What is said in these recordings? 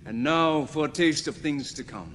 And now for a taste of things to come.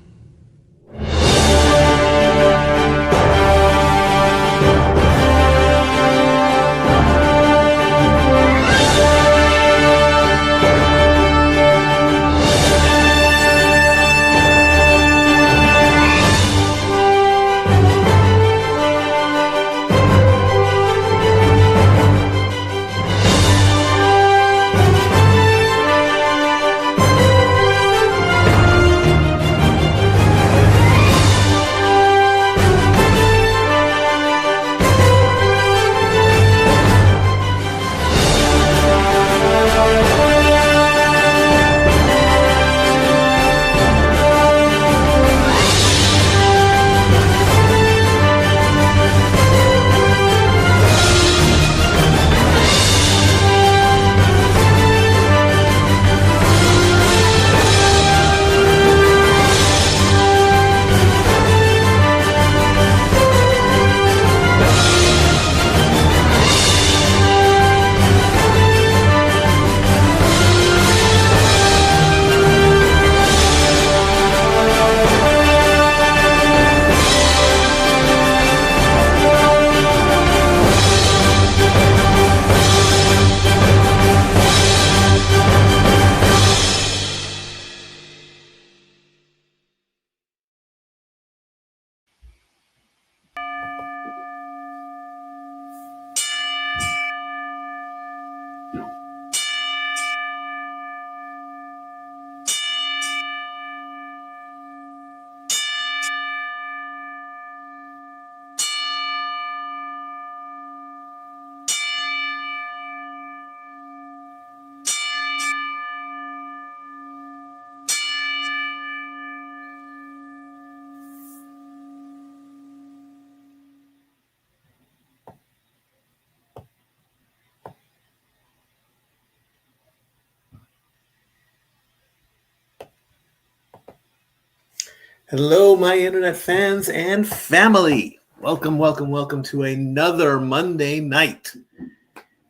Hello, my internet fans and family. Welcome to another Monday night.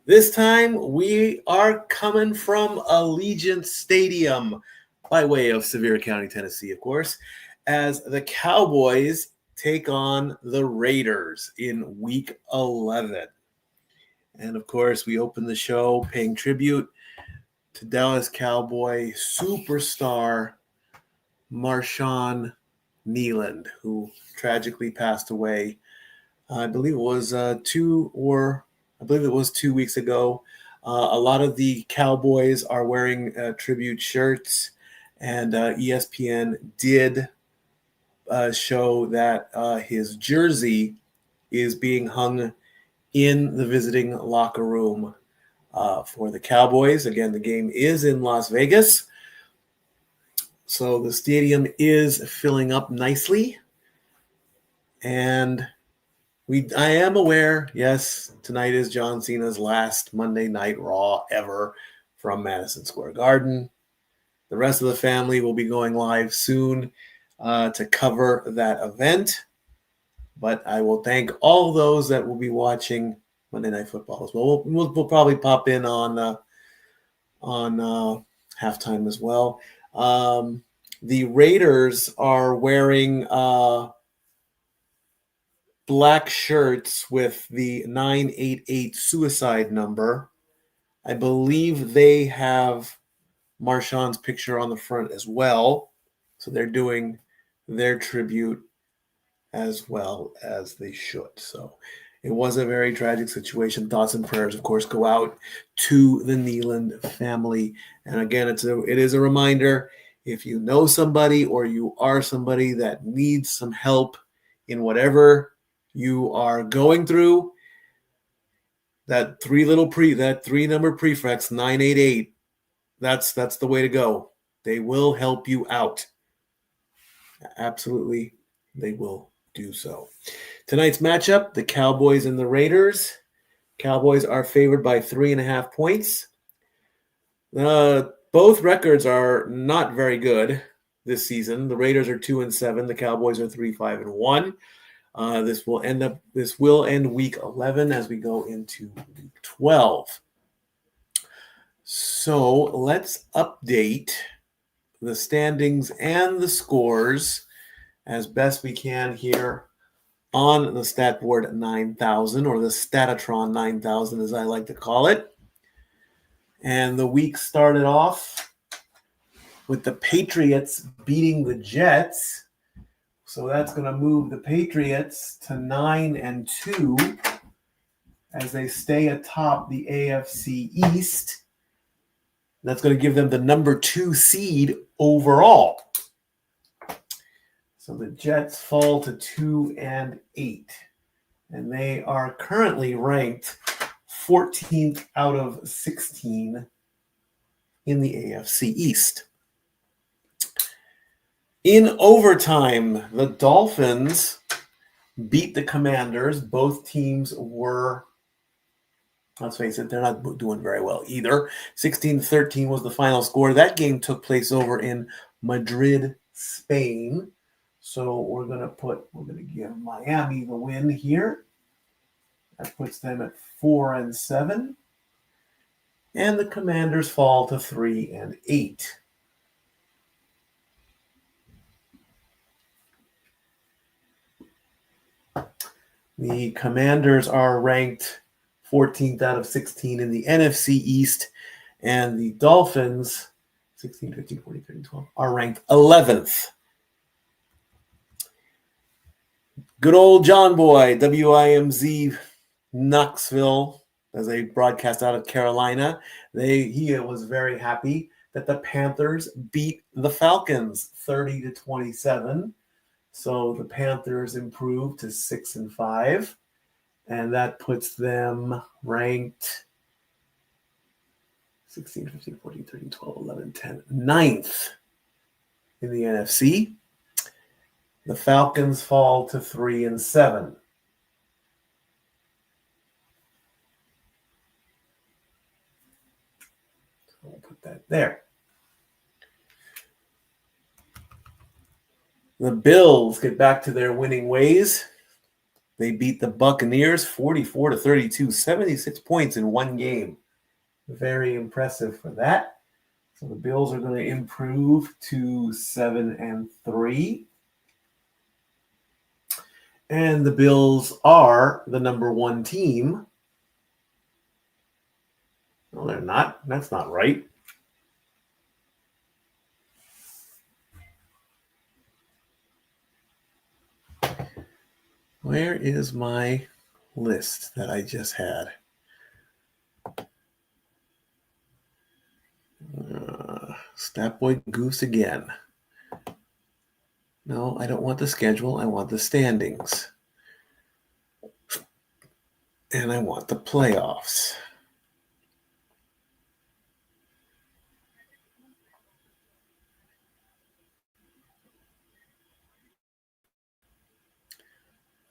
This time we are coming from Allegiant Stadium by way of Sevier County, Tennessee, of course, as the Cowboys take on the Raiders in Week 11. And, of course, we open the show paying tribute to Dallas Cowboy superstar Marshawn Kneeland, who tragically passed away. I believe it was 2 weeks ago. A lot of the Cowboys are wearing tribute shirts, and ESPN did show that his jersey is being hung in the visiting locker room for the Cowboys. Again, the game is in Las Vegas. So the stadium is filling up nicely. And I am aware, yes, tonight is John Cena's last Monday Night Raw ever from Madison Square Garden. The rest of the family will be going live soon to cover that event. But I will thank all those that will be watching Monday Night Football as well. We'll probably pop in on halftime as well. The Raiders are wearing black shirts with the 988 suicide number. I believe they have Marshawn's picture on the front as well. So they're doing their tribute as well as they should. So it was a very tragic situation. Thoughts and prayers, of course, go out to the Kneeland family. And again, it is a reminder, if you know somebody or you are somebody that needs some help in whatever you are going through, that three-number prefix, 988, that's the way to go. They will help you out. Absolutely, they will do so. Tonight's matchup, the Cowboys and the Raiders. Cowboys are favored by 3.5 points. Both records are not very good this season. The Raiders are 2-7. The Cowboys are 3-5-1. This will end week 11 as we go into week 12. So let's update the standings and the scores as best we can here on the stat board 9000, or the Statitron 9000 as I like to call it. And the week started off with the Patriots beating the Jets. So that's going to move the Patriots to 9-2 as they stay atop the AFC East. That's going to give them the number 2 seed overall. So the Jets fall to 2-8, and they are currently ranked 14th out of 16 in the AFC East. In overtime, the Dolphins beat the Commanders. Both teams were, let's face it, they're not doing very well either. 16-13 was the final score. That game took place over in Madrid, Spain. So we're going to give Miami the win here. That puts them at 4-7. And the Commanders fall to 3-8. The Commanders are ranked 14th out of 16 in the NFC East, and the Dolphins, 16, 15, 14, 13, 12, are ranked 11th. Good old John Boy, WIMZ Knoxville, as they broadcast out of Carolina. He was very happy that the Panthers beat the Falcons 30-27. So the Panthers improved to 6-5, and that puts them ranked 16, 15, 14, 13, 12, 11, 10, 9th in the NFC. The Falcons fall to 3-7. So we'll put that there. The Bills get back to their winning ways. They beat the Buccaneers 44-32, 76 points in one game. Very impressive for that. So the Bills are going to improve to 7-3. And the Bills are the number 1 team. No, they're not. That's not right. Where is my list that I just had? Statboy Goose again. No, I don't want the schedule. I want the standings. And I want the playoffs.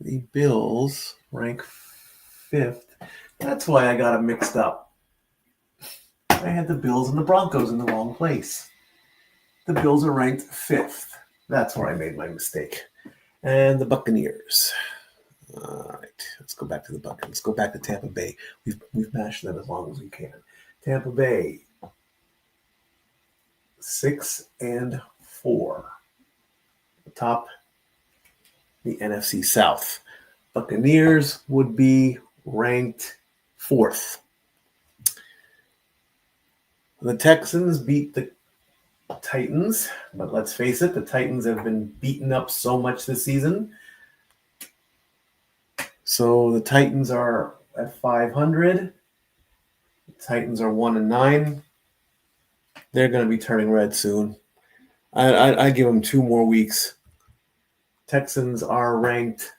The Bills rank 5th. That's why I got them mixed up. I had the Bills and the Broncos in the wrong place. The Bills are ranked 5th. That's where I made my mistake. And the Buccaneers. All right, let's go back to the Buccaneers. Let's go back to Tampa Bay. We've bashed them as long as we can. Tampa Bay, 6-4. Top the NFC South. Buccaneers would be ranked 4th. The Texans beat the Titans, but let's face it, the Titans have been beaten up so much this season. So the Titans are at 500. The Titans are 1-9. They're going to be turning red soon. I give them 2 more weeks. Texans are ranked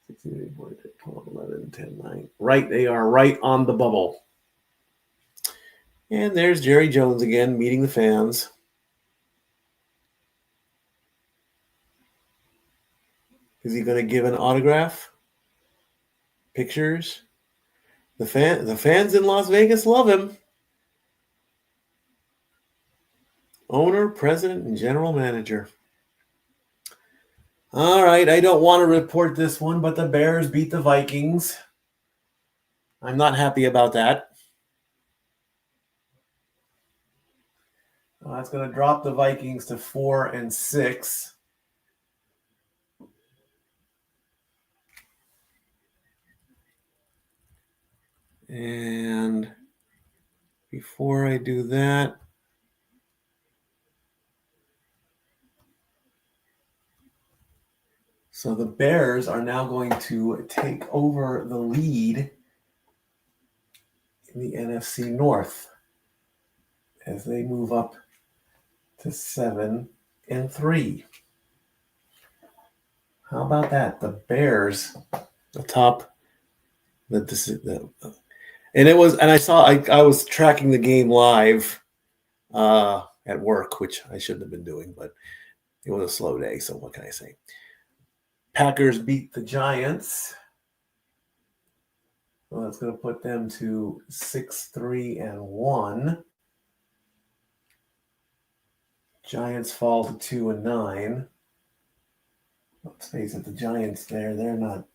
16, 14, 12, 11, 10, 9. Right, they are right on the bubble. And there's Jerry Jones again meeting the fans. Is he going to give an autograph? Pictures? The fans in Las Vegas love him. Owner, president, and general manager. All right, I don't want to report this one, but the Bears beat the Vikings. I'm not happy about that. that's going to drop the Vikings to 4-6. And before I do that, so the Bears are now going to take over the lead in the NFC North as they move up to 7-3. How about that? The Bears atop and I was tracking the game live at work, which I shouldn't have been doing, but it was a slow day, so what can I say? Packers beat the Giants. Well, that's going to put them to 6-3-1. Giants fall to 2-9. Let's face it, the Giants they're not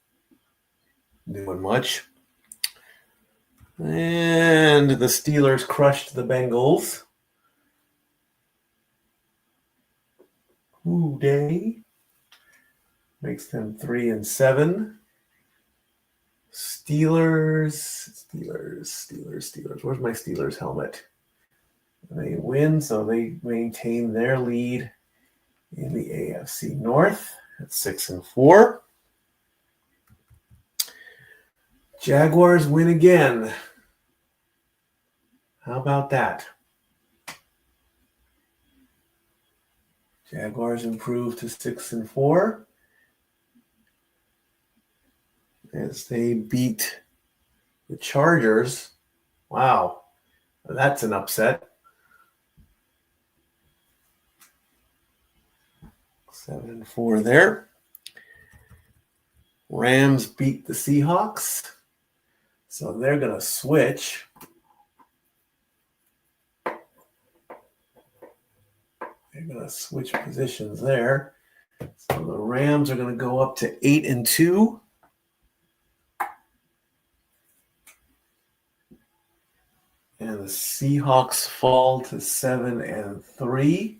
doing much. And the Steelers crushed the Bengals. Who day makes them 3-7. Steelers. Where's my Steelers helmet? They win, so they maintain their lead in the AFC North at 6-4. Jaguars win again. How about that? Jaguars improve to 6-4 as they beat the Chargers. Wow, that's an upset. 7-4 there. Rams beat the Seahawks, so they're going to switch. They're going to switch positions there. So the Rams are going to go up to 8-2. And the Seahawks fall to 7-3.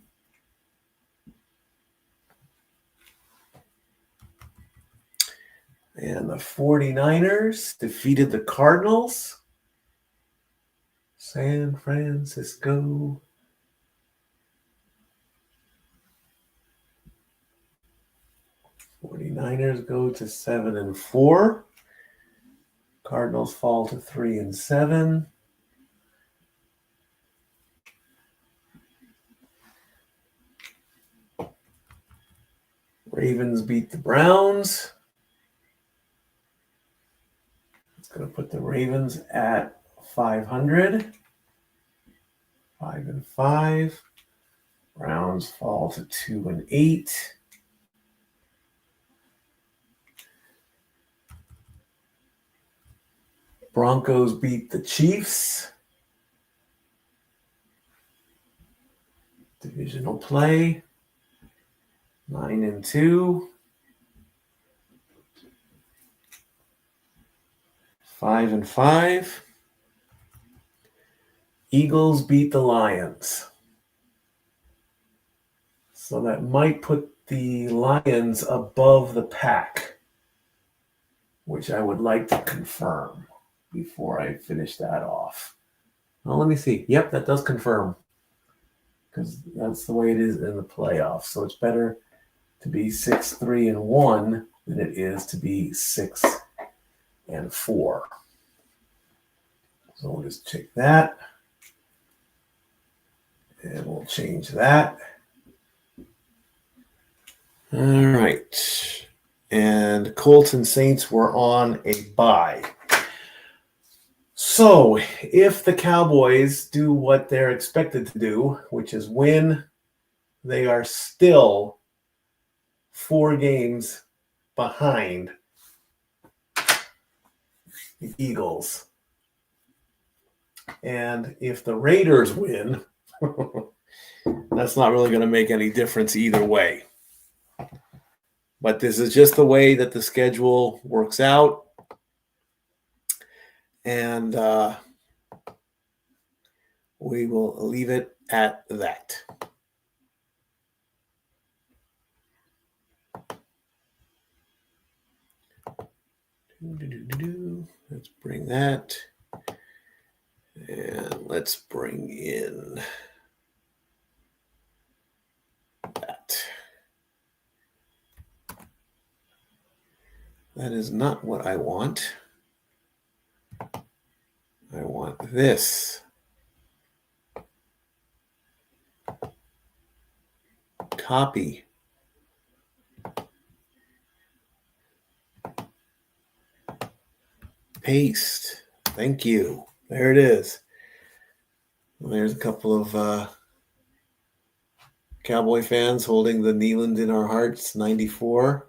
And the 49ers defeated the Cardinals. San Francisco. '49ers go to 7-4. Cardinals fall to 3-7. Ravens beat the Browns. It's going to put the Ravens at 500. 5-5. Browns fall to 2-8. Broncos beat the Chiefs. Divisional play. 9-2. 5-5. Eagles beat the Lions. So that might put the Lions above the pack, which I would like to confirm before I finish that off. Well, let me see. Yep, that does confirm, because that's the way it is in the playoffs. So it's better to be 6-3-1 than it is to be 6-4. So we'll just check that. And we'll change that. All right. And Colts and Saints were on a bye. So if the Cowboys do what they're expected to do, which is win, they are still 4 games behind the Eagles. And if the Raiders win, that's not really going to make any difference either way. But this is just the way that the schedule works out. And we will leave it at that. Let's bring that. And let's bring in that. That is not what I want. I want this. Copy. Paste. Thank you. There it is. Well, there's a couple of Cowboy fans holding the Neyland in our hearts, 94.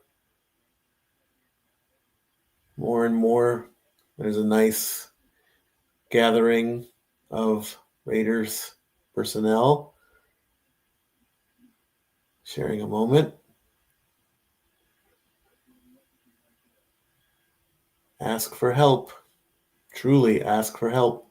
More and more, there's a nice gathering of Raiders personnel. Sharing a moment. Ask for help. Truly ask for help.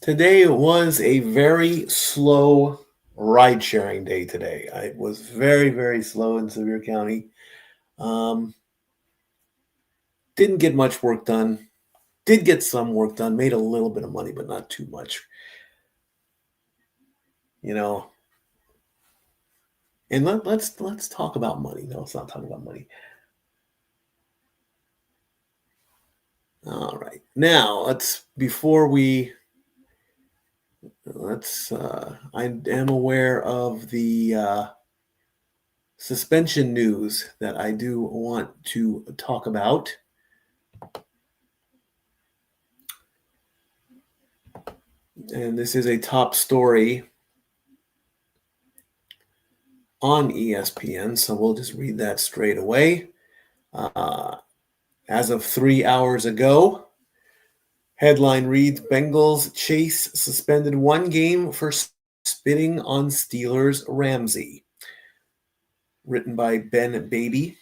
Today was a very slow ride-sharing day today. It was very, very slow in Sevier County. Didn't get much work done. Did get some work done. Made a little bit of money, but not too much. You know. And let's talk about money. No, let's not talk about money. All right. Now, I am aware of the suspension news that I do want to talk about. And this is a top story on ESPN, so we'll just read that straight away. As of 3 hours ago, headline reads, Bengals chase suspended 1 game for spitting on Steelers Ramsey. Written by Ben Baby.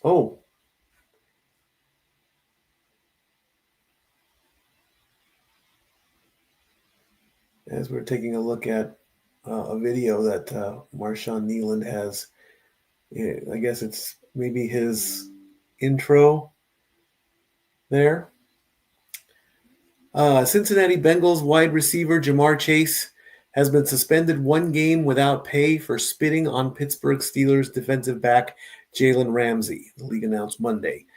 Oh. As we're taking a look at a video that Marshawn Neyland has, I guess it's maybe his intro there. Cincinnati Bengals wide receiver Jamar Chase has been suspended 1 game without pay for spitting on Pittsburgh Steelers defensive back Jalen Ramsey, the league announced Monday.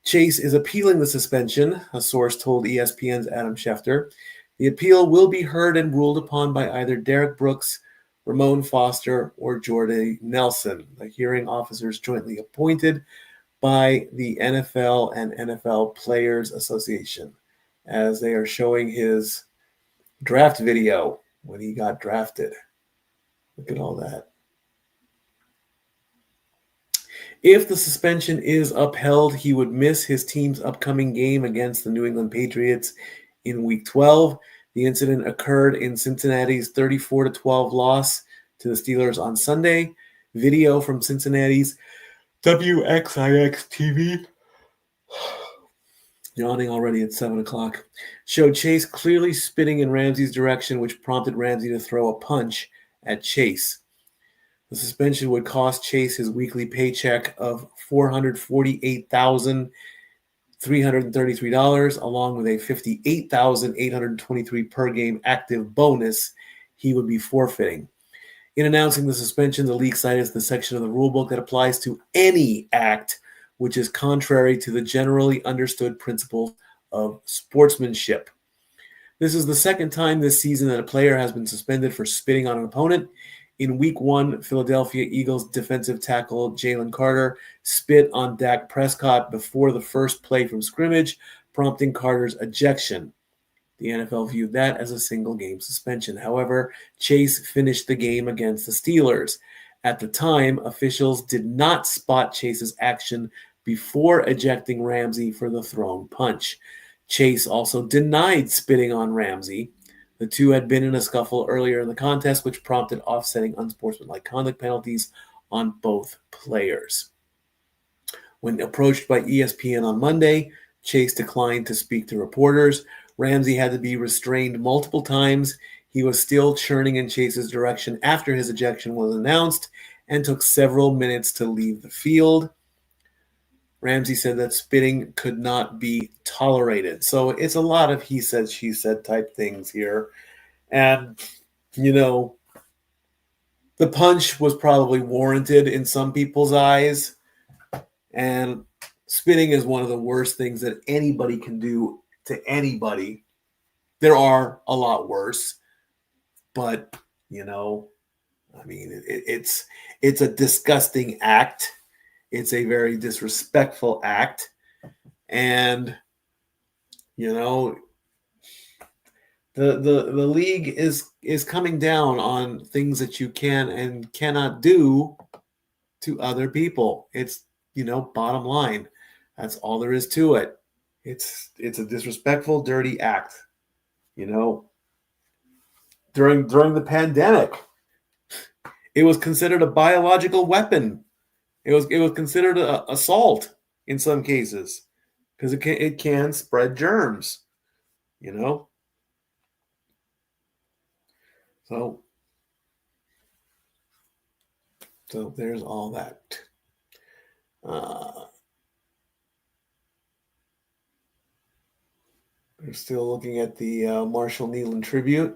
Chase is appealing the suspension, a source told ESPN's Adam Schefter. The appeal will be heard and ruled upon by either Derek Brooks, Ramon Foster, or Jordy Nelson, the hearing officers jointly appointed by the NFL and NFL Players Association, as they are showing his draft video when he got drafted. Look at all that. If the suspension is upheld, he would miss his team's upcoming game against the New England Patriots in Week 12. The incident occurred in Cincinnati's 34-12 loss to the Steelers on Sunday. Video from Cincinnati's WXIX TV, yawning already at 7 o'clock, showed Chase clearly spitting in Ramsey's direction, which prompted Ramsey to throw a punch at Chase. The suspension would cost Chase his weekly paycheck of $448,333, along with a $58,823 per game active bonus he would be forfeiting. In announcing the suspension, the league cited the section of the rulebook that applies to any act which is contrary to the generally understood principles of sportsmanship. This is the second time this season that a player has been suspended for spitting on an opponent. In Week 1, Philadelphia Eagles defensive tackle Jalen Carter spit on Dak Prescott before the first play from scrimmage, prompting Carter's ejection. The NFL viewed that as a single-game suspension. However, Chase finished the game against the Steelers. At the time, officials did not spot Chase's action before ejecting Ramsey for the thrown punch. Chase also denied spitting on Ramsey. The two had been in a scuffle earlier in the contest, which prompted offsetting unsportsmanlike conduct penalties on both players. When approached by ESPN on Monday, Chase declined to speak to reporters. Ramsey had to be restrained multiple times. He was still churning in Chase's direction after his ejection was announced and took several minutes to leave the field. Ramsey said that spitting could not be tolerated. So it's a lot of he said, she said type things here. And, the punch was probably warranted in some people's eyes. And spitting is one of the worst things that anybody can do to anybody. There are a lot worse. But, it's a disgusting act. It's a very disrespectful act. And, the league is coming down on things that you can and cannot do to other people. It's, bottom line. That's all there is to it. It's a disrespectful, dirty act. During the pandemic, it was considered a biological weapon. It was considered a assault in some cases because it can spread germs. So there's all that. We're still looking at the Marshall Nealon tribute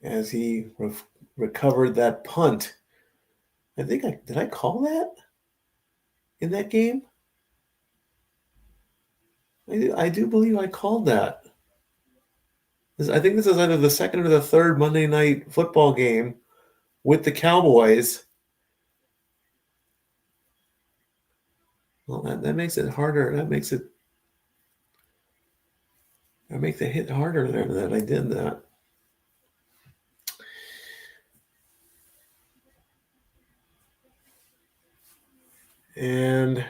as he recovered that punt. Did I call that in that game? I do believe I called that. I think this is either the second or the third Monday Night Football game with the Cowboys. Well, that makes it harder. That makes the hit harder there that I did that. And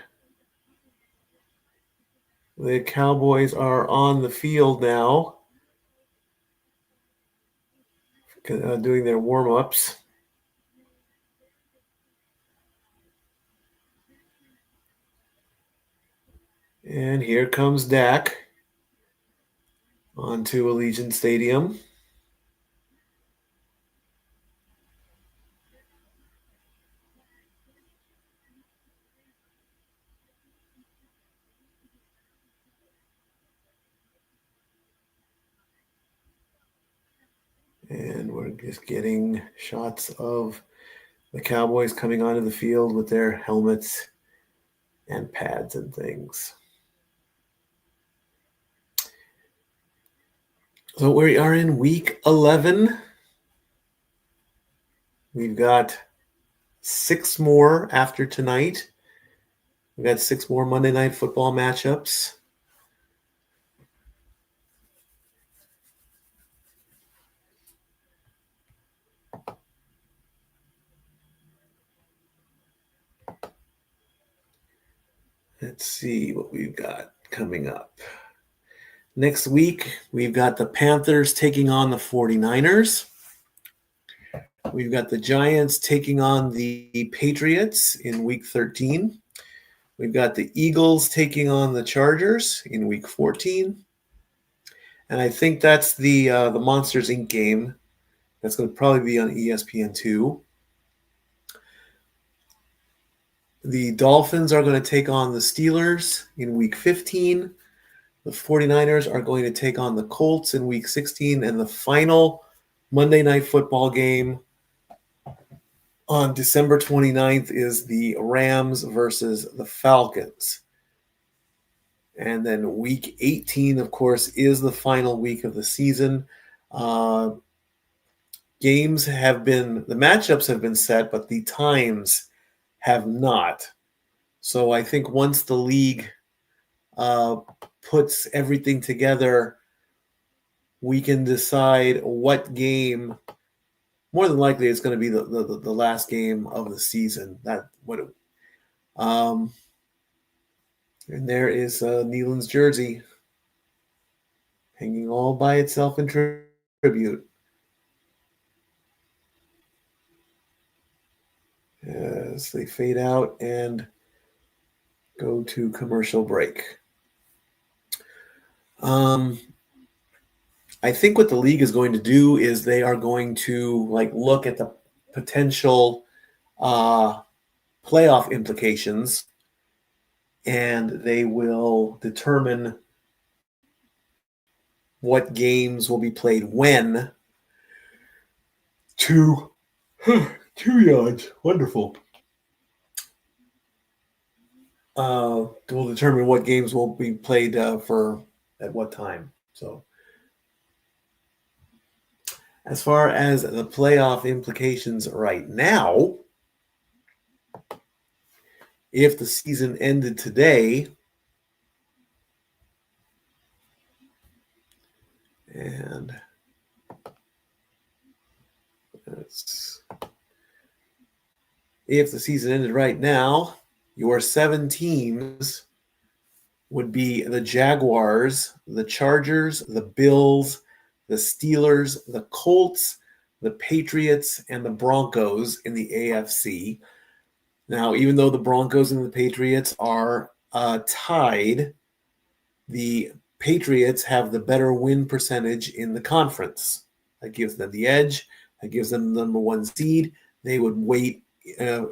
the Cowboys are on the field now, doing their warm-ups. And here comes Dak onto Allegiant Stadium. And we're just getting shots of the Cowboys coming onto the field with their helmets and pads and things. So we are in week 11. We've got 6 more after tonight. We've got 6 more Monday Night Football matchups. Let's see what we've got coming up. Next week, we've got the Panthers taking on the 49ers. We've got the Giants taking on the Patriots in week 13. We've got the Eagles taking on the Chargers in week 14. And I think that's the Monsters, Inc. game. That's going to probably be on ESPN2. The Dolphins are going to take on the Steelers in week 15. The 49ers are going to take on the Colts in week 16. And the final Monday Night Football game on December 29th is the Rams versus the Falcons. And then week 18, of course, is the final week of the season. The matchups have been set, but the times have not. So I think once the league puts everything together, we can decide what game. More than likely, it's going to be the last game of the season. And there is Nealon's jersey hanging all by itself in tribute. As they fade out and go to commercial break. I think what the league is going to do is they are going to look at the potential playoff implications, and they will determine what games will be played when. 2 yards. Wonderful. Will determine what games will be played for at what time. So as far as the playoff implications right now, if the season ended today, and if the season ended right now, your 7 teams would be the Jaguars, the Chargers, the Bills, the Steelers, the Colts, the Patriots, and the Broncos in the AFC. Now, even though the Broncos and the Patriots are tied, the Patriots have the better win percentage in the conference. That gives them the edge. That gives them the number 1 seed. They would wait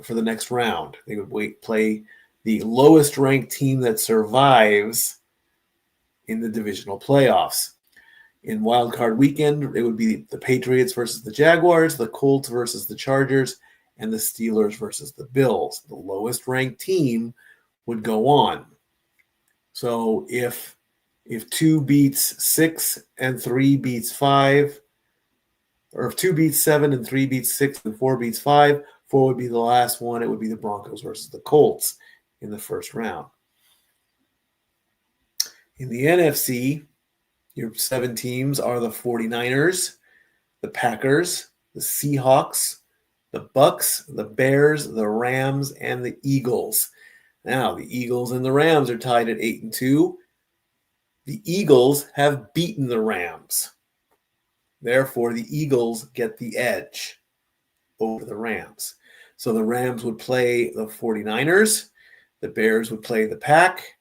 for the next round. They would play the lowest ranked team that survives in the divisional playoffs. In Wild Card Weekend, it would be the Patriots versus the Jaguars, the Colts versus the Chargers, and the Steelers versus the Bills. The lowest ranked team would go on. So if 2 beats 6 and 3 beats 5, or if 2 beats 7 and 3 beats 6 and 4 beats 5, 4 would be the last one. It would be the Broncos versus the Colts in the first round. In the NFC, your 7 teams are the 49ers, the Packers, the Seahawks, the Bucks, the Bears, the Rams, and the Eagles. Now, the Eagles and the Rams are tied at 8-2. The Eagles have beaten the Rams. Therefore, the Eagles get the edge over the Rams. So the Rams would play the 49ers. The Bears would play the Pack.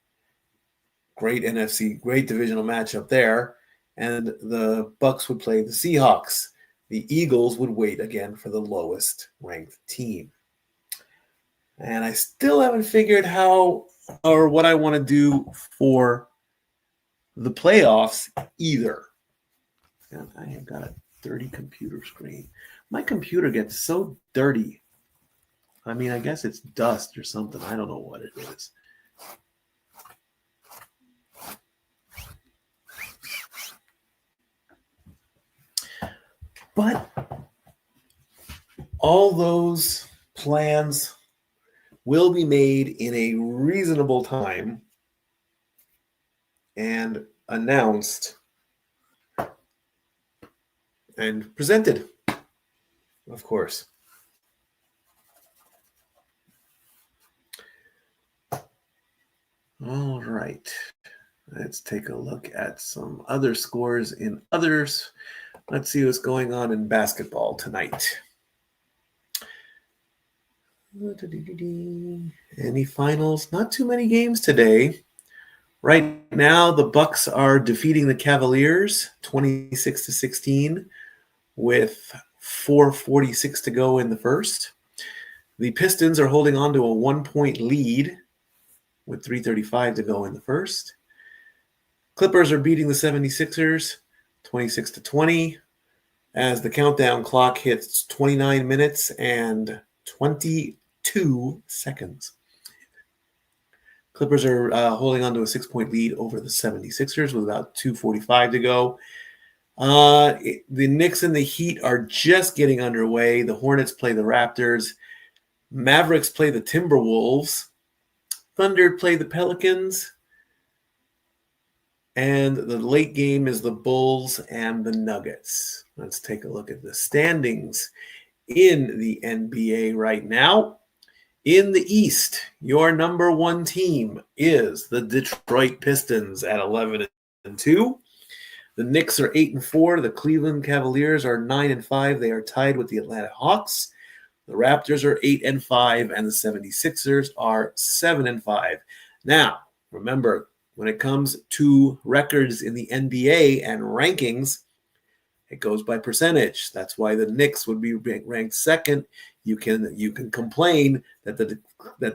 Great NFC, great divisional matchup there. And the Bucks would play the Seahawks. The Eagles would wait again for the lowest ranked team. And I still haven't figured how or what I want to do for the playoffs either. And I have got a dirty computer screen. My computer gets so dirty. I mean, I guess it's dust or something. I don't know what it is. But all those plans will be made in a reasonable time and announced and presented, of course. All right. Let's take a look at some other scores in others. Let's see what's going on in basketball tonight. Any finals? Not too many games today. Right now, the Bucks are defeating the Cavaliers 26-16 with 4:46 to go in the first. The Pistons are holding on to a 1-point lead with 3:35 to go in the first. Clippers are beating the 76ers 26-20 as the countdown clock hits 29 minutes and 22 seconds. Clippers are holding on to a 6-point lead over the 76ers with about 2:45 to go. The Knicks and the Heat are just getting underway. The Hornets play the Raptors. Mavericks play the Timberwolves. Thunder play the Pelicans. And the late game is the Bulls and the Nuggets. Let's take a look at the standings in the NBA right now. In the East, your number 1 team is the Detroit Pistons at 11-2. The Knicks are 8-4. The Cleveland Cavaliers are 9-5. They are tied with the Atlanta Hawks. The Raptors are 8-5, and the 76ers are 7-5. Now, remember, when it comes to records in the NBA and rankings, it goes by percentage. That's why the Knicks would be ranked second. You can complain that the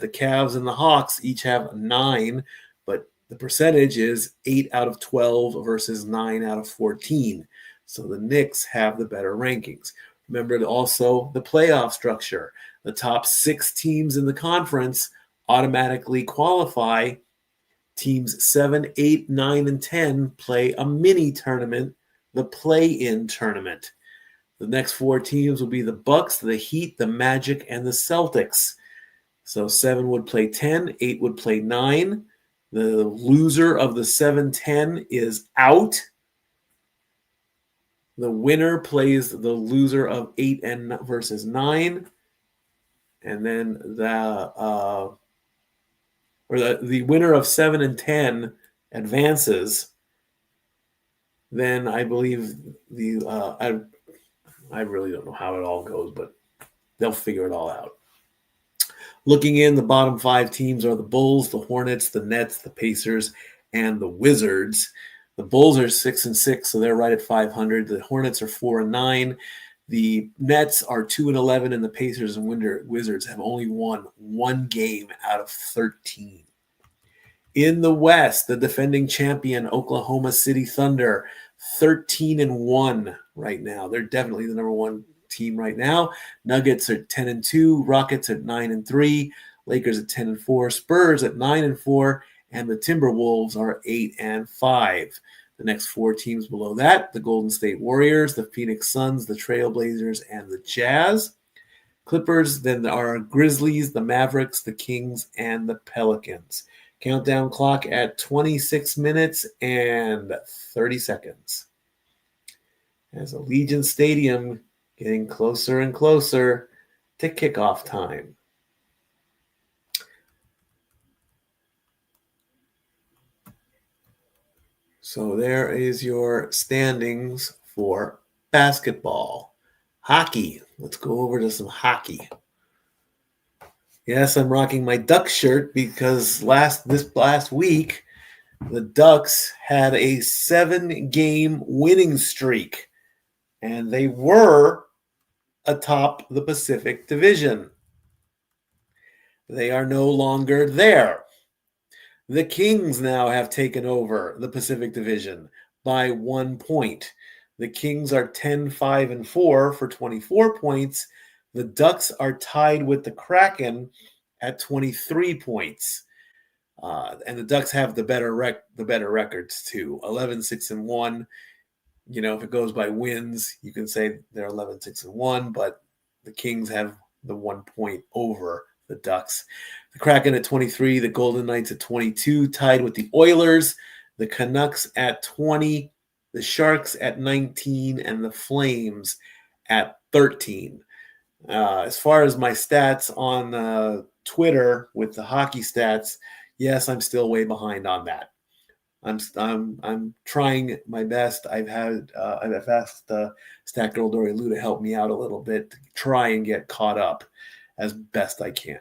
Cavs and the Hawks each have 9, but the percentage is 8 out of 12 versus 9 out of 14. So the Knicks have the better rankings. Remember also the playoff structure. The top 6 teams in the conference automatically qualify. Teams 7, 8, 9, and 10 play a mini tournament, the play-in tournament. The next 4 teams will be the Bucks, the Heat, the Magic, and the Celtics. So 7 would play 10, 8 would play 9. The loser of the 7-10 is out. The winner plays the loser of 8 versus 9. And then the winner of 7 and 10 advances. Then I believe I really don't know how it all goes, but they'll figure it all out. Looking in, the bottom 5 teams are the Bulls, the Hornets, the Nets, the Pacers, and the Wizards. The Bulls are 6-6, so they're right at 500. The Hornets are 4-9. The Nets are 2-11, and the Pacers and Wizards have only won 1 game out of 13. In the West, the defending champion Oklahoma City Thunder, 13-1 right now. They're definitely the number 1 team right now. Nuggets are 10-2, Rockets at 9-3, Lakers at 10-4, Spurs at 9-4, and the Timberwolves are 8-5. The next 4 teams below that, the Golden State Warriors, the Phoenix Suns, the Trailblazers, and the Jazz. Clippers, then there are Grizzlies, the Mavericks, the Kings, and the Pelicans. Countdown clock at 26 minutes and 30 seconds. As Allegiant Stadium getting closer and closer to kickoff time. So there is your standings for basketball. Hockey. Let's go over to some hockey. Yes, I'm rocking my Ducks shirt because this last week, the Ducks had a 7-game winning streak, and they were atop the Pacific Division. They are no longer there. The Kings now have taken over the Pacific Division by 1 point. The Kings are 10-5-4 for 24 points. The Ducks are tied with the Kraken at 23 points. And the Ducks have the better records too. 11-6-1. You know, if it goes by wins, you can say they're 11-6-1, but the Kings have the 1 point over the Ducks. The Kraken at 23, the Golden Knights at 22, tied with the Oilers, the Canucks at 20, the Sharks at 19, and the Flames at 13. As far as my stats on Twitter with the hockey stats, yes, I'm still way behind on that. I'm trying my best. I've asked Stack Girl Dory Lou to help me out a little bit to try and get caught up as best I can.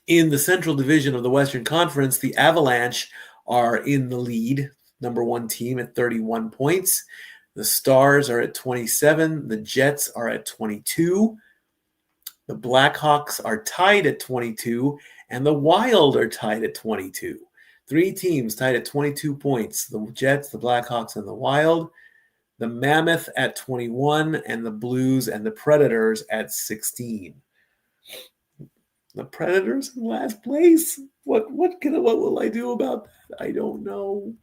In the Central Division of the Western Conference, the Avalanche are in the lead, number 1 team at 31 points. The Stars are at 27. The Jets are at 22. The Blackhawks are tied at 22, and the Wild are tied at 22. 3 teams tied at 22 points, the Jets, the Blackhawks, and the Wild. The Mammoth at 21, and the Blues and the Predators at 16. The Predators in last place? What will I do about that? I don't know.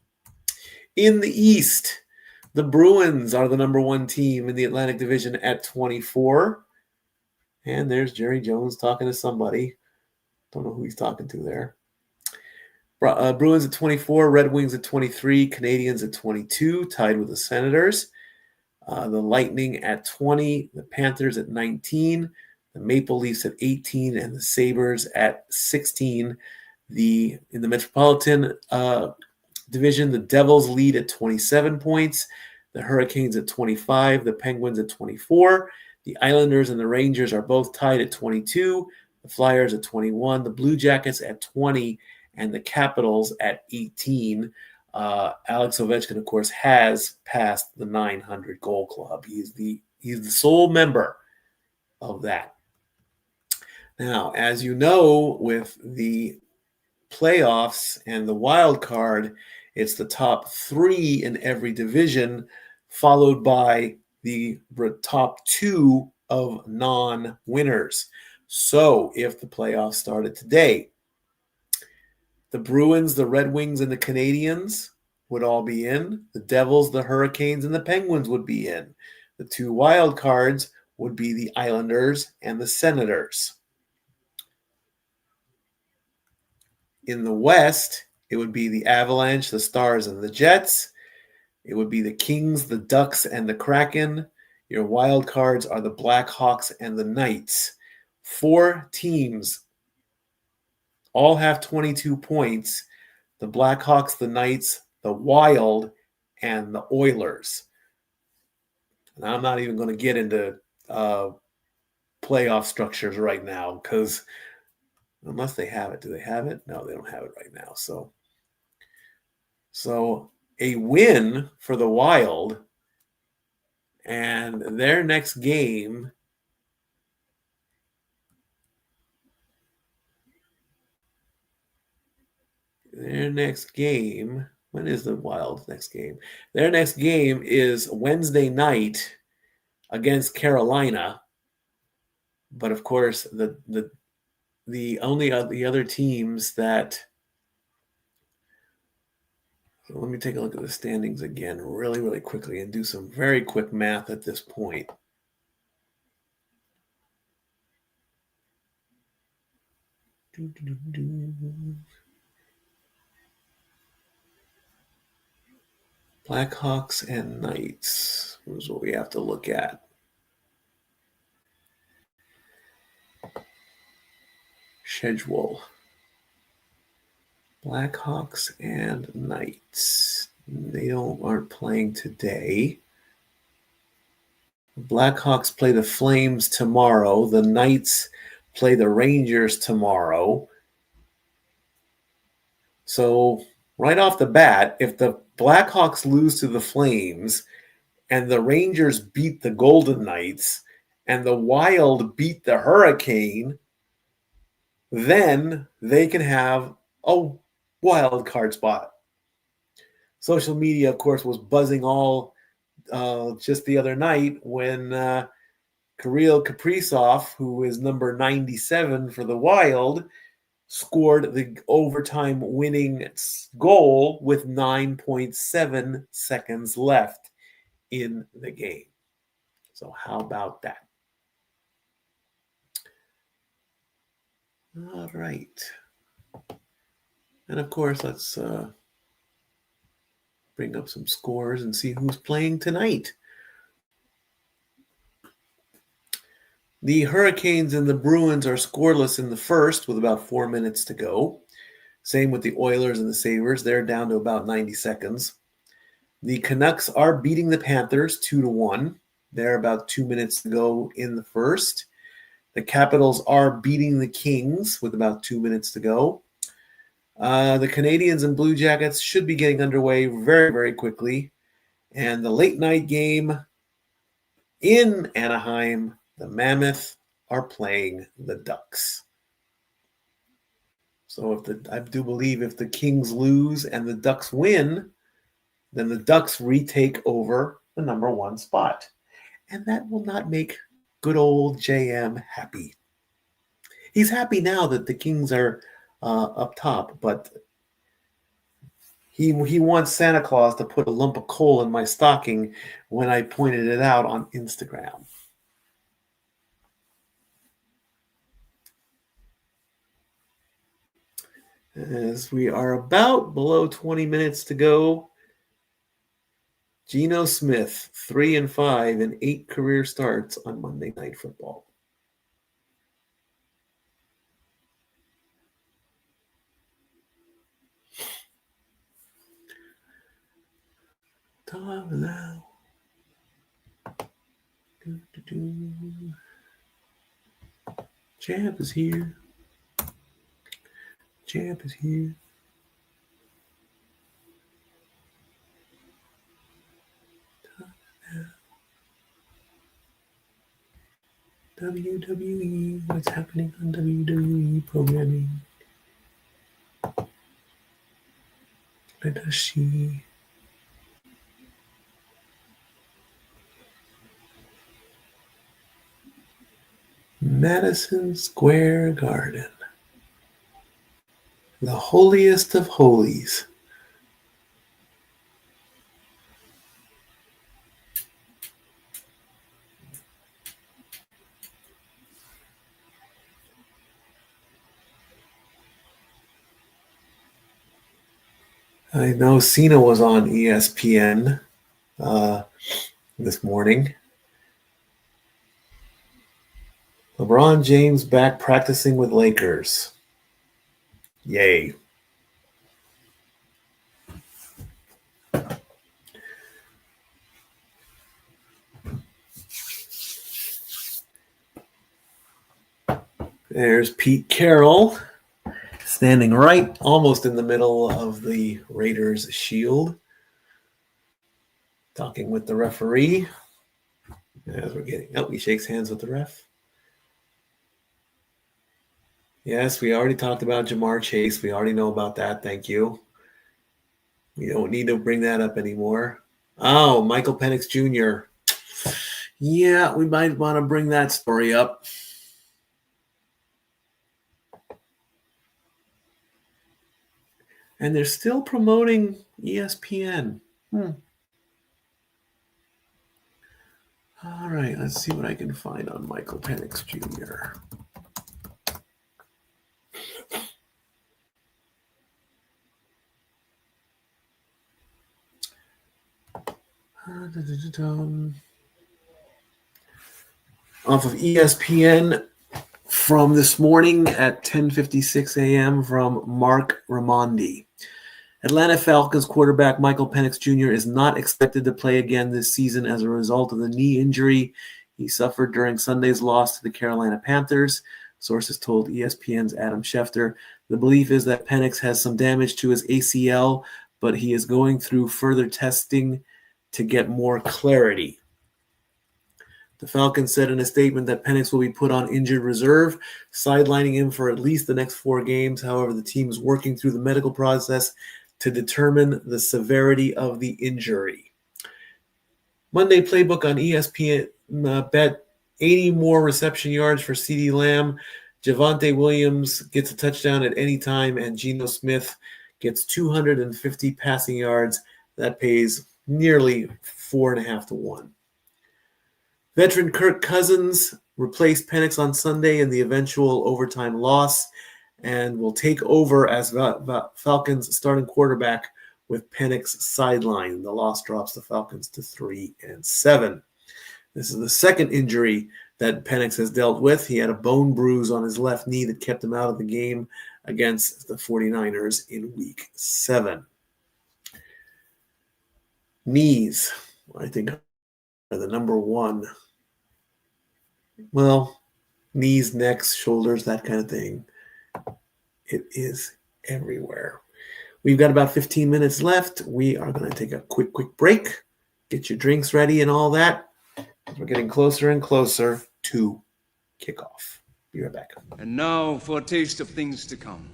In the East, the Bruins are the number 1 team in the Atlantic Division at 24. And there's Jerry Jones talking to somebody. Don't know who he's talking to there. Bruins at 24, Red Wings at 23, Canadians at 22, tied with the Senators. The Lightning at 20, the Panthers at 19, the Maple Leafs at 18, and the Sabres at 16. In the Metropolitan division, the Devils lead at 27 points, the Hurricanes at 25, the Penguins at 24. The Islanders and the Rangers are both tied at 22, the Flyers at 21, the Blue Jackets at 20, and the Capitals at 18. Alex Ovechkin, of course, has passed the 900 goal club. He's the sole member of that. Now, as you know, with the playoffs and the wild card, it's the top 3 in every division, followed by the top 2 of non-winners. So if the playoffs started today, the Bruins, the Red Wings, and the Canadiens would all be in. The Devils, the Hurricanes, and the Penguins would be in. The 2 wild cards would be the Islanders and the Senators. In the West, it would be the Avalanche, the Stars, and the Jets. It would be the Kings, the Ducks, and the Kraken. Your wild cards are the Blackhawks and the Knights. 4 teams all have 22 points. The Blackhawks, the Knights, the Wild, and the Oilers. And I'm not even going to get into playoff structures right now because unless they have it. Do they have it? No, they don't have it right now. So a win for the Wild, and their next game when is the Wild's next game? Their next game is Wednesday night against Carolina. But of course, the other teams that, so let me take a look at the standings again really, really quickly and do some very quick math at this point. Blackhawks and Knights is what we have to look at. Schedule. Blackhawks and Knights. They aren't playing today. The Blackhawks play the Flames tomorrow. The Knights play the Rangers tomorrow. So right off the bat, if the Blackhawks lose to the Flames and the Rangers beat the Golden Knights and the Wild beat the Hurricane, then they can have a wild card spot. Social media, of course, was buzzing all just the other night when Kirill Kaprizov, who is number 97 for the Wild, scored the overtime winning goal with 9.7 seconds left in the game. So how about that? All right. And of course, let's bring up some scores and see who's playing tonight. The Hurricanes and the Bruins are scoreless in the first with about 4 minutes to go. Same with the Oilers and the Sabres. They're down to about 90 seconds. The Canucks are beating the Panthers 2-1. They're about 2 minutes to go in the first. The Capitals are beating the Kings with about 2 minutes to go. The Canadiens and Blue Jackets should be getting underway very, very quickly. And the late night game in Anaheim, the Mammoth are playing the Ducks. So I do believe if the Kings lose and the Ducks win, then the Ducks retake over the number 1 spot. And that will not make good old JM happy. He's happy now that the Kings are up top, but he wants Santa Claus to put a lump of coal in my stocking when I pointed it out on Instagram. As we are about below 20 minutes to go, Geno Smith, 3-5 in 8 career starts on Monday Night Football. Talk now. Champ is here. Champ is here. WWE, what's happening on WWE programming? Let us see. Madison Square Garden. The holiest of holies. I know Cena was on ESPN this morning. LeBron James back practicing with Lakers. Yay. There's Pete Carroll standing right almost in the middle of the Raiders' shield, talking with the referee. As we're getting he shakes hands with the ref. Yes, we already talked about Jamar Chase. We already know about that. Thank you. We don't need to bring that up anymore. Oh, Michael Penix Jr. Yeah, we might want to bring that story up. And they're still promoting ESPN. All right, let's see what I can find on Michael Penix Jr. Off of ESPN from this morning at 10:56 a.m. from Mark Raimondi. Atlanta Falcons quarterback Michael Penix Jr. is not expected to play again this season as a result of the knee injury he suffered during Sunday's loss to the Carolina Panthers. Sources told ESPN's Adam Schefter. The belief is that Penix has some damage to his ACL, but he is going through further testing to get more clarity. The Falcons said in a statement that Penix will be put on injured reserve, sidelining him for at least the next 4 games. However, the team is working through the medical process to determine the severity of the injury. Monday playbook on ESPN bet 80 more reception yards for CeeDee Lamb. Javonte Williams gets a touchdown at any time, and Geno Smith gets 250 passing yards. That pays nearly 4.5 to 1. Veteran Kirk Cousins replaced Penix on Sunday in the eventual overtime loss and will take over as Falcons starting quarterback with Penix sidelined. The loss drops the Falcons to 3-7. This is the second injury that Penix has dealt with. He had a bone bruise on his left knee that kept him out of the game against the 49ers in Week 7. Knees, I think, are the number one. Well, knees, necks, shoulders, that kind of thing. It is everywhere. We've got about 15 minutes left. We are going to take a quick break. Get your drinks ready and all that. We're getting closer and closer to kickoff. Be right back. And now for a taste of things to come.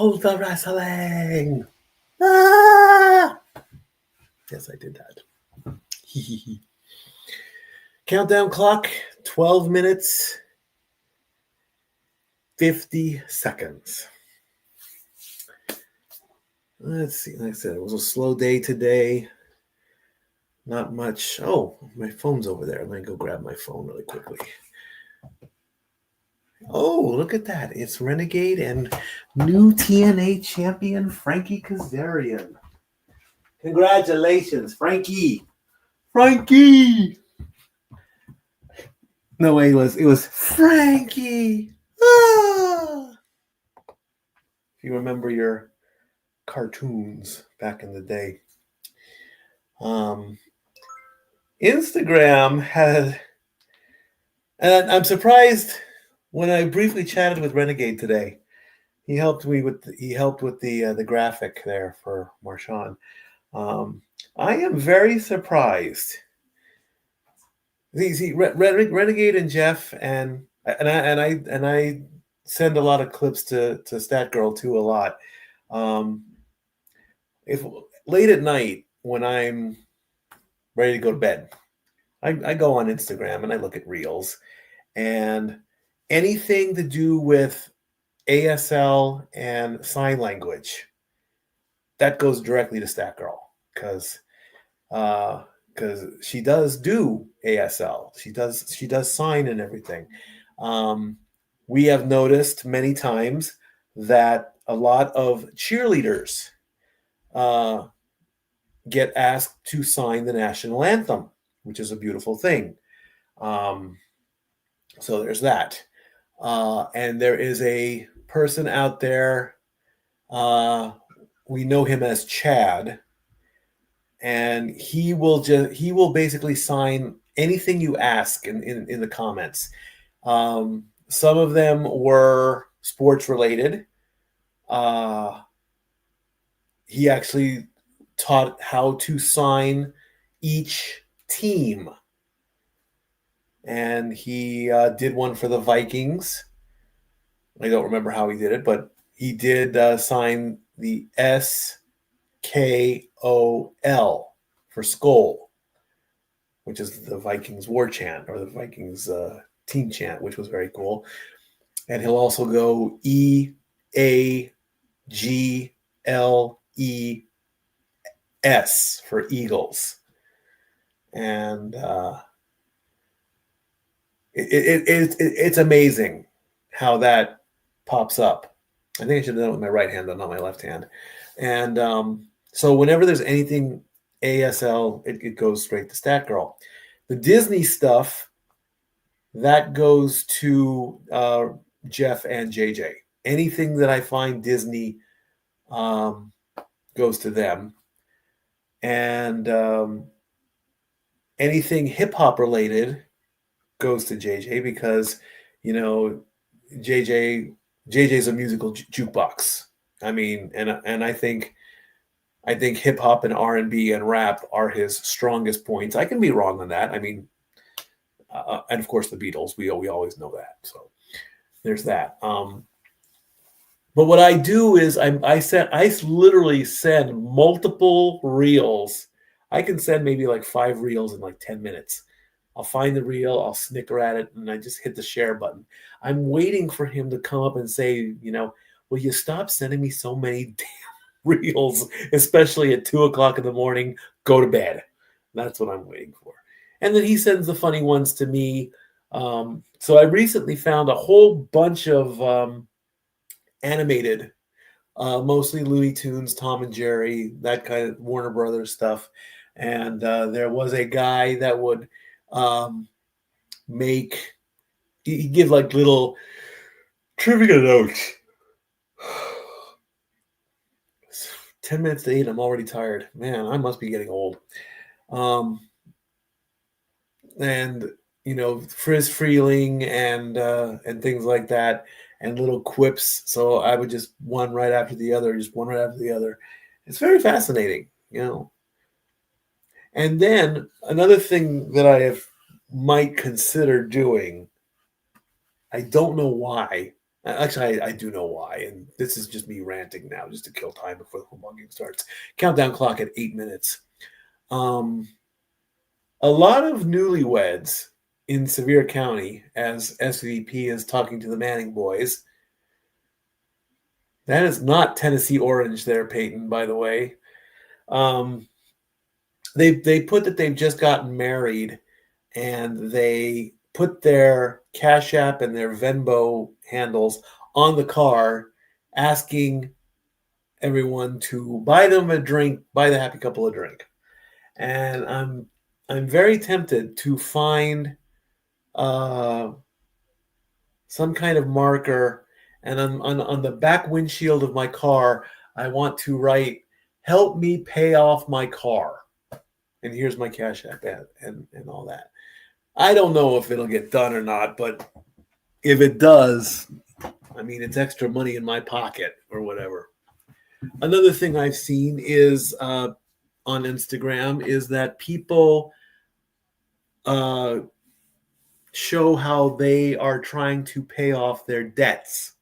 all the wrestling. Ah! Yes, I did that. Countdown clock, 12 minutes, 50 seconds. Let's see. Like I said, it was a slow day today. Not much. Oh, my phone's over there. Let me go grab my phone really quickly. Oh, look at that. It's Renegade and new TNA champion Frankie Kazarian. Congratulations, Frankie. Frankie. No way, it was Frankie. Ah! If you remember your cartoons back in the day. Instagram had, and I'm surprised when I briefly chatted with Renegade today. He helped with the graphic there for Marshawn. I am very surprised. Renegade and Jeff and I send a lot of clips to Stat Girl too a lot. If late at night when I'm ready to go to bed, I go on Instagram and I look at reels, and anything to do with ASL and sign language, that goes directly to Stat Girl because she does do ASL. She does sign and everything. We have noticed many times that a lot of cheerleaders get asked to sign the national anthem, which is a beautiful thing. So there's that. And there is a person out there, we know him as Chad, and he will basically sign anything you ask in the comments. Some of them were sports related. He actually taught how to sign each team, and he did one for the Vikings. I don't remember how he did it, but he did sign the SKOL for Skol, which is the Vikings war chant or the Vikings team chant, which was very cool. And he'll also go EAGLES for Eagles. And it's amazing how that pops up. I think I should have done it with my right hand, though, not my left hand. And so whenever there's anything ASL, it goes straight to Stat Girl. The Disney stuff, that goes to Jeff and JJ. Anything that I find Disney goes to them. And anything hip-hop related goes to JJ because, JJ's a musical jukebox. I mean, and I think hip hop and R&B and rap are his strongest points. I can be wrong on that. I mean, and of course the Beatles. We always know that. So there's that. But what I do is I literally send multiple reels. I can send maybe like 5 reels in like 10 minutes. I'll find the reel, I'll snicker at it, and I just hit the share button. I'm waiting for him to come up and say, will you stop sending me so many damn reels, especially at 2:00 in the morning, go to bed. That's what I'm waiting for. And then he sends the funny ones to me. So I recently found a whole bunch of animated, mostly Looney Tunes, Tom and Jerry, that kind of Warner Brothers stuff. And there was a guy that would he'd give like little trivia notes. 10 minutes to 8, I'm already tired. Man, I must be getting old. And Frizz Freeling and things like that, and little quips. So I would just one right after the other. It's very fascinating, And then another thing that I might consider doing, I don't know why, Actually, I do know why, and this is just me ranting now, just to kill time before the football game starts. Countdown clock at 8 minutes. A lot of newlyweds in Sevier County, as SVP is talking to the Manning boys. That is not Tennessee orange there, Peyton, by the way. They put that they've just gotten married, and they put their Cash App and their Venmo handles on the car, asking everyone to buy them a drink, buy the happy couple a drink. And I'm very tempted to find some kind of marker, and on the back windshield of my car, I want to write, "Help me pay off my car." And here's my Cash App and all that. I don't know if it'll get done or not, but if it does, I mean, it's extra money in my pocket or whatever. Another thing I've seen is on Instagram is that people show how they are trying to pay off their debts.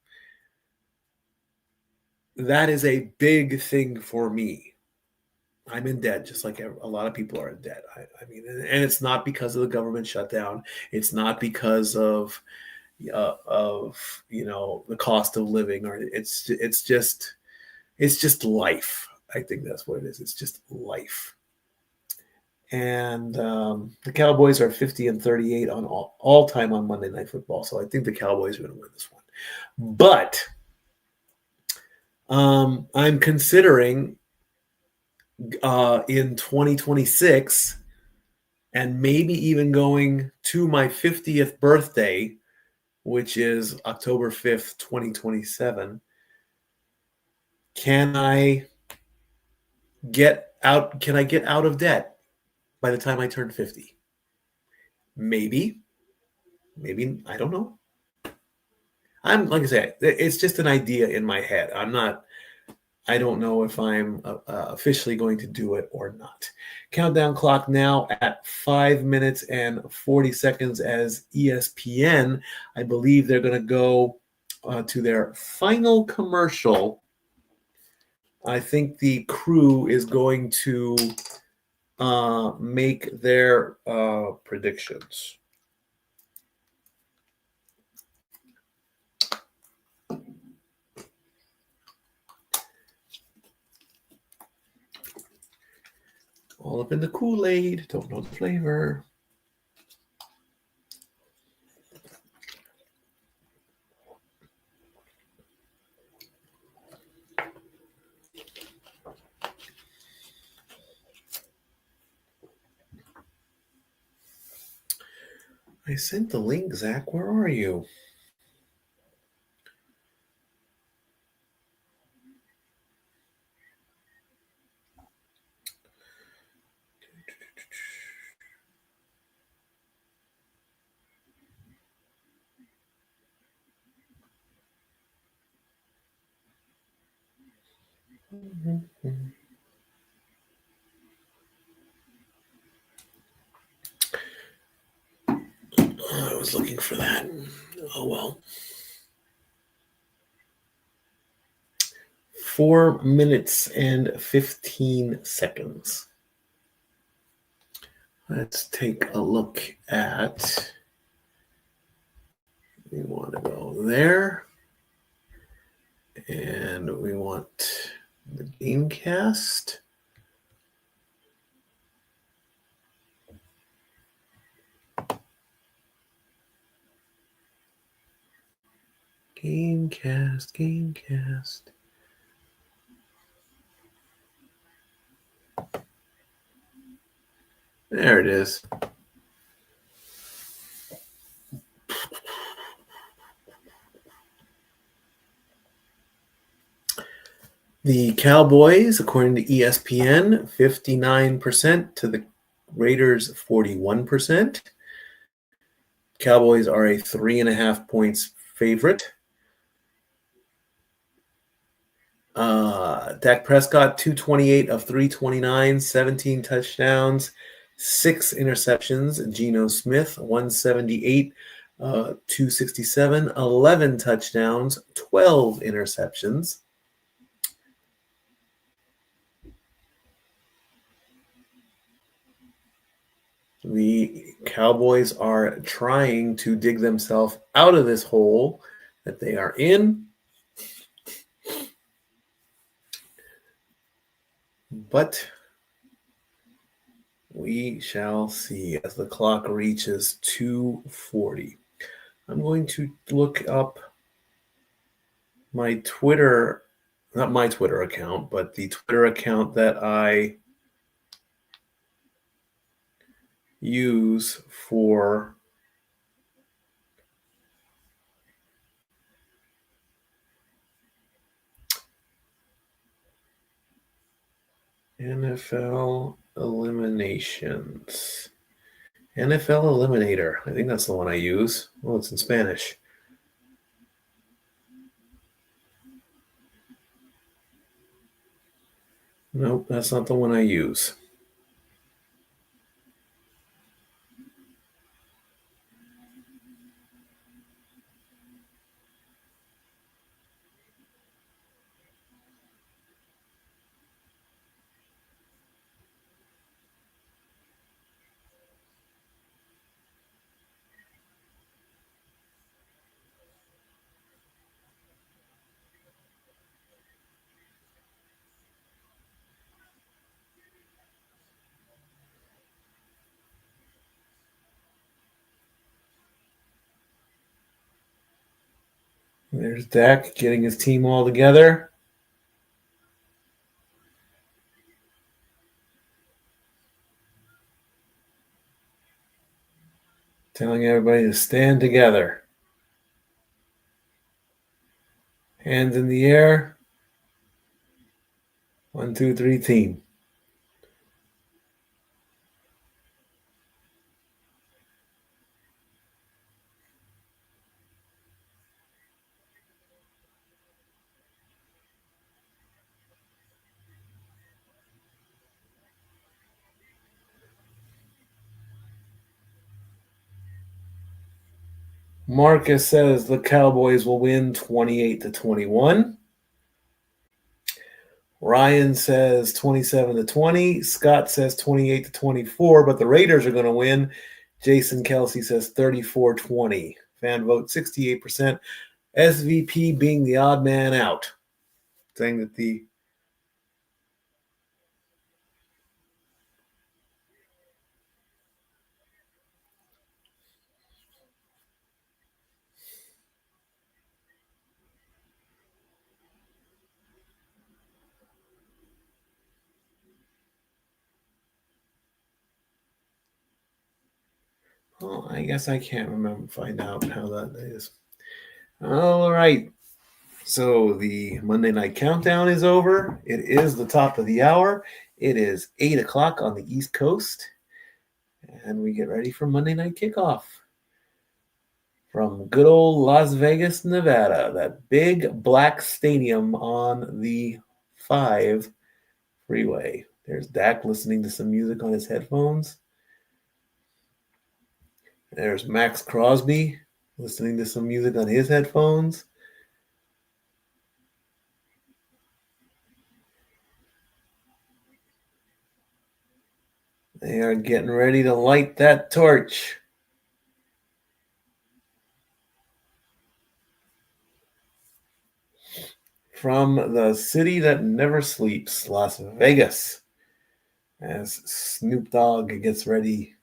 That is a big thing for me. I'm in debt, just like a lot of people are in debt. I mean, and it's not because of the government shutdown. It's not because of the cost of living, or it's just life. I think that's what it is. It's just life. And the Cowboys are 50-38 on all time on Monday Night Football. So I think the Cowboys are going to win this one. But I'm considering in 2026, and maybe even going to my 50th birthday, which is October 5th, 2027, can I get out of debt by the time I turn 50? Maybe, I don't know. Like I said, it's just an idea in my head. I don't know if I'm officially going to do it or not. Countdown clock now at 5 minutes and 40 seconds as ESPN, I believe they're going to go to their final commercial. I think the crew is going to make their predictions. All up in the Kool-Aid. Don't know the flavor. I sent the link, Zach. Where are you? I was looking for that. Oh, well. 4 minutes and 15 seconds. Let's take a look at, we want to go there, and we want the Gamecast. Gamecast. There it is. The Cowboys, according to ESPN, 59% to the Raiders, 41%. Cowboys are a 3.5 points favorite. Dak Prescott, 228 of 329, 17 touchdowns, 6 interceptions. Geno Smith, 178 267, 11 touchdowns, 12 interceptions. The Cowboys are trying to dig themselves out of this hole that they are in. But we shall see as the clock reaches 2:40. I'm going to look up my Twitter, not my Twitter account, but the Twitter account that I use for NFL eliminations. NFL Eliminator. I think that's the one I use. Oh, it's in Spanish. Nope, that's not the one I use. There's Dak getting his team all together. Telling everybody to stand together. Hands in the air. 1, 2, 3, team. Marcus says the Cowboys will win 28-21. Ryan says 27-20. Scott says 28-24, but the Raiders are going to win. Jason Kelsey says 34-20. Fan vote 68%. SVP being the odd man out, saying that the well, I guess I can't find out how that is. All right. So the Monday Night Countdown is over. It is the top of the hour. It is 8 o'clock on the East Coast. And we get ready for Monday Night Kickoff. From good old Las Vegas, Nevada, that big black stadium on the 5 freeway. There's Dak listening to some music on his headphones. There's Max Crosby listening to some music on his headphones. They are getting ready to light that torch. From the city that never sleeps, Las Vegas, as Snoop Dogg gets ready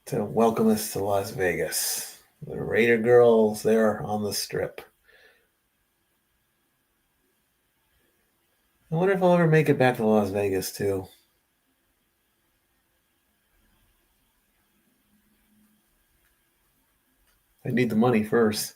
to welcome us to Las Vegas. The Raider girls there on the strip. I wonder if I'll ever make it back to Las Vegas, too. I need the money first.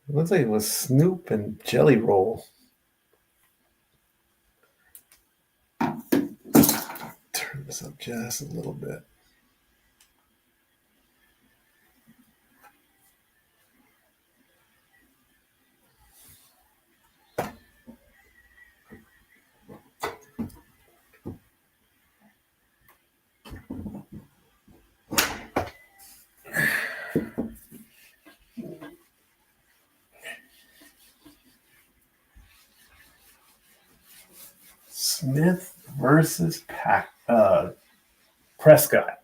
It looks like it was Snoop and Jelly Roll. this up just a little bit. Smith versus Prescott.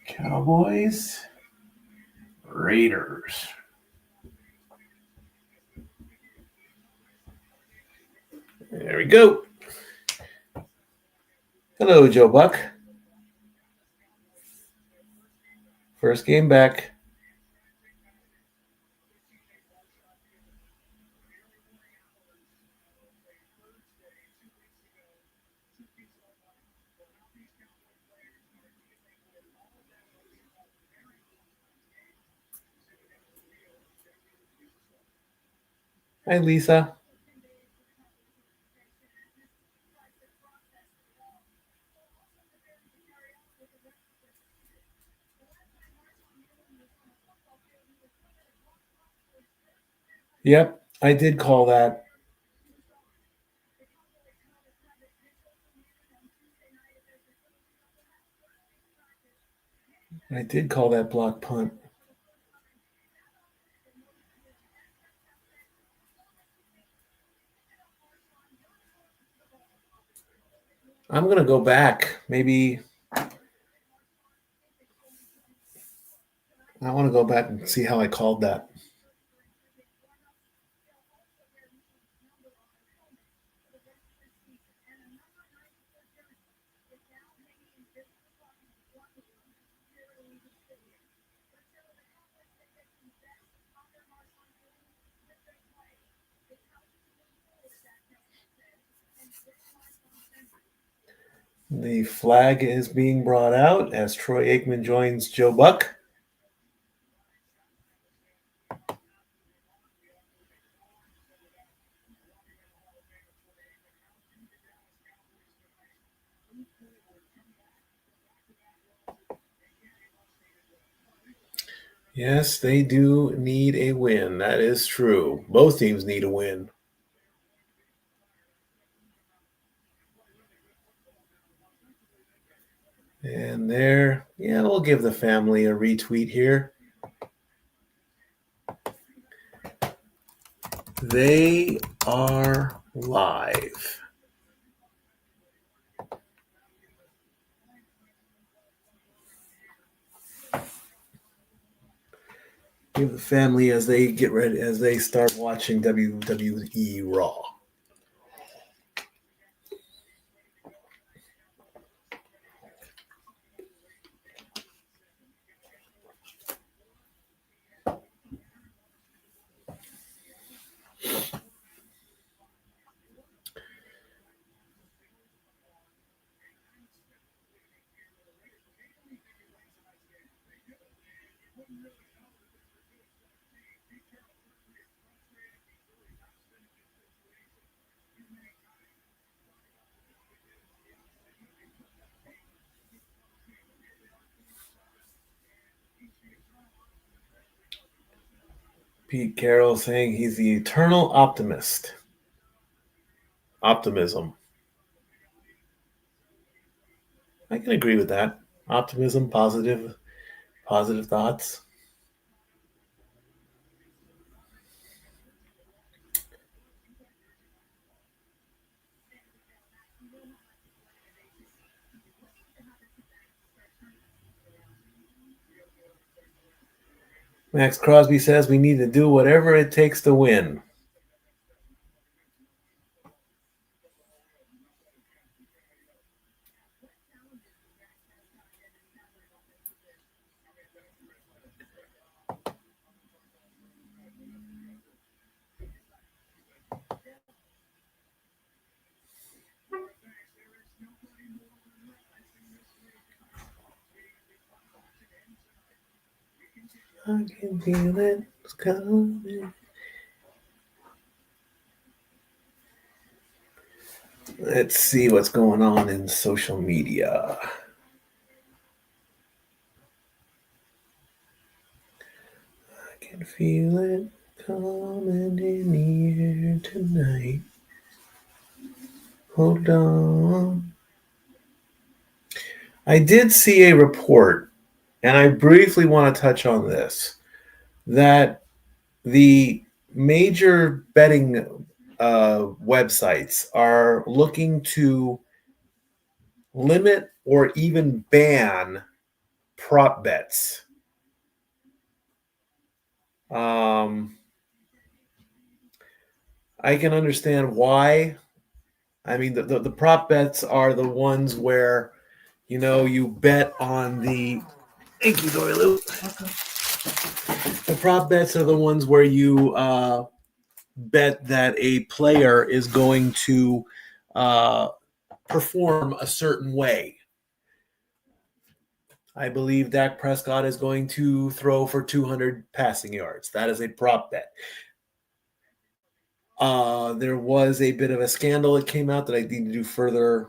Cowboys, Raiders. There we go. Hello, Joe Buck. First game back. Hi, Lisa. Yep, I did call that. I did call that block punt. I'm going to go back. Maybe I want to go back and see how I called that. The flag is being brought out as Troy Aikman joins Joe Buck. Yes, they do need a win. That is true. Both teams need a win. And there, yeah, we'll give the family a retweet here. They are live. Give the family as they get ready, as they start watching WWE Raw. Pete Carroll saying he's the eternal optimist. Optimism. I can agree with that. Optimism, positive thoughts. Max Crosby says we need to do whatever it takes to win. I can feel it coming. Let's see what's going on in social media. I can feel it coming in the air tonight. Hold on. I did see a report, and I briefly want to touch on this, that the major betting websites are looking to limit or even ban prop bets. I can understand why. I mean, the prop bets are the ones where, you bet on the. Thank you, Dory Lou. The prop bets are the ones where you bet that a player is going to perform a certain way. I believe Dak Prescott is going to throw for 200 passing yards. That is a prop bet. There was a bit of a scandal that came out that I need to do further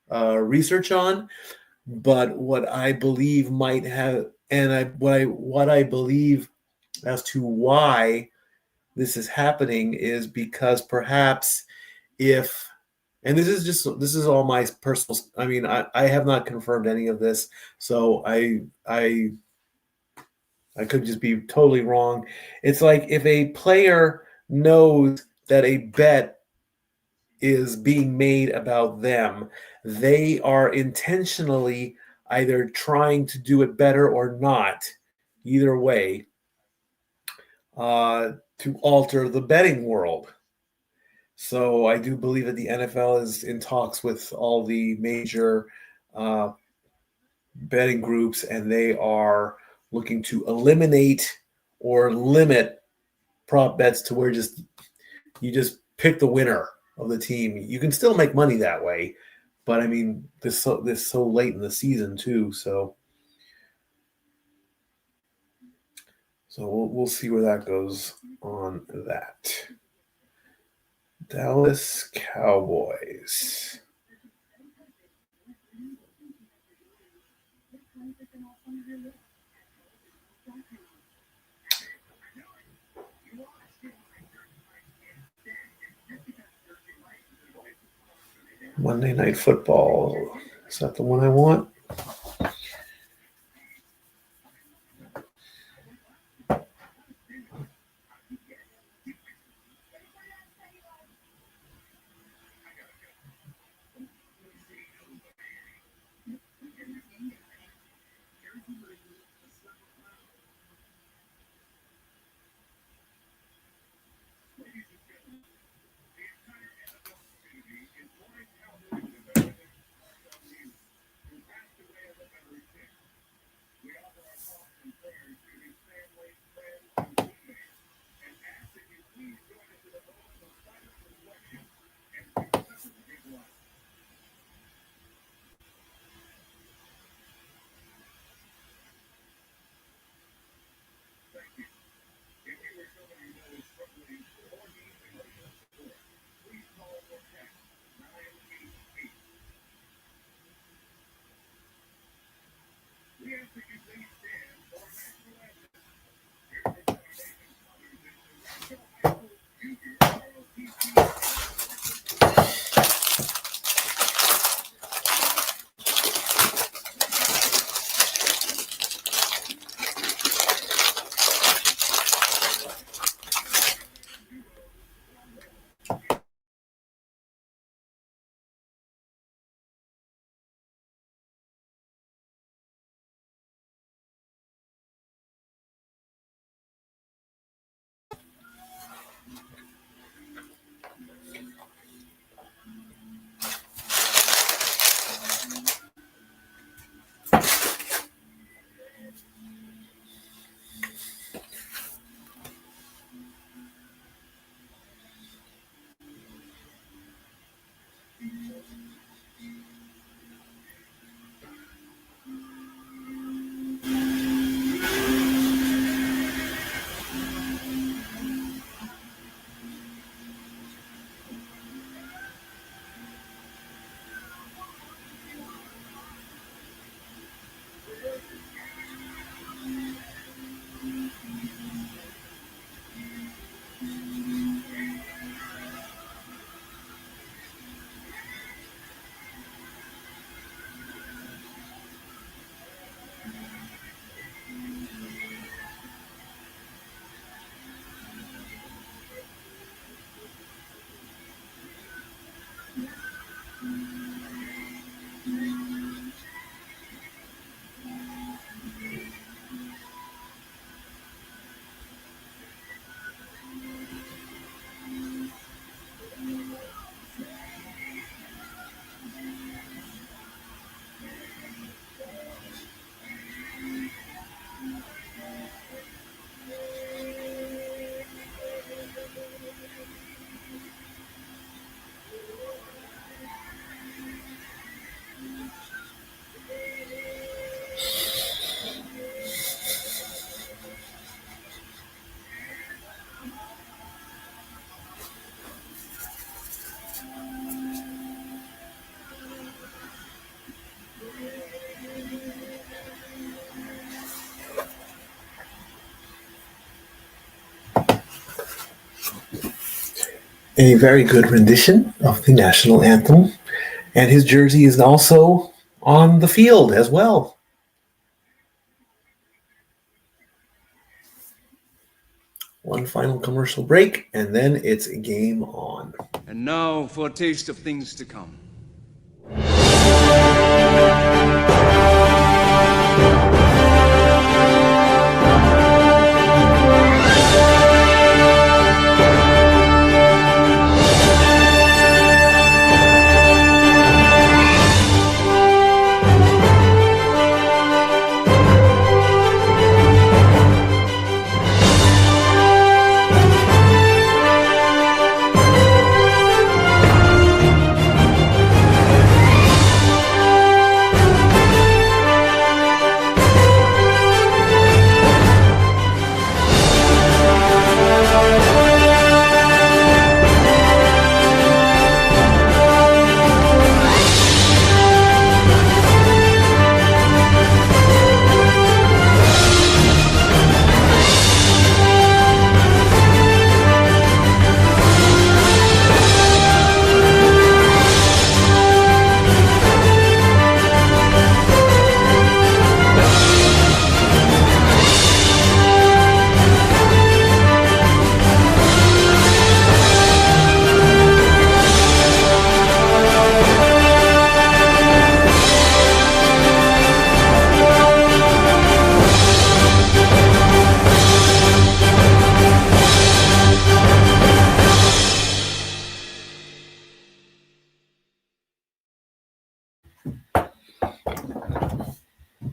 research on. But what I believe might have, and what I believe as to why this is happening is because perhaps if, and this is all my personal, I mean, I have not confirmed any of this, so I could just be totally wrong. It's like if a player knows that a bet is being made about them, they are intentionally either trying to do it better or not, either way, to alter the betting world. So I do believe that the NFL is in talks with all the major betting groups, and they are looking to eliminate or limit prop bets to where you just pick the winner of the team. You can still make money that way, but I mean this so late in the season too. So we'll see where that goes on that. Dallas Cowboys. Monday Night Football. Is that the one I want? A very good rendition of the national anthem, and his jersey is also on the field as well. One final commercial break, and then it's game on. And now for a taste of things to come.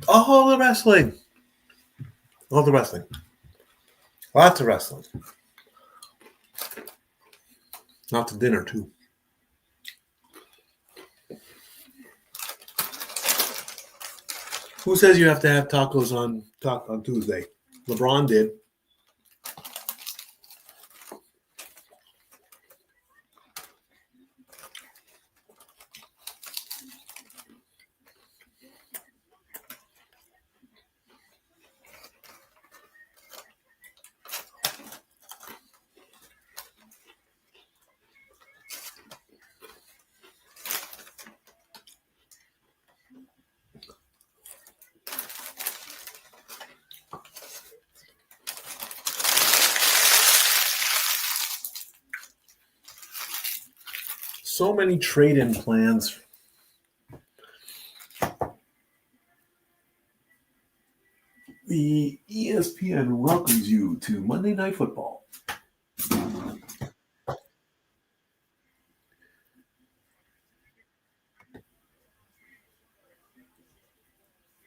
All the wrestling. All the wrestling. Lots of wrestling. Lots of dinner, too. Who says you have to have tacos on Tuesday? LeBron did. So many trade-in plans. The ESPN welcomes you to Monday Night Football.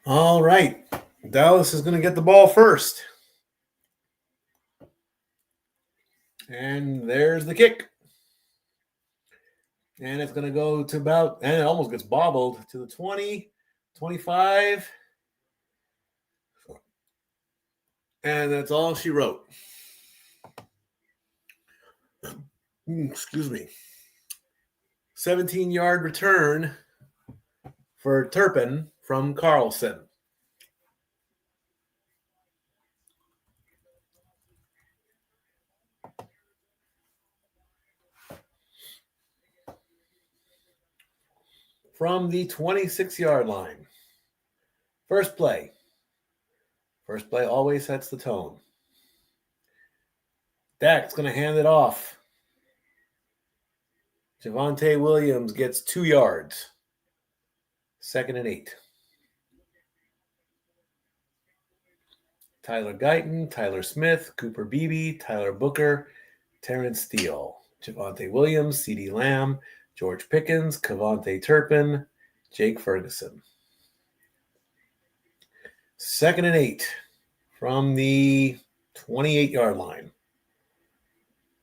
All right. Dallas is going to get the ball first. And there's the kick. And it's going to go to about, and it almost gets bobbled to the 20, 25. And that's all she wrote. Excuse me. 17-yard return for Turpin from Carlson. From the 26-yard line. First play, First play always sets the tone. Dak's going to hand it off. Javonte Williams gets 2 yards. 2nd and 8. Tyler Guyton, Tyler Smith, Cooper Beebe, Tyler Booker, Terrence Steele, Javonte Williams, CeeDee Lamb, George Pickens, Kavontae Turpin, Jake Ferguson. 2nd and 8 from the 28-yard line.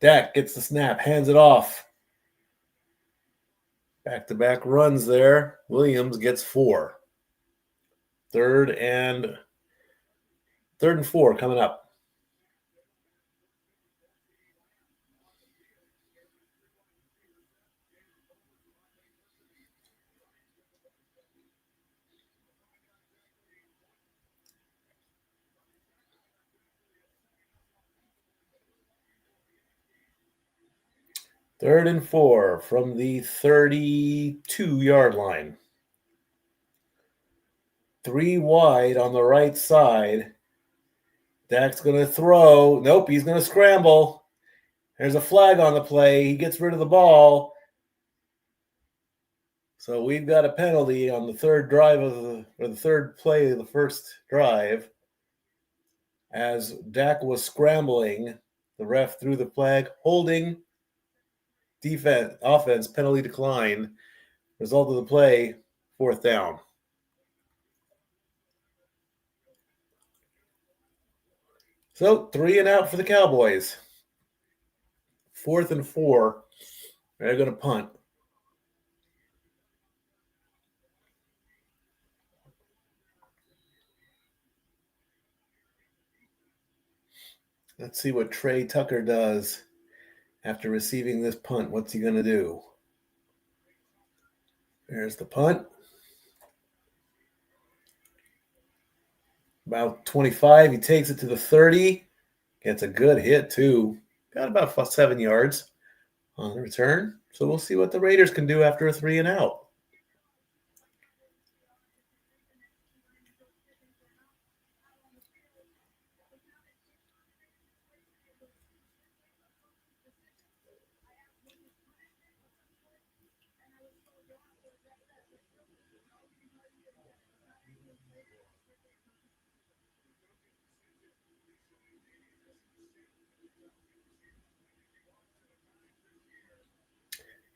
Dak gets the snap, hands it off. Back-to-back runs there. Williams gets 4. Third and 4 coming up. Third and 4 from the 32-yard line. 3 wide on the right side. Dak's going to throw. Nope, he's going to scramble. There's a flag on the play. He gets rid of the ball. So we've got a penalty on the third drive the third play of the first drive. As Dak was scrambling, the ref threw the flag, holding. Offense, penalty decline. Result of the play, 4th down. So 3 and out for the Cowboys. 4th and 4. They're going to punt. Let's see what Trey Tucker does after receiving this punt. What's he going to do? There's the punt. About 25. He takes it to the 30. Gets a good hit, too. Got about 7 yards on the return. So we'll see what the Raiders can do after a 3 and out.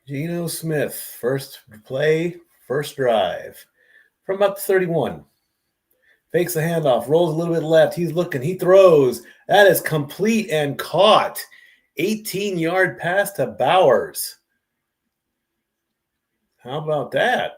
Geno Smith, first play, first drive. From about the 31. Fakes the handoff, rolls a little bit left. He's looking, he throws. That is complete and caught. 18-yard pass to Bowers. How about that?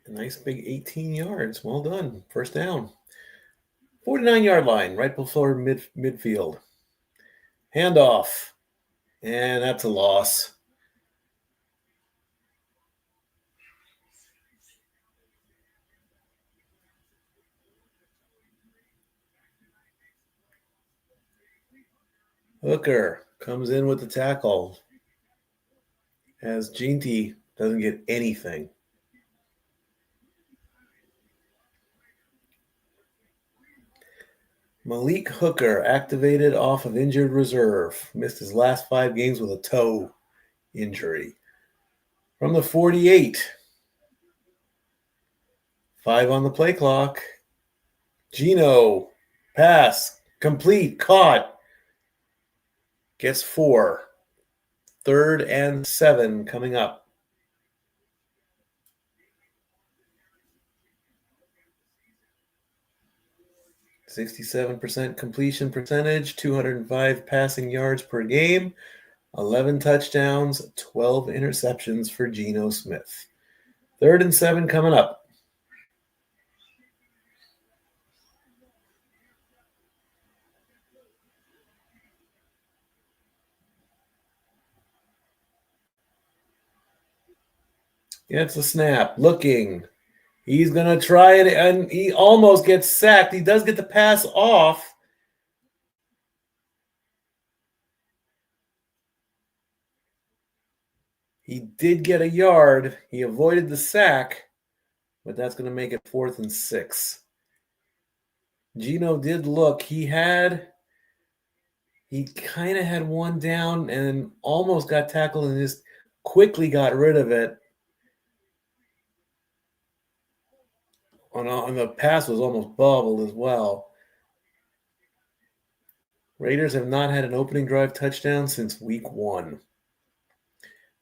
A nice big 18 yards. Well done. First down. 49-yard line, right before midfield. Handoff. And that's a loss. Hooker comes in with the tackle as Ginty doesn't get anything. Malik Hooker activated off of injured reserve. Missed his last 5 games with a toe injury. From the 48. 5 on the play clock. Geno, pass, complete, caught. Gets 4. 3rd and 7 coming up. 67% completion percentage, 205 passing yards per game, 11 touchdowns, 12 interceptions for Geno Smith. 3rd and 7 coming up. Gets the snap, looking, He's going to try it, and he almost gets sacked. He does get the pass off. He did get a yard. He avoided the sack, but that's going to make it 4th and 6. Gino did look. He kind of had one down and almost got tackled and just quickly got rid of it. On the pass was almost bobbled as well. Raiders have not had an opening drive touchdown since week 1.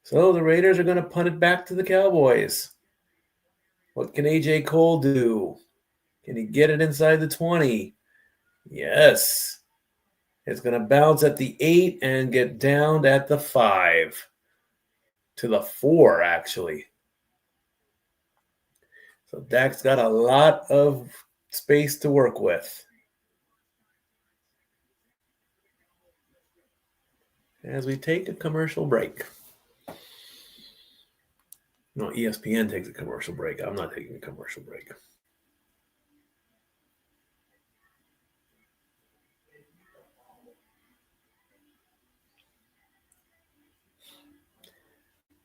So the Raiders are going to punt it back to the Cowboys. What can A.J. Cole do? Can he get it inside the 20? Yes. It's going to bounce at the 8 and get downed at the 5. To the 4, actually. So Dak's got a lot of space to work with. As we take a commercial break. No, ESPN takes a commercial break. I'm not taking a commercial break.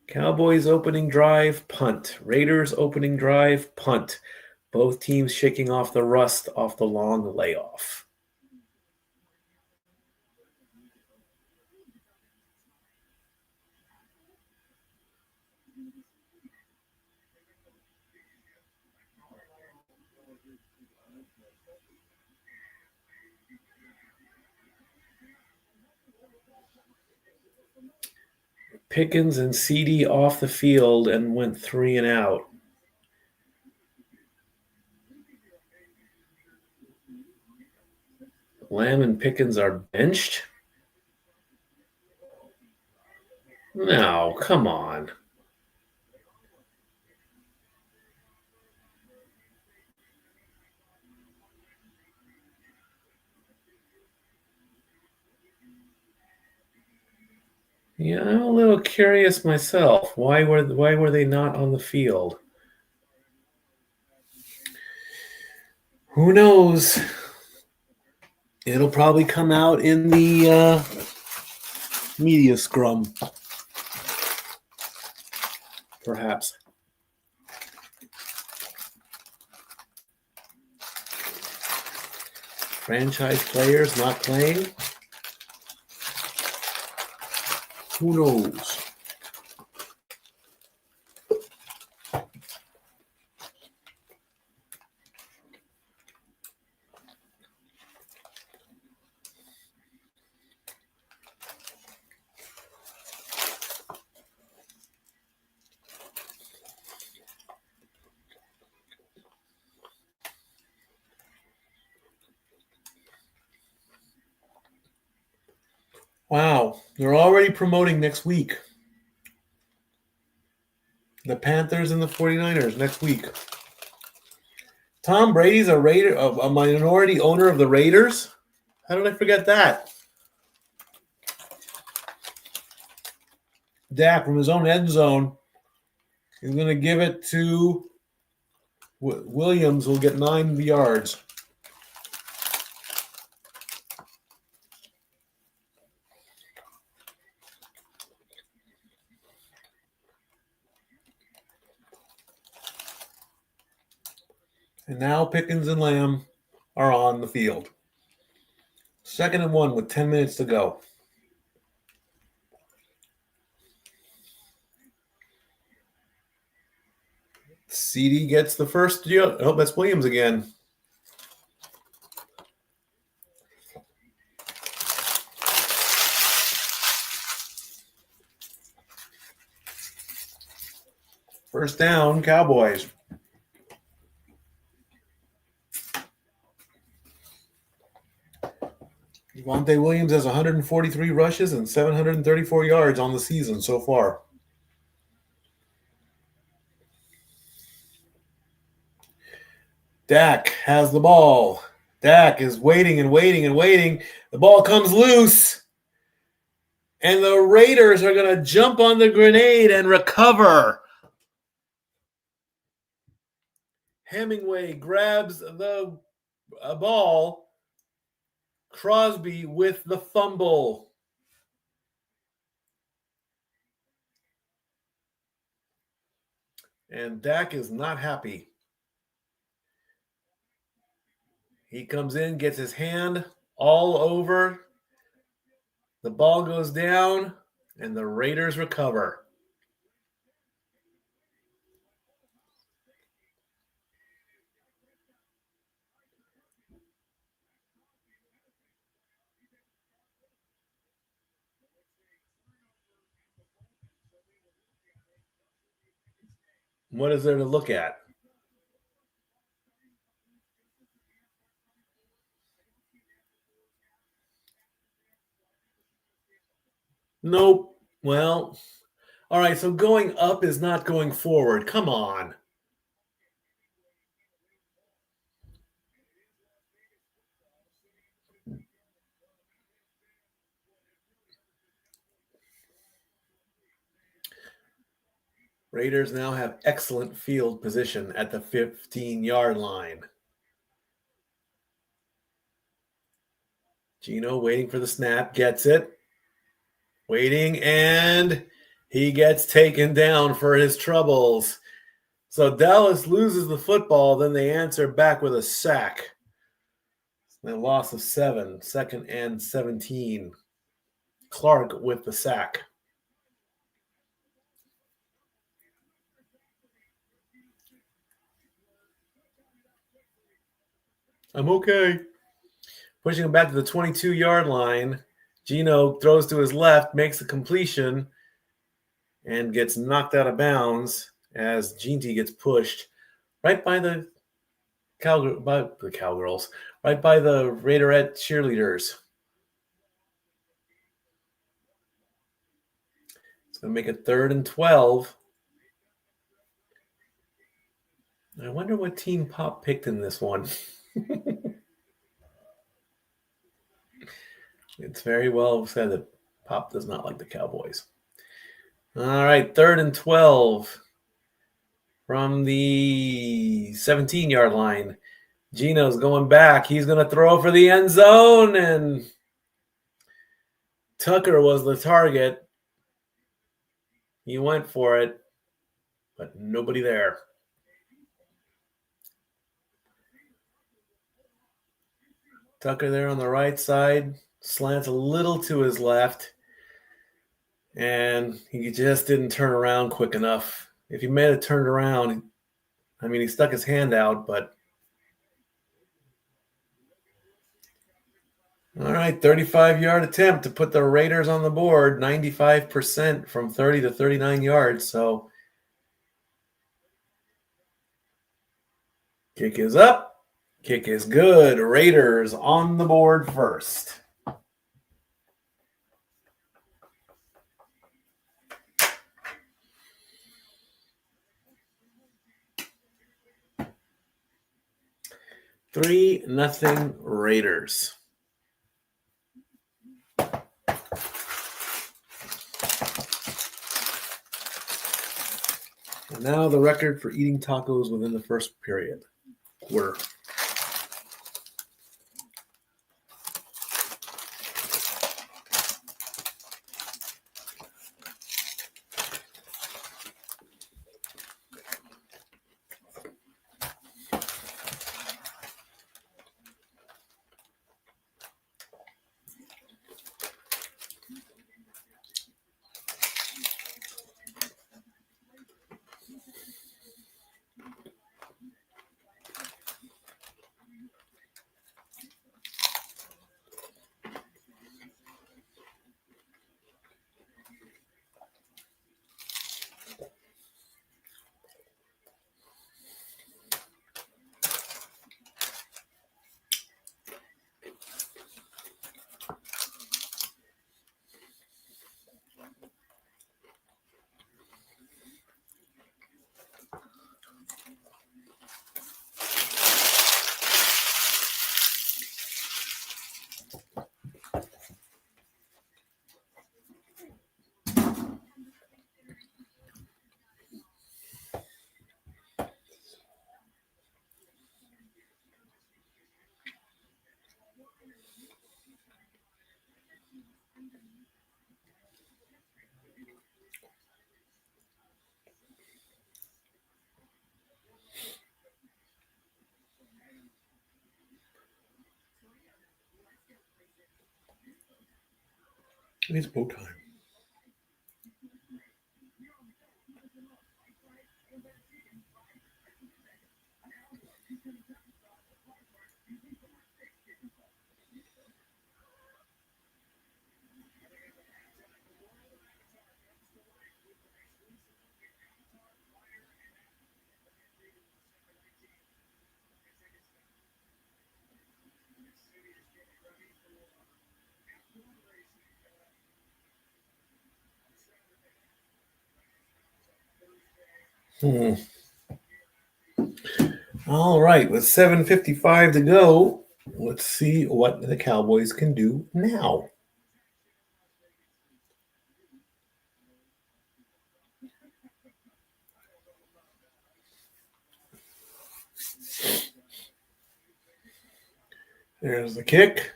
Cowboys opening drive, punt. Raiders opening drive, punt. Both teams shaking off the rust off the long layoff. Pickens and CD off the field and went 3 and out. Lamb and Pickens are benched? No, come on. Yeah, I'm a little curious myself. Why were they not on the field? Who knows? It'll probably come out in the media scrum. Perhaps. Franchise players not playing? Who knows? Wow, they're already promoting next week. The Panthers and the 49ers next week. Tom Brady's a minority owner of the Raiders? How did I forget that? Dak from his own end zone is going to give it to Williams, who will get 9 yards. And now Pickens and Lamb are on the field. 2nd and 1 with 10 minutes to go. CD gets the first. Oh, that's Williams again. First down, Cowboys. Devontae Williams has 143 rushes and 734 yards on the season so far. Dak has the ball. Dak is waiting and waiting and waiting. The ball comes loose. And the Raiders are going to jump on the grenade and recover. Hemingway grabs the ball. Crosby with the fumble. And Dak is not happy. He comes in, gets his hand all over. The ball goes down, and the Raiders recover. What is there to look at? Nope. Well, all right, so going up is not going forward. Come on. Raiders now have excellent field position at the 15-yard line. Geno waiting for the snap, gets it. Waiting, and he gets taken down for his troubles. So Dallas loses the football, then they answer back with a sack. A loss of 7, 2nd and 17. Clark with the sack. I'm okay. Pushing him back to the 22-yard line. Geno throws to his left, makes a completion, and gets knocked out of bounds as Ginty gets pushed right by the Cowgirls, right by the Raiderette cheerleaders. It's going to make it 3rd and 12. I wonder what team Pop picked in this one. It's very well said that Pop does not like the Cowboys. All right, 3rd and 12 from the 17-yard line. Geno's going back. He's going to throw for the end zone, and Tucker was the target. He went for it, but nobody there. Tucker there on the right side, slants a little to his left, and he just didn't turn around quick enough. If he may have turned around, I mean, he stuck his hand out, but all right, 35-yard attempt to put the Raiders on the board, 95% from 30 to 39 yards. So kick is up. Kick is good. Raiders on the board first. Three nothing Raiders. And now the record for eating tacos within the first quarter. It's bow time. All right, with 7:55 to go, let's see what the Cowboys can do now. There's the kick.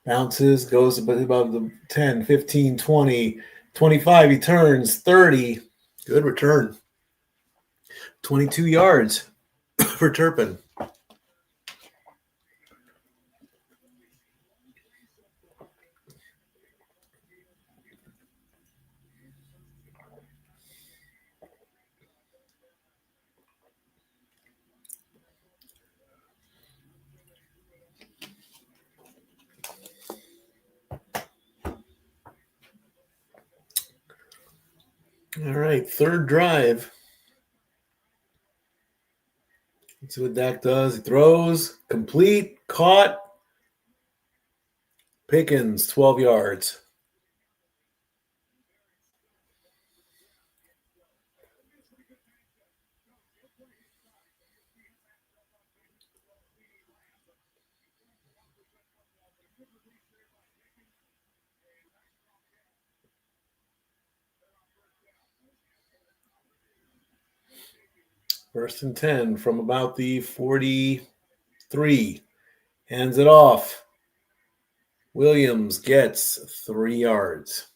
Bounces, goes above the 10, 15, 20, 25. He turns 30. Good return. 22 yards for Turpin. All right, third drive. Let's see what Dak does. He throws, complete, caught. Pickens, 12 yards. First and 10 from about the 43. Hands it off. Williams gets 3 yards.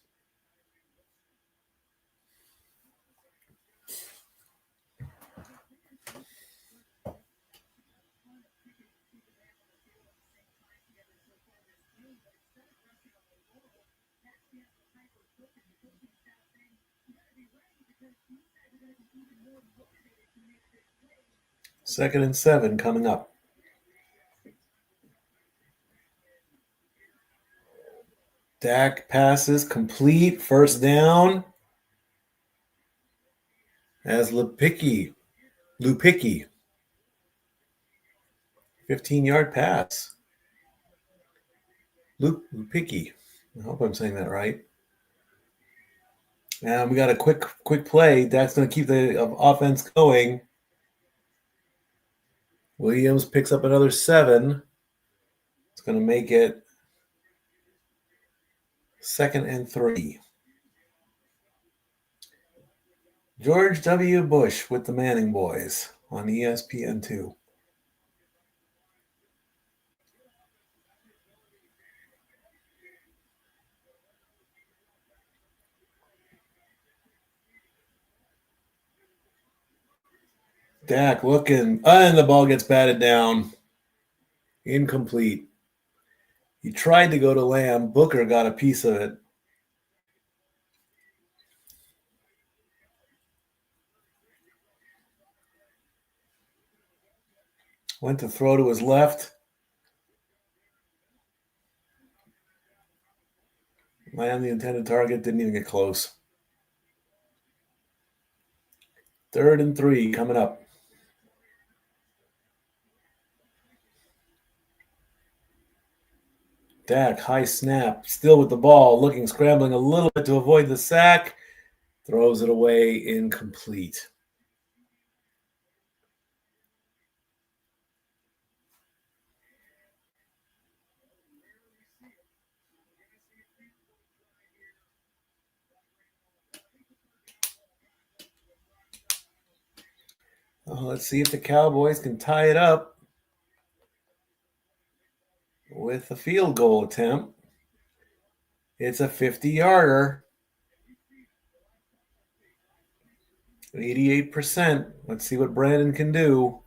Second and 7 coming up. Dak passes complete. First down. As Lupicki. 15-yard pass. Lupicki. I hope I'm saying that right. And we got a quick play. Dak's going to keep the offense going. Williams picks up another 7. It's going to make it 2nd and 3. George W. Bush with the Manning boys on ESPN2. Dak looking, and the ball gets batted down. Incomplete. He tried to go to Lamb. Booker got a piece of it. Went to throw to his left. Lamb, the intended target, didn't even get close. 3rd and 3 coming up. Dak, high snap, still with the ball, looking, scrambling a little bit to avoid the sack. Throws it away, incomplete. Let's see if the Cowboys can tie it up with a field goal attempt. It's a 50-yarder. 88%. Let's see what Brandon can do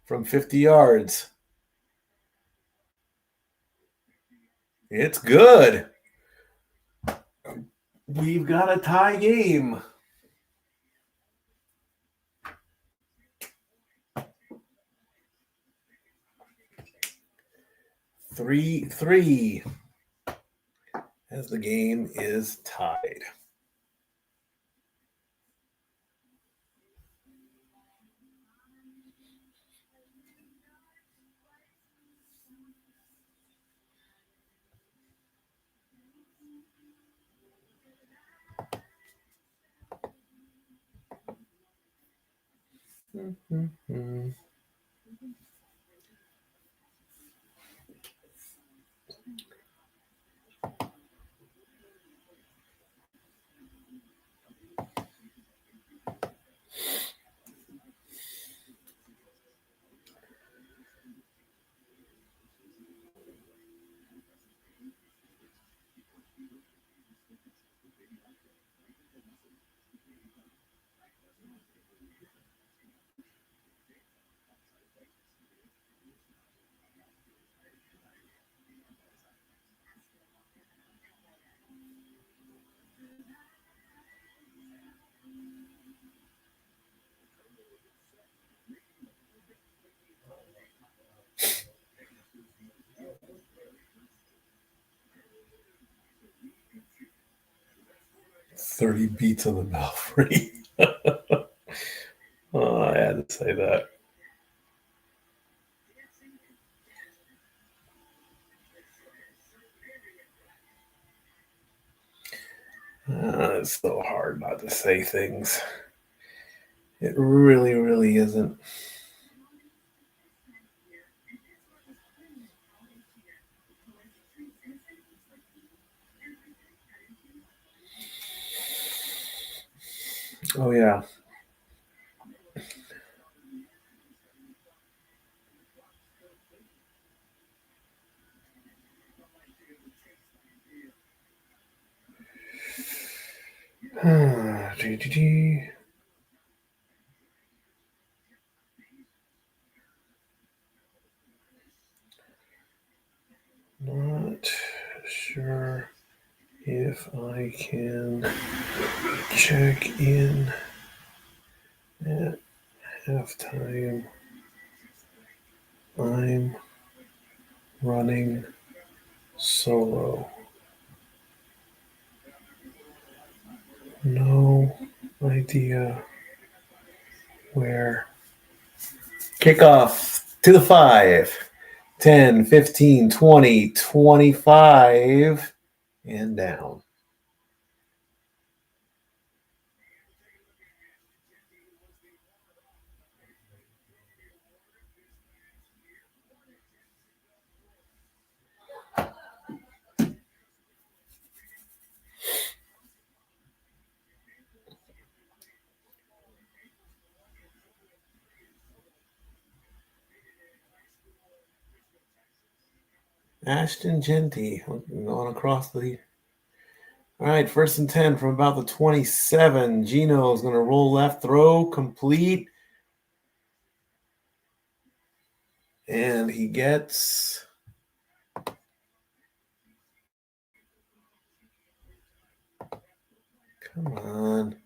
from 50 yards. It's good. We've got a tie game. 3-3 as the game is tied. Mm-hmm. 30 beats on the belfry. Oh, I had to say that. It's so hard not to say things. It really, really isn't. Oh, yeah. Not sure if I can check in at halftime. I'm running solo. No idea where. Kickoff to the 5. 10, 15, 20, 25, and down. Ashton Genty going across the. All right, 1st and 10 from about the 27. Gino is going to roll left, throw, complete. And he gets. Come on.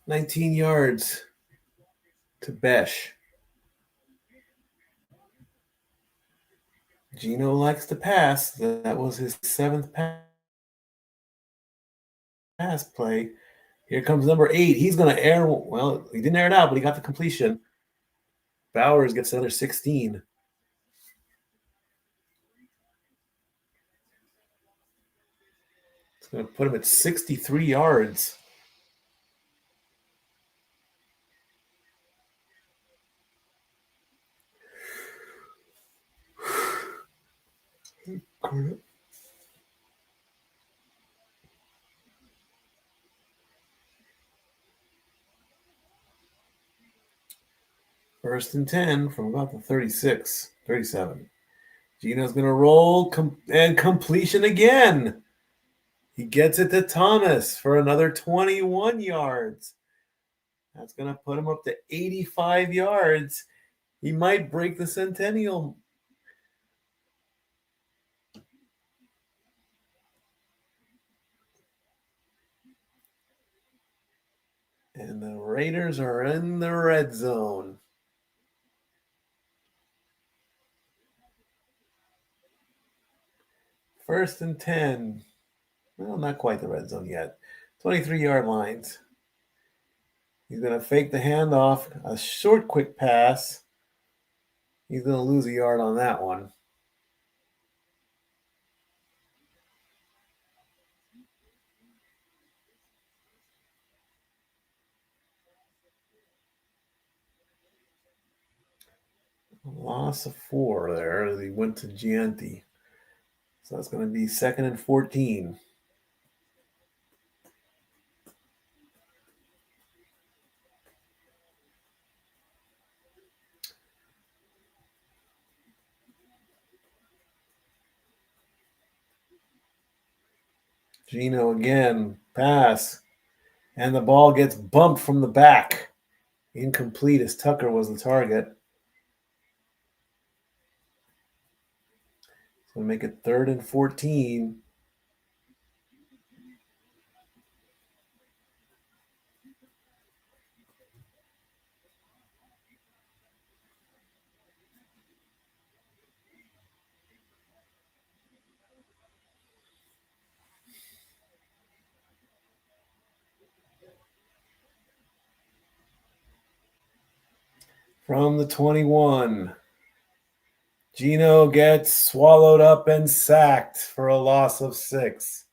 "19 yards to Besh." Gino likes to pass. That was his 7th pass play. Here comes number 8. He's going to air. Well, he didn't air it out, but he got the completion. Bowers gets another 16. It's going to put him at 63 yards. First and 10 from about the 36, 37. Gino's going to roll and completion again. He gets it to Thomas for another 21 yards. That's going to put him up to 85 yards. He might break the centennial. And the Raiders are in the red zone. First and 10. Well, not quite the red zone yet. 23-yard lines. He's going to fake the handoff. A short, quick pass. He's going to lose a yard on that one. Loss of 4 there as he went to Gianti. So that's going to be 2nd and 14. Gino again, pass. And the ball gets bumped from the back. Incomplete as Tucker was the target. So make it 3rd and 14. From the 21. Gino gets swallowed up and sacked for a loss of 6.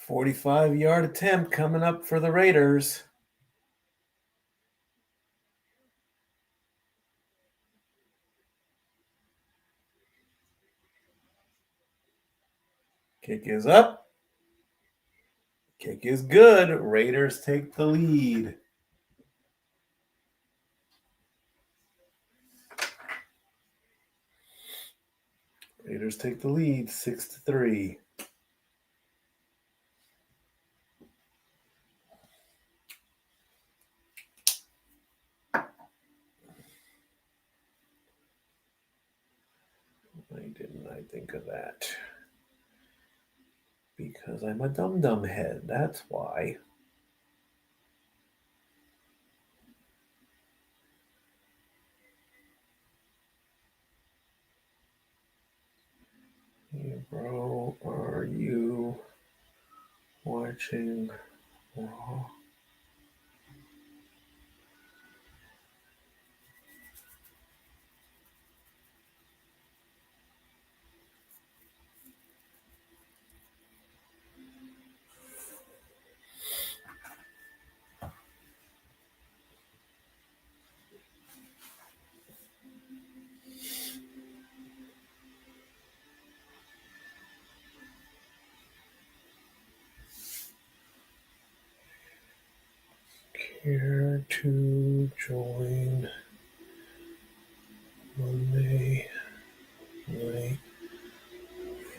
.45-yard attempt coming up for the Raiders. Kick is up. Kick is good. Raiders take the lead. Raiders take the lead 6-3. Why didn't I think of that? Because I'm a dum-dum head. That's why. Hey, bro, are you watching Raw? Care to join Monday Night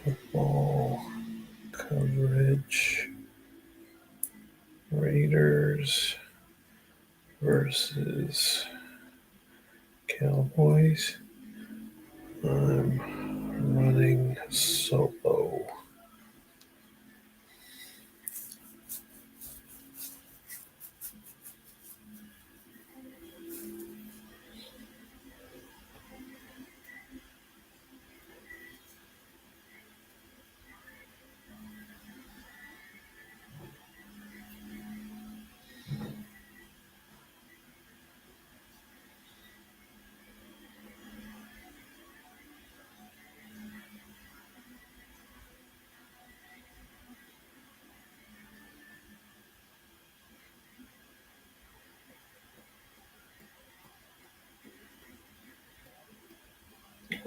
Football coverage? Raiders versus Cowboys. I'm running solo.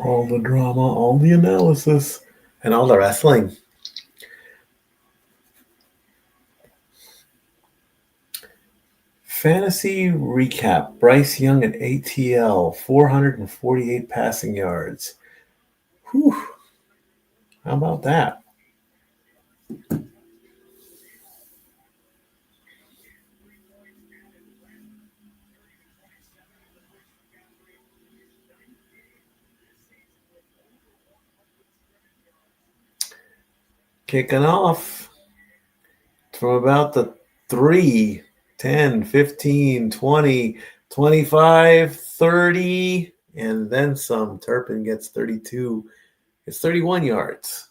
All the drama, all the analysis, and all the wrestling. Fantasy recap. Bryce Young at ATL, 448 passing yards. Whew. How about that? Kicking off from about the 3, 10, 15, 20, 25, 30, and then some. Turpin gets 32. It's 31 yards.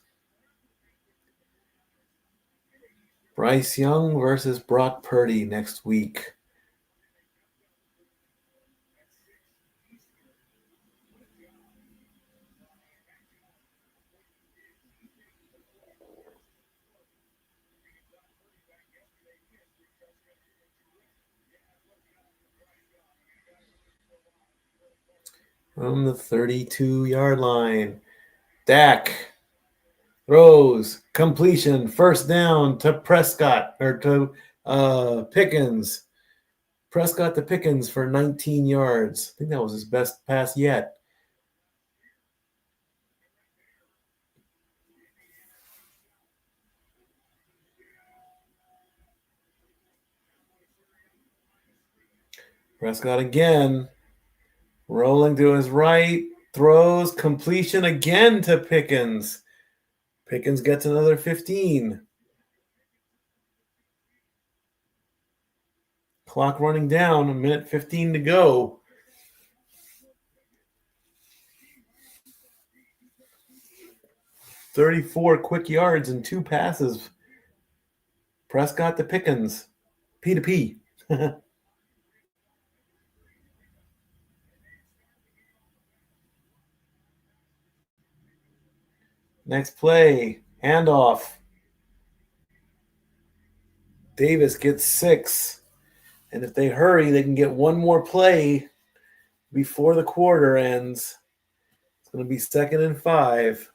Bryce Young versus Brock Purdy next week. From the 32-yard line, Dak throws, completion, first down to Prescott, or to Pickens. Prescott to Pickens for 19 yards. I think that was his best pass yet. Prescott again, rolling to his right, throws, completion again to Pickens. Pickens gets another 15. Clock running down, a minute 15 to go. $34 quick yards and 2 passes. Prescott to Pickens. P to P. Next play, handoff. Davis gets 6. And if they hurry, they can get one more play before the quarter ends. It's going to be 2nd and 5.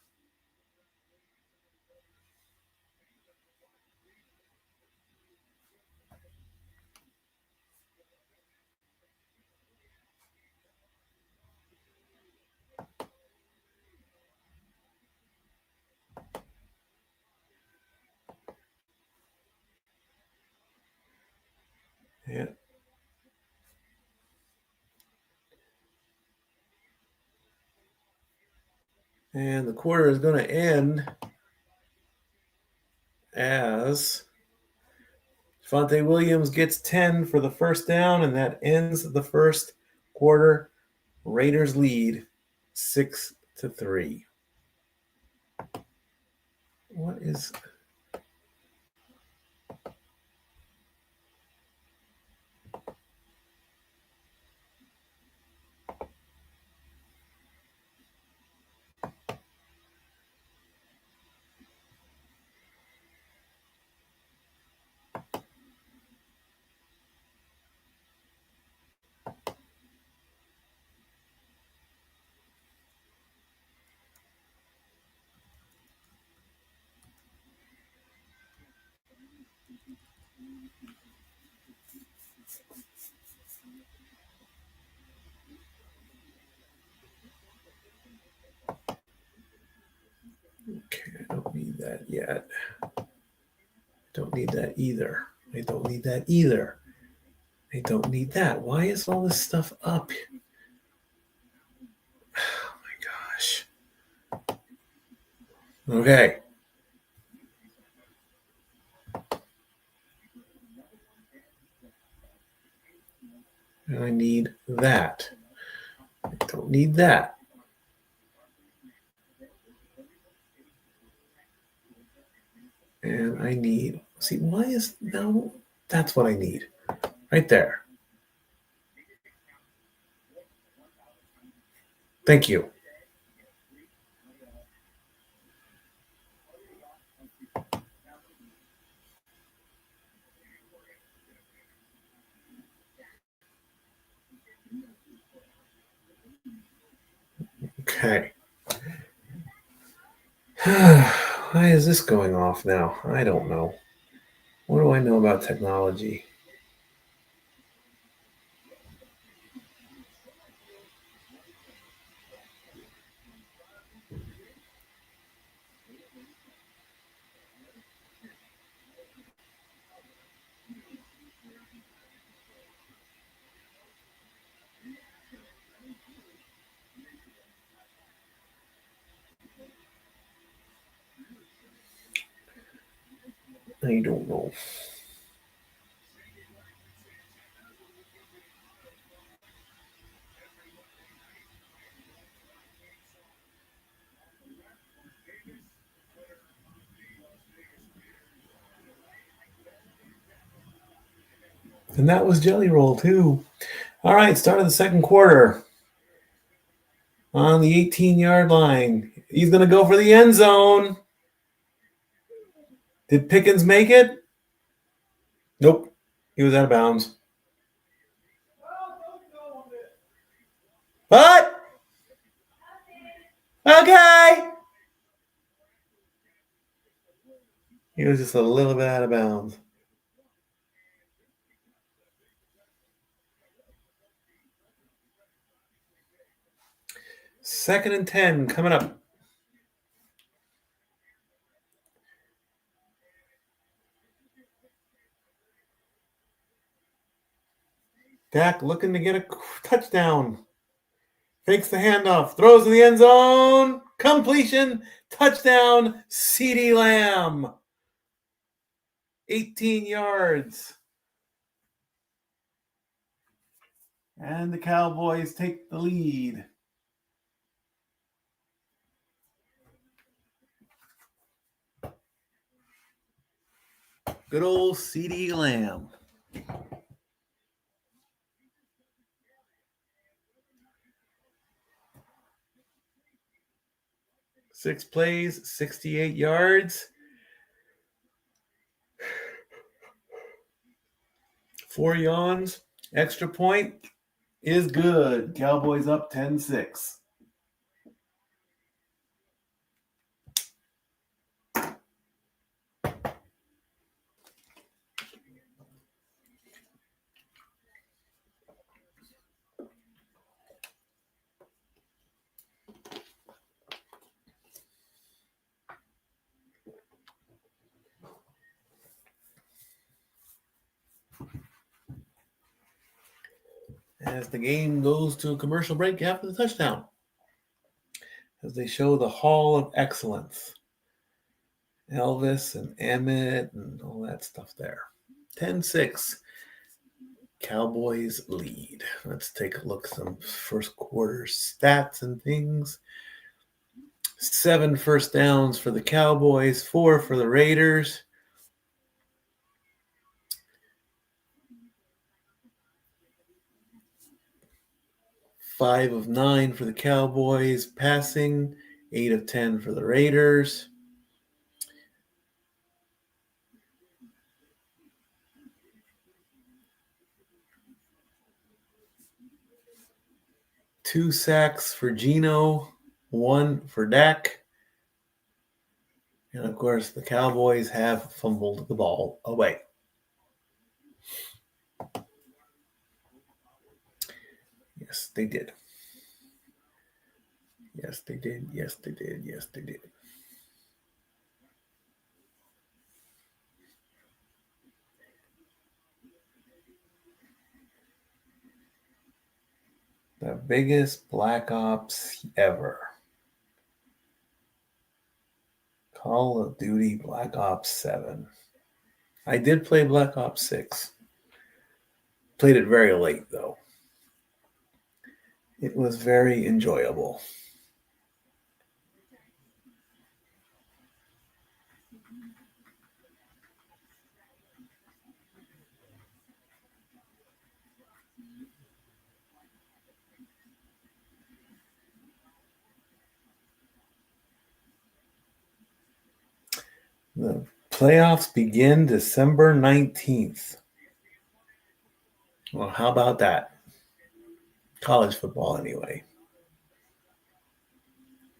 Yeah. And the quarter is going to end as Javonte Williams gets 10 for the first down, and that ends the first quarter. Raiders lead 6-3. What is... Okay, I don't need that yet. Don't need that either. I don't need that either. I don't need that. Why is all this stuff up? Oh my gosh. Okay. And I need that. I don't need that. And I need... See, why is... No, that's what I need. Right there. Thank you. Okay. Why is this going off now? I don't know. What do I know about technology? I don't know. And that was Jelly Roll, too. All right, start of the second quarter. On the 18-yard line. He's going to go for the end zone. Did Pickens make it? Nope. He was out of bounds. But okay. He was just a little bit out of bounds. Second and 10 coming up. Dak looking to get a touchdown. Fakes the handoff. Throws in the end zone. Completion. Touchdown. CeeDee Lamb. 18 yards. And the Cowboys take the lead. Good old CeeDee Lamb. 6 plays, 68 yards. 4 yawns. Extra point is good. Cowboys up 10-6. As the game goes to a commercial break after the touchdown, as they show the Hall of Excellence. Elvis and Emmett and all that stuff there. 10-6. Cowboys lead. Let's take a look at some first quarter stats and things. 7 first downs for the Cowboys, 4 for the Raiders. 5 of 9 for the Cowboys passing, 8 of 10 for the Raiders. Two sacks for Geno, 1 for Dak. And of course, the Cowboys have fumbled the ball away. Yes, they did. Yes, they did. Yes, they did. Yes, they did. The biggest Black Ops ever. Call of Duty Black Ops 7. I did play Black Ops 6. Played it very late, though. It was very enjoyable. The playoffs begin December 19th. Well, how about that? College football, anyway.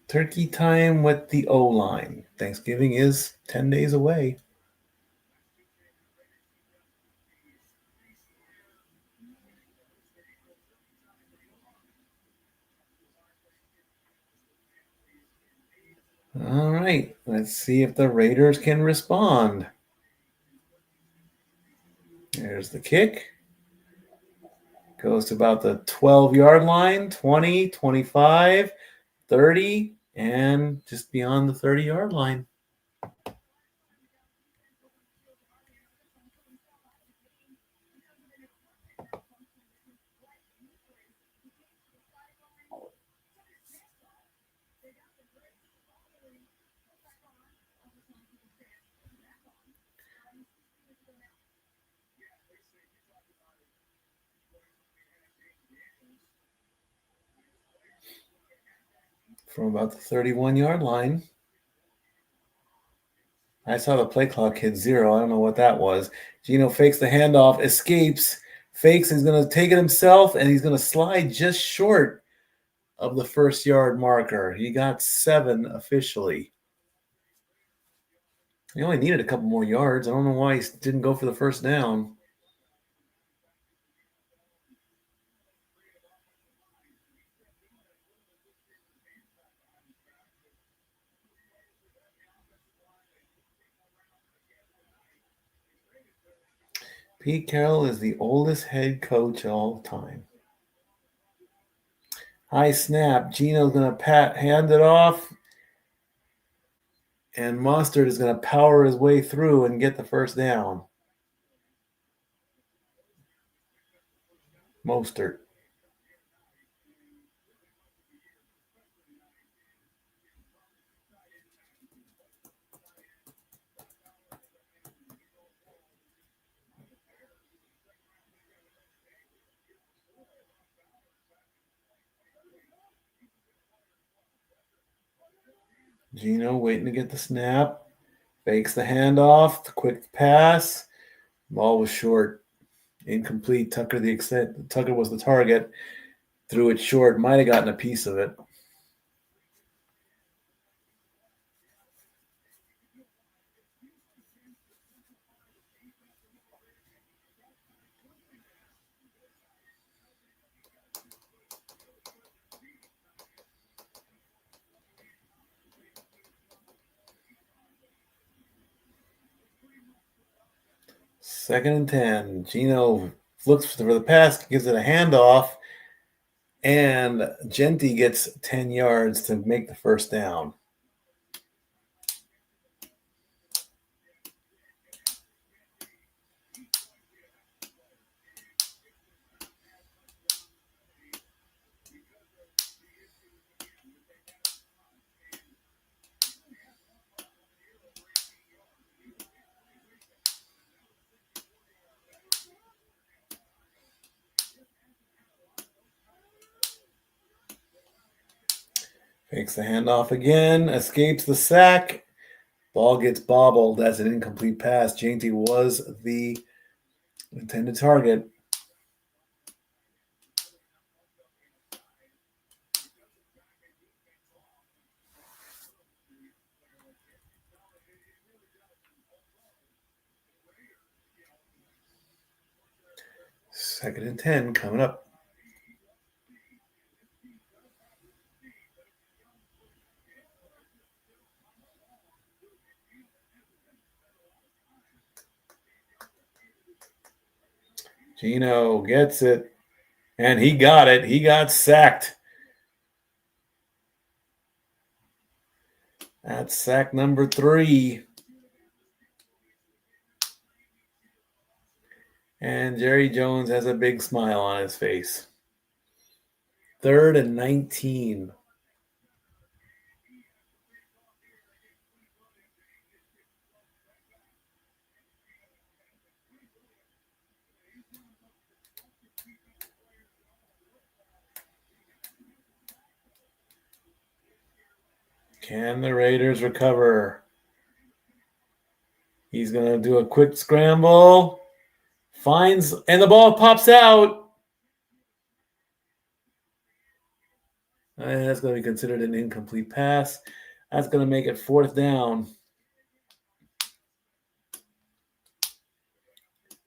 Turkey time with the O-line. Thanksgiving is 10 days away. All right, let's see if the Raiders can respond. There's the kick. Goes to about the 12-yard line, 20, 25, 30, and just beyond the 30-yard line. From about the 31-yard line. I saw the play clock hit 0. I don't know what that was. Geno fakes the handoff, escapes, fakes. He's going to take it himself, and he's going to slide just short of the first-yard marker. He got 7 officially. He only needed a couple more yards. I don't know why he didn't go for the first down. Pete Carroll is the oldest head coach of all time. High snap. Geno's going to hand it off. And Mostert is going to power his way through and get the first down. Mostert. Geno waiting to get the snap. Fakes the handoff. The quick pass. Ball was short. Incomplete. Tucker was the target. Threw it short. Might have gotten a piece of it. Second and 10. Geno looks for the pass, gives it a handoff, and Genty gets 10 yards to make the first down. Fakes the handoff again, escapes the sack. Ball gets bobbled. That's an incomplete pass. Genty was the intended target. Second and 10 coming up. Geno gets it, and he got it. He got sacked. That's sack number 3. And Jerry Jones has a big smile on his face. 3rd and 19. Can the Raiders recover? He's going to do a quick scramble. Finds, and the ball pops out. And that's going to be considered an incomplete pass. That's going to make it 4th down.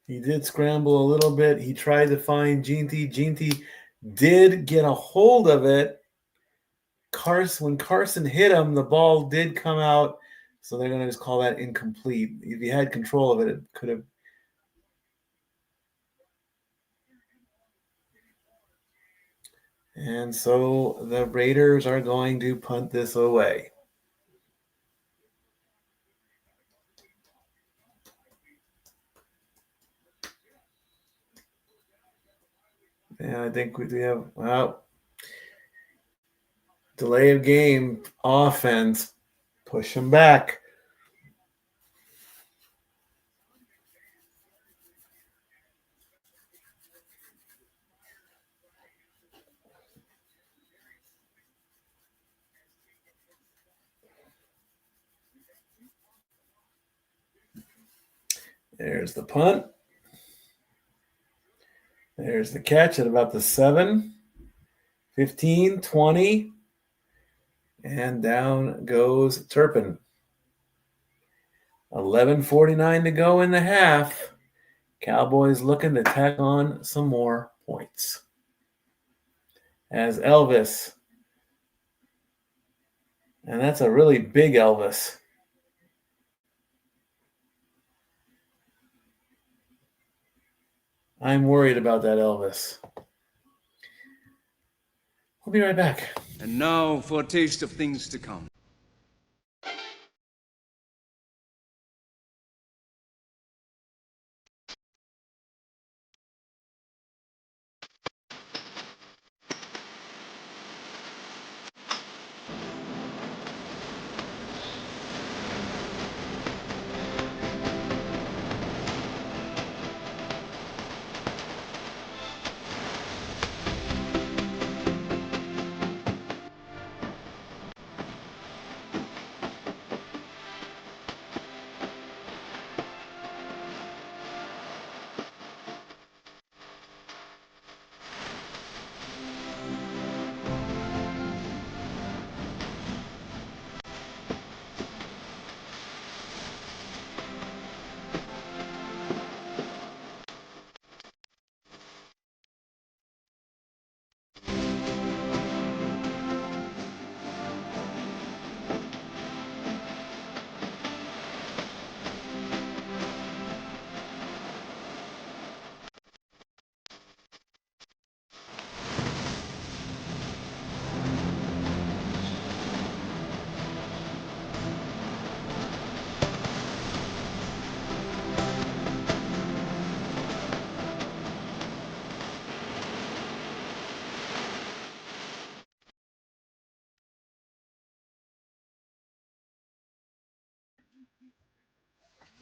He did scramble a little bit. He tried to find Ginty. Ginty did get a hold of it. When Carson hit him, the ball did come out. So they're going to just call that incomplete. If he had control of it, it could have. And so the Raiders are going to punt this away. And I think we have, well, delay of game offense. Push him back. There's the punt. There's the catch at about the 7, 15, 20. And down goes Turpin. 11:49 to go in the half. Cowboys looking to tack on some more points. As Elvis. And that's a really big Elvis. I'm worried about that Elvis. We'll be right back. And now for a taste of things to come.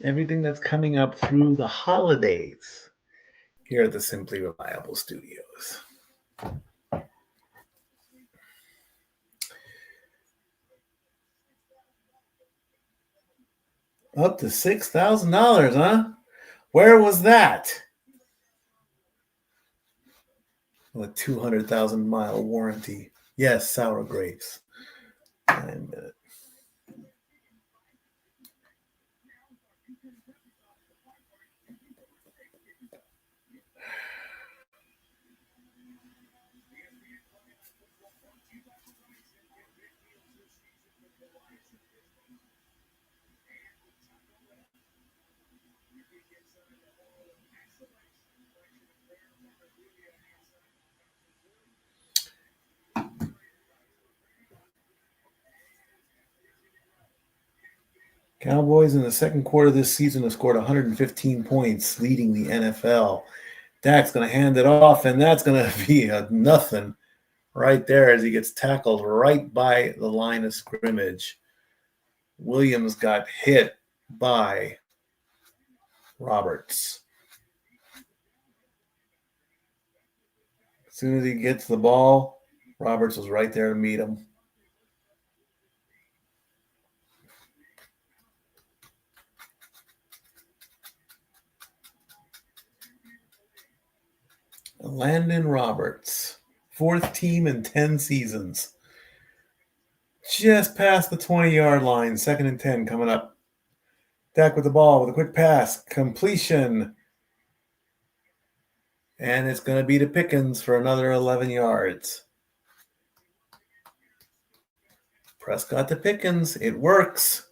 Everything that's coming up through the holidays here at the Simply Reliable Studios. Up to $6,000, huh? Where was that? A 200,000-mile warranty. Yes, sour grapes. 9 minutes. Cowboys in the second quarter of this season have scored 115 points, leading the NFL. Dak's going to hand it off, and that's going to be a nothing right there as he gets tackled right by the line of scrimmage. Williams got hit by Roberts. As soon as he gets the ball, Roberts was right there to meet him. Landon Roberts, 4th team in 10 seasons. just past the 20-yard line. 2nd and 10 coming up. Dak with the ball with a quick pass. Completion. And it's going to be to Pickens for another 11 yards. Prescott to Pickens. It works.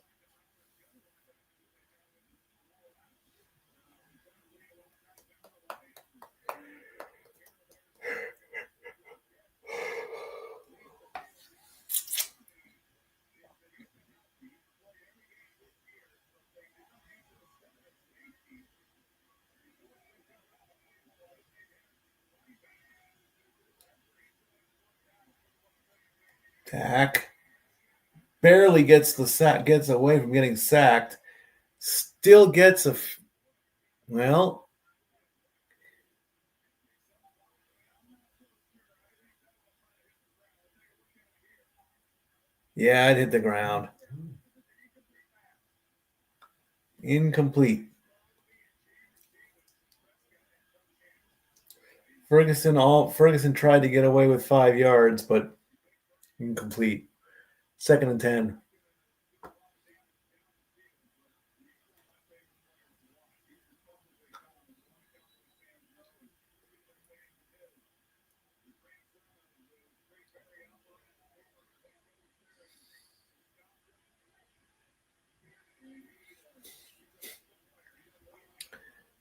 Dak barely gets the sack, gets away from getting sacked. Still gets well. Yeah, it hit the ground. Incomplete. Ferguson tried to get away with 5 yards, but incomplete. 2nd and 10.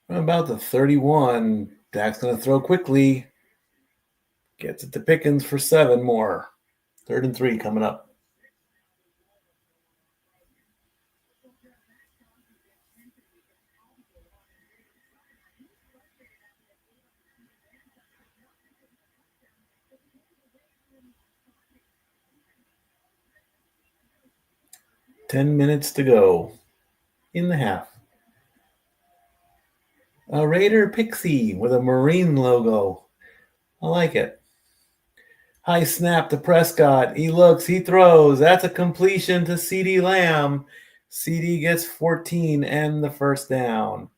About the 31. Dak's going to throw quickly. Gets it to Pickens for 7 more. 3rd and 3 coming up. $10 to go in the half. A Raider Pixie with a Marine logo. I like it. High snap to Prescott. He looks, he throws. That's a completion to CeeDee Lamb. CeeDee gets 14 and the first down.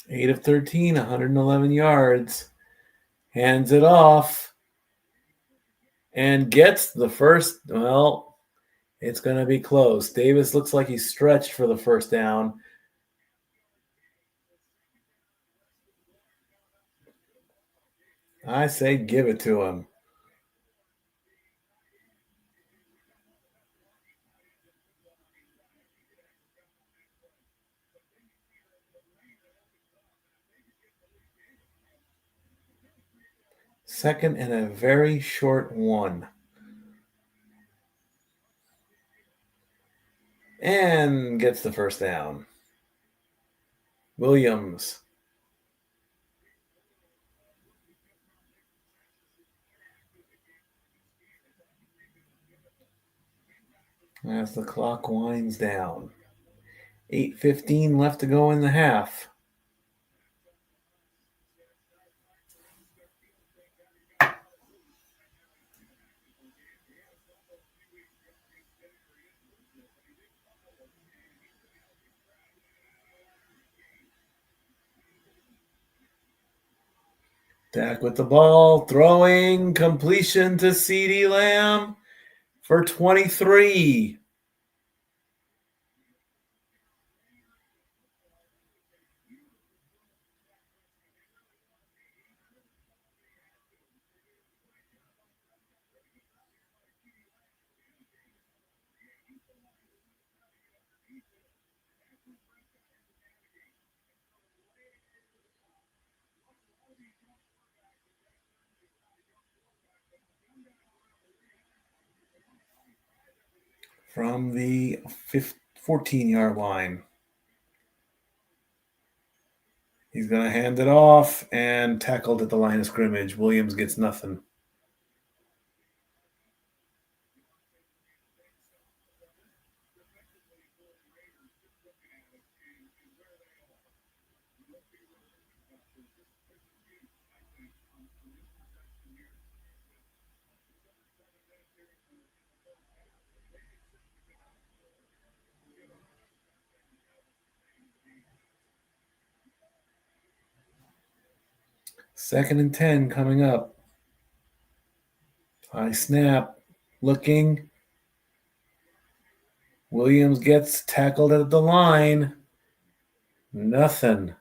Eight of 13, 111 yards. Hands it off. And gets the first. Well, it's going to be close. Davis looks like he's stretched for the first down. I say give it to him. Second and a very short one. And gets the first down. Williams. As the clock winds down. 8:15 left to go in the half. Dak with the ball, throwing, completion to CeeDee Lamb for 23. From the 14-yard line. He's going to hand it off and tackled at the line of scrimmage. Williams gets nothing. – 2nd and 10 coming up. High snap. Looking. Williams gets tackled at the line. Nothing.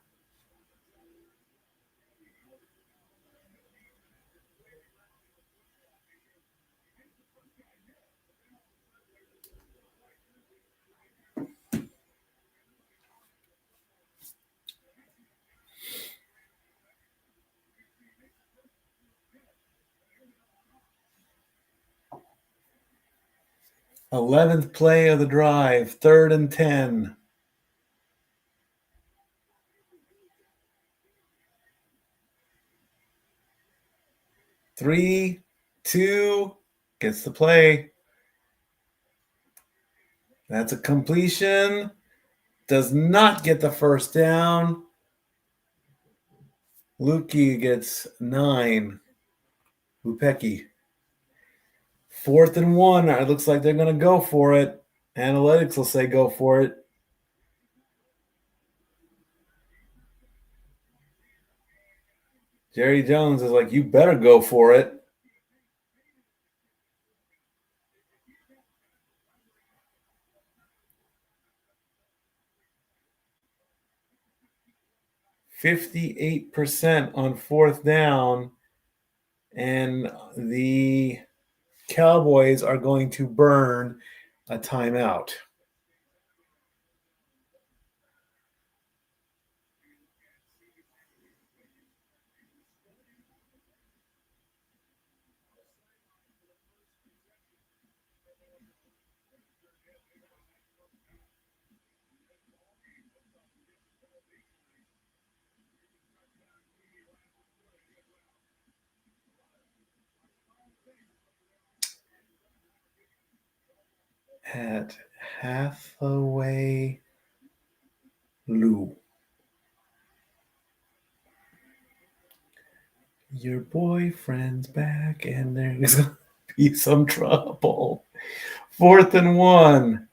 Eleventh play of the drive. 3rd and 10. Three, two, gets the play. That's a completion. Does not get the first down. Lukey gets 9. Lupecki. 4th and 1. It looks like they're going to go for it. Analytics will say go for it. Jerry Jones is like, you better go for it. %58% on 4th down, and the Cowboys are going to burn a timeout. At Hathaway Lou. Your boyfriend's back and there's going to be some trouble. 4th and 1.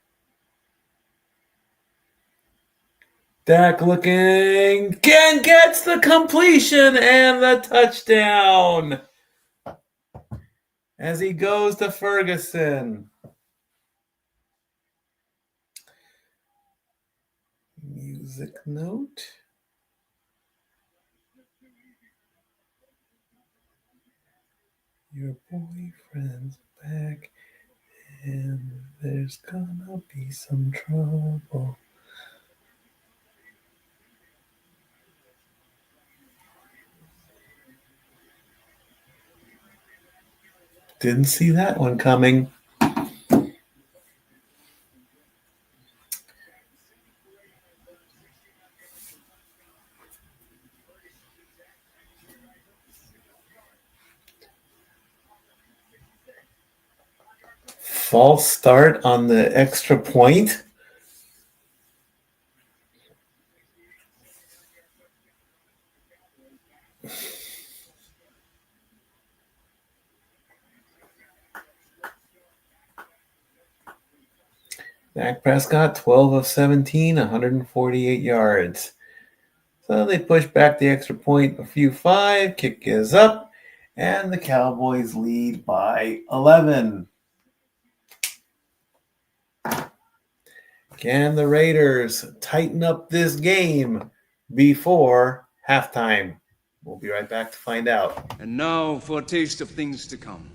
Dak looking. Ken gets the completion and the touchdown as he goes to Ferguson. Music note. Your boyfriend's back and there's gonna be some trouble. Didn't see that one coming. False start on the extra point. Dak Prescott, 12 of 17, 148 yards. So they push back the extra point a few 5. Kick is up, and the Cowboys lead by 11. Can the Raiders tighten up this game before halftime? We'll be right back to find out. And now for a taste of things to come.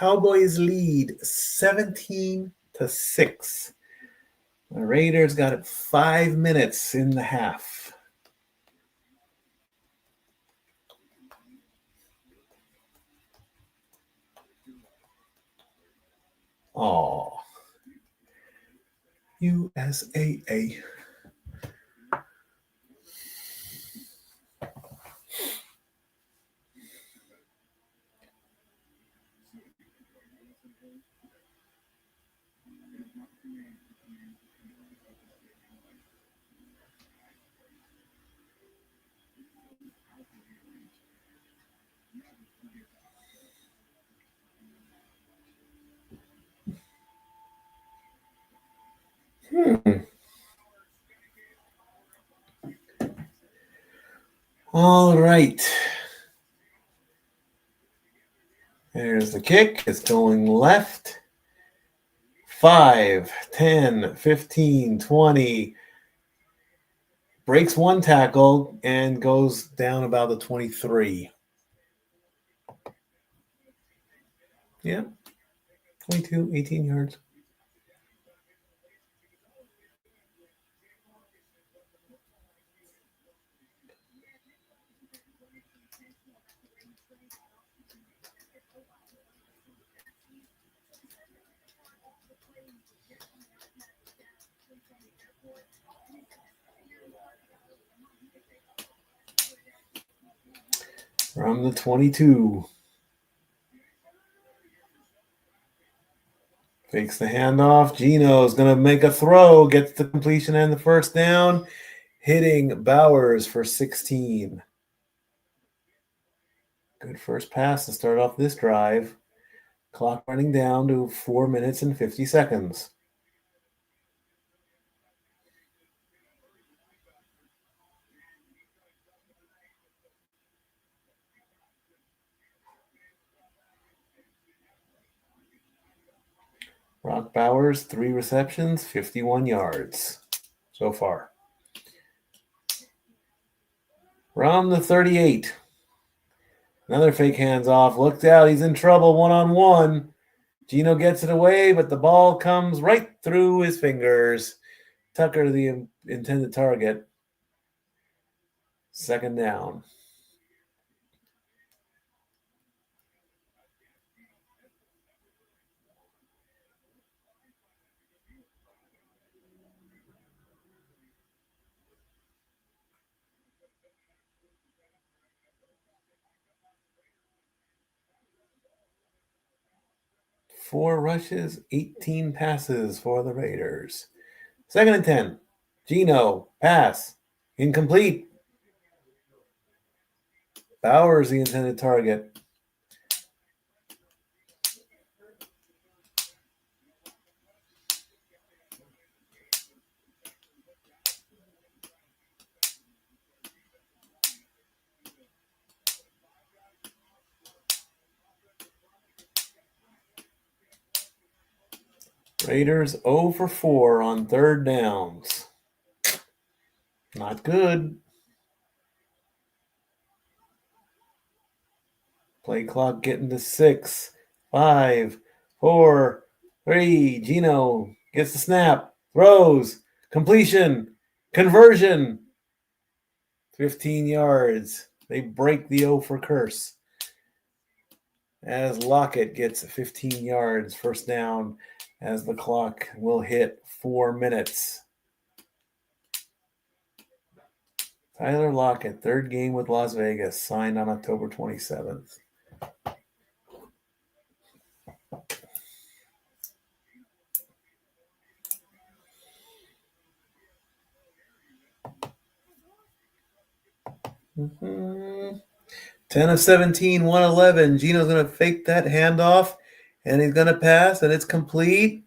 Cowboys lead 17-6. The Raiders got it 5 minutes in the half. Oh, USAA. All right. There's the kick. It's going left. 5, 10, 15, 20. Breaks one tackle and goes down about the 23. Yeah. 22, 18 yards. From the 22. Fakes the handoff. Gino's going to make a throw. Gets the completion and the first down. Hitting Bowers for 16. Good first pass to start off this drive. Clock running down to 4 minutes and 50 seconds. Brock Bowers, 3 receptions, 51 yards so far. From the 38. Another fake hands off. Looked out. He's in trouble one-on-one. Gino gets it away, but the ball comes right through his fingers. Tucker, the intended target. Second down. Four rushes, 18 passes for the Raiders. Second and 10. Gino, pass. Incomplete. Bowers, the intended target. Raiders 0 for 4 on third downs. Not good. Play clock getting to 6, 5, 4, 3. Gino gets the snap, throws, completion, conversion. 15 yards. They break the 0 for curse. As Lockett gets 15 yards, first down, as the clock will hit 4 minutes. Tyler Lockett, third game with Las Vegas, signed on October 27th. Mm-hmm. 10 of 17, 111. Gino's going to fake that handoff, and he's going to pass, and it's complete.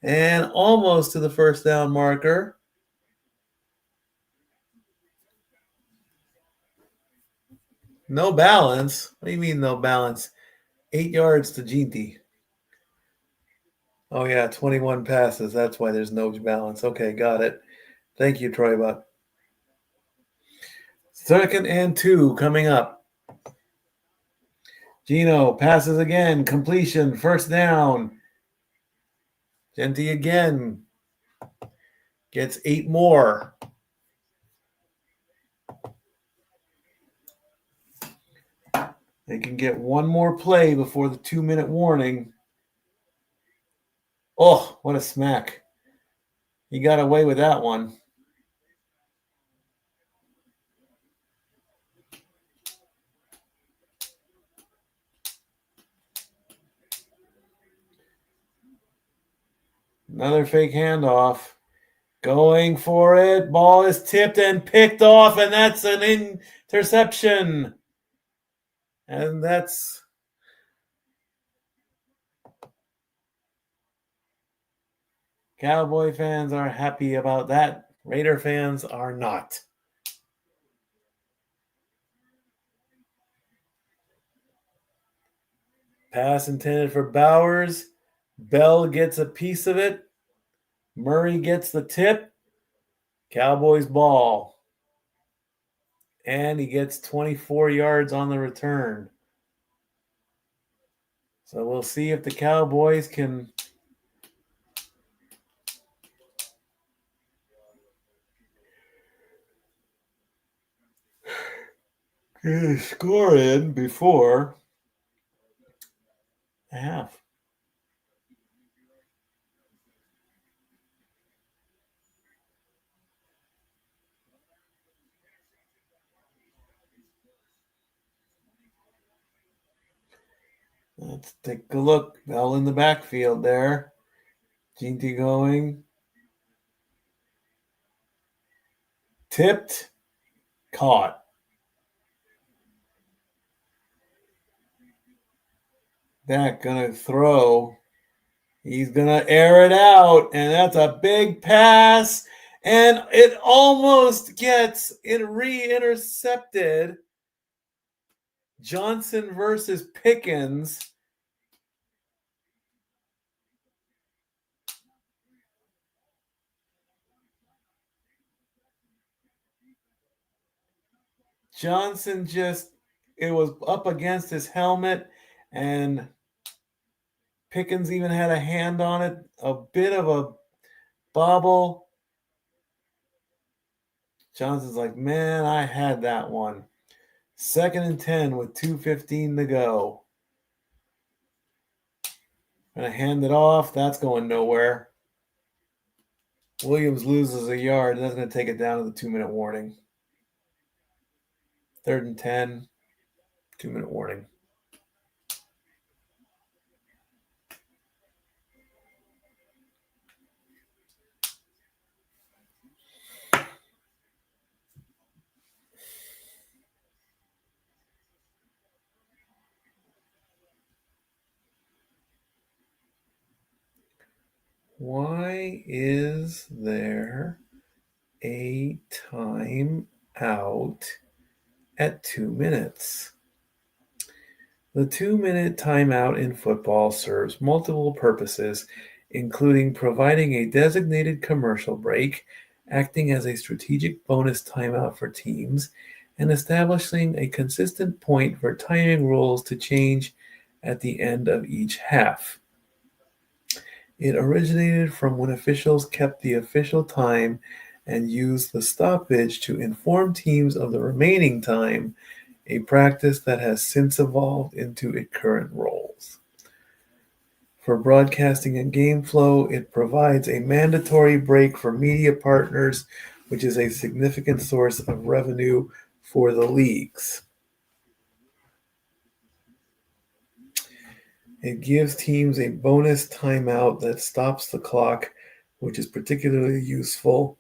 And almost to the first down marker. No balance? What do you mean no balance? 8 yards to Ginty. Oh, yeah, 21 passes. That's why there's no balance. Okay, got it. Thank you, Troy Buck. Second and 2 coming up. Gino passes again. Completion. First down. Genty again. Gets 8 more. They can get one more play before the 2-minute warning. Oh, what a smack. He got away with that one. Another fake handoff. Going for it. Ball is tipped and picked off, and that's an interception. And that's Cowboy fans are happy about that. Raider fans are not. Pass intended for Bowers. Bell gets a piece of it. Murray gets the tip. Cowboys ball. And he gets 24 yards on the return. So we'll see if the Cowboys can get a score in before the half. Let's take a look. Bell in the backfield there. Ginty going. Tipped. Caught. Dak gonna throw. He's gonna air it out, and that's a big pass, and it almost gets it re-intercepted. Johnson versus Pickens. Johnson it was up against his helmet, and Pickens even had a hand on it, a bit of a bobble. Johnson's like, man, I had that one. 2nd and 10 with 2:15 to go. Gonna hand it off. That's going nowhere. Williams loses a yard, and that's going to take it down to the 2-minute warning. 3rd and 10, 2-minute warning. Why is there a timeout at 2 minutes? The 2-minute timeout in football serves multiple purposes, including providing a designated commercial break, acting as a strategic bonus timeout for teams, and establishing a consistent point for timing rules to change at the end of each half. It originated from when officials kept the official time and used the stoppage to inform teams of the remaining time, a practice that has since evolved into its current roles. For broadcasting and game flow, it provides a mandatory break for media partners, which is a significant source of revenue for the leagues. It gives teams a bonus timeout that stops the clock, which is particularly useful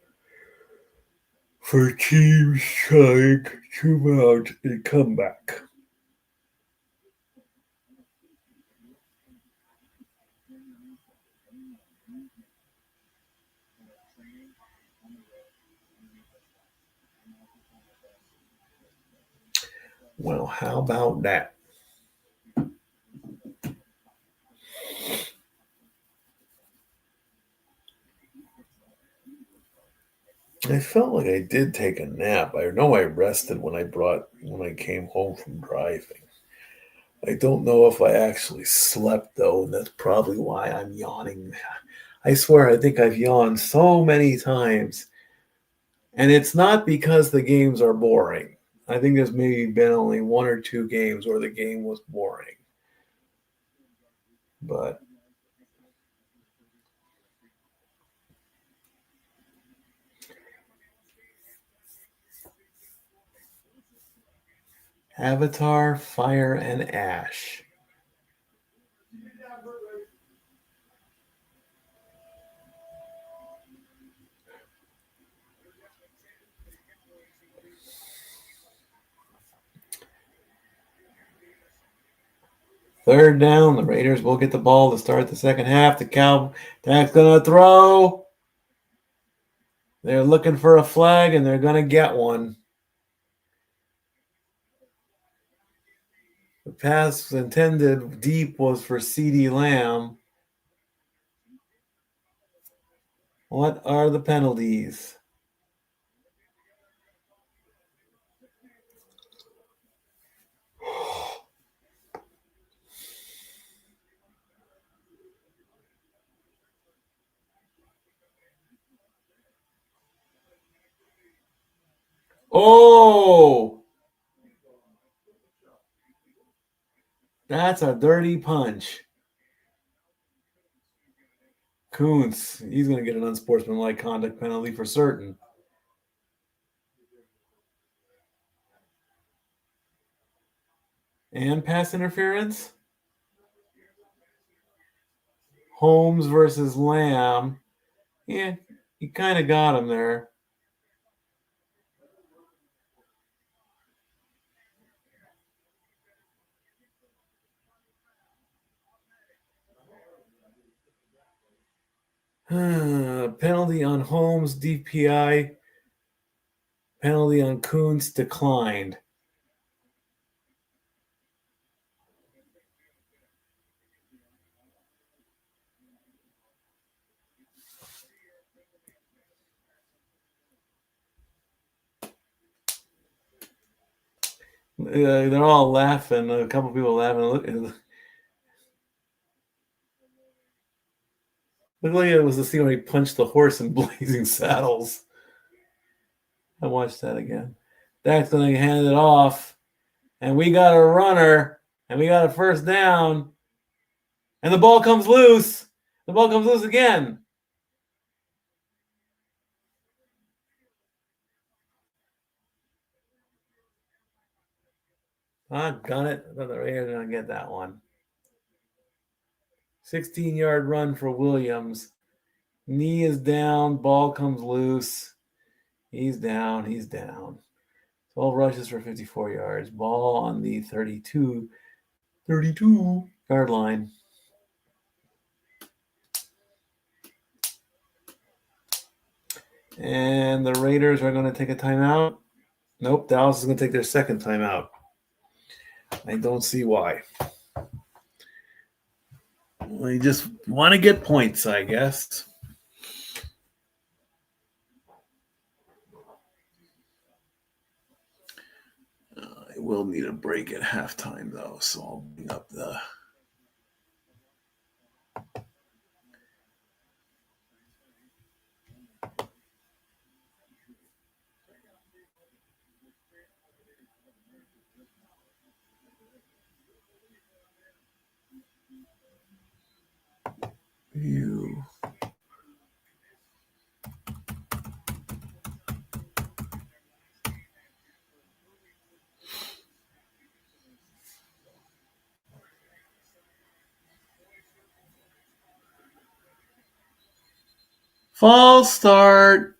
for teams trying to mount a comeback. Well, how about that? I felt like I did take a nap. I know I rested when I came home from driving. I don't know if I actually slept, though, and that's probably why I'm yawning. I swear, I think I've yawned so many times. And it's not because the games are boring. I think there's maybe been only one or two games where the game was boring. But Avatar, Fire, and Ash. Third down, the Raiders will get the ball to start the second half. The Cowboys going to throw. They're looking for a flag, and they're going to get one. The pass intended deep was for CeeDee Lamb. What are the penalties? Oh! That's a dirty punch. Kuntz, he's going to get an unsportsmanlike conduct penalty for certain. And pass interference? Holmes versus Lamb. Yeah, he kind of got him there. Penalty on Holmes, DPI. Penalty on Kuntz declined. They're all laughing. A couple people laughing. Look like it was the scene where he punched the horse in Blazing Saddles. I watched that again. Dak's going to hand it off. And we got a runner. And we got a first down. And the ball comes loose. The ball comes loose again. Got it. I thought the Raiders were going to get that one. 16-yard run for Williams. Knee is down. Ball comes loose. He's down. 12 rushes for 54 yards. Ball on the 32-yard line. And the Raiders are going to take a timeout. Nope, Dallas is going to take their second timeout. I don't see why. They just want to get points, I guess. I will need a break at halftime, though, so I'll bring up the... view. False start.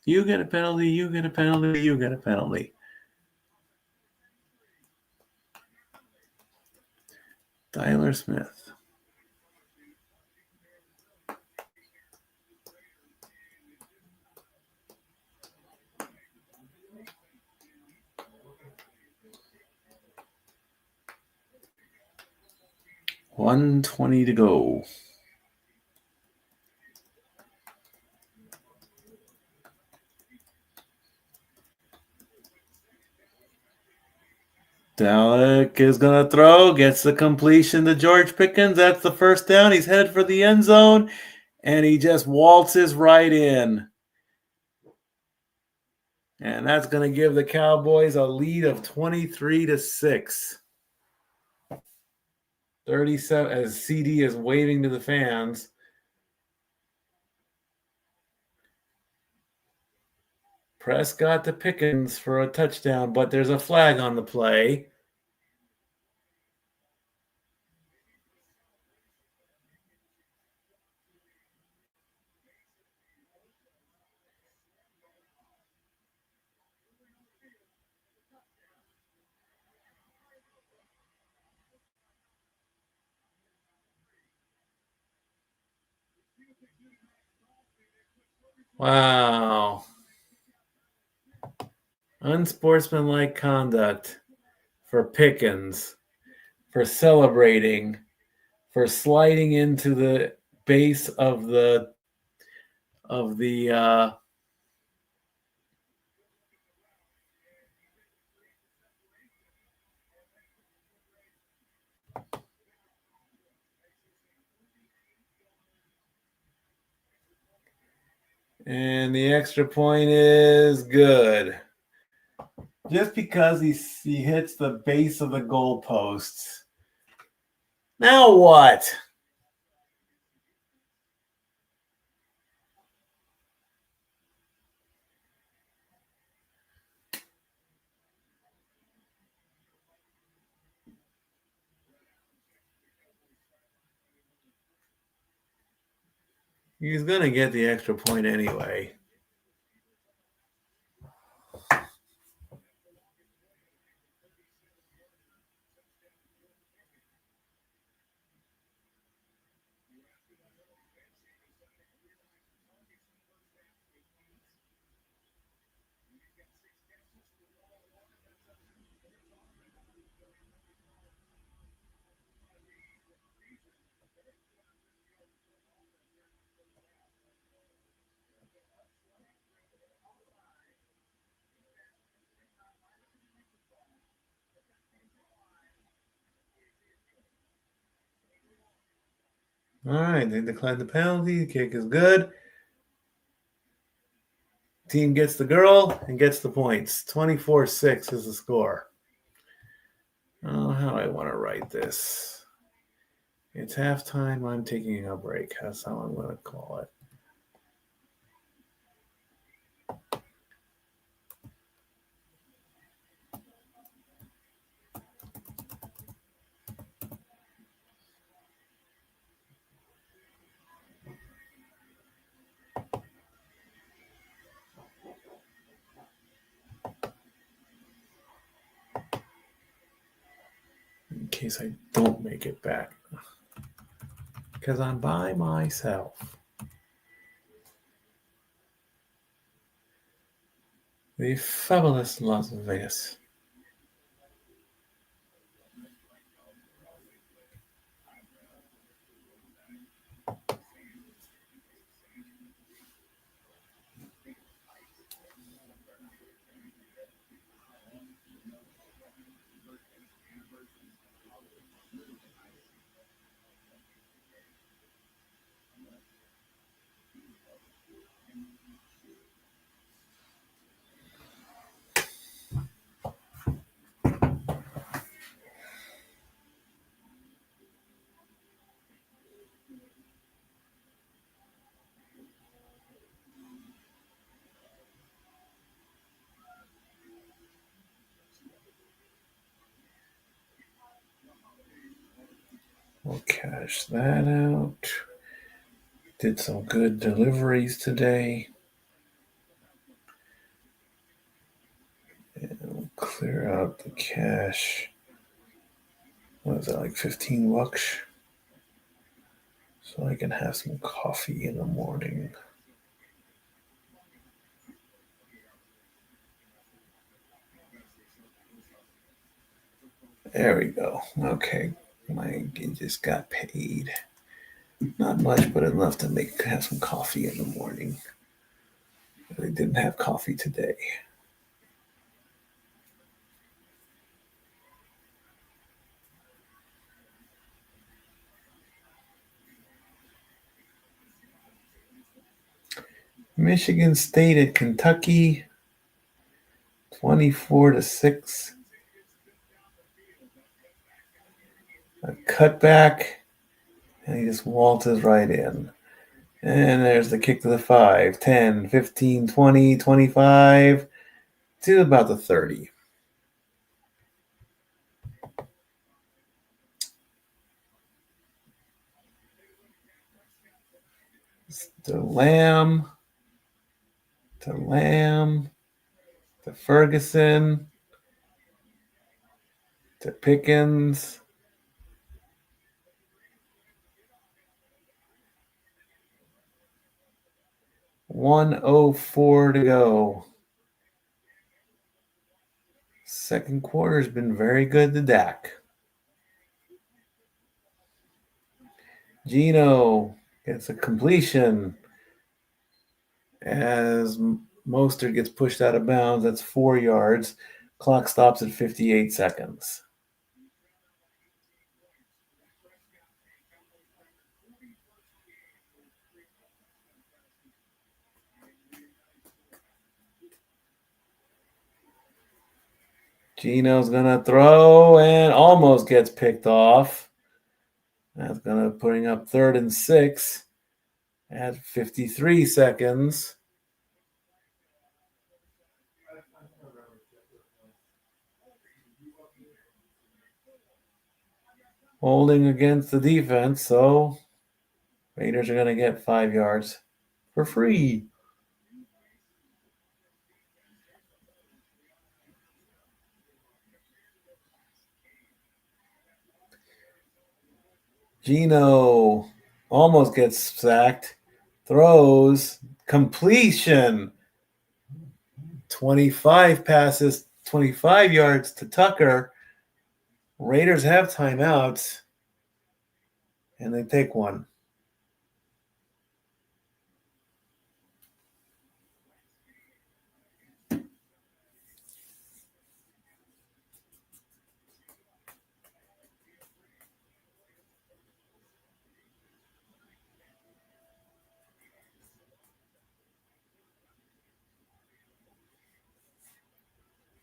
You get a penalty, you get a penalty, you get a penalty. Tyler Smith. $120 to go. Dalek is going to throw, gets the completion to George Pickens. That's the first down. He's headed for the end zone, and he just waltzes right in. And that's going to give the Cowboys a lead of 23-6. 37 as CD is waving to the fans. Prescott to Pickens for a touchdown, but there's a flag on the play. Wow. Unsportsmanlike conduct for Pickens, for celebrating, for sliding into the base of the and the extra point is good. Just because he hits the base of the goalposts. Now what? He's going to get the extra point anyway. All right, they declined the penalty. The kick is good. Team gets the girl and gets the points. 24-6 is the score. Oh, how do I want to write this? It's halftime. I'm taking a break. That's how I'm going to call it. In case I don't make it back. Because I'm by myself. The fabulous Las Vegas. We'll cash that out. Did some good deliveries today. And we'll clear out the cash. What is that, like $15? So I can have some coffee in the morning. There we go. Okay. I just got paid. Not much, but enough to have some coffee in the morning. I didn't have coffee today. Michigan State at Kentucky, 24-6. A cutback, and he just waltzes right in. And there's the kick to the 5, 10, 15, 20, 25, to about the 30. To Lamb, to Ferguson, to Pickens. $1:04 to go. Second quarter's been very good to Dak. Geno gets a completion as Mostert gets pushed out of bounds. That's 4 yards. Clock stops at 58 seconds. Geno's going to throw and almost gets picked off. That's going to putting up 3rd and 6 at 53 seconds. Holding against the defense, so Raiders are going to get 5 yards for free. Geno almost gets sacked. Throws. Completion. 25 passes, 25 yards to Tucker. Raiders have timeouts, and they take one.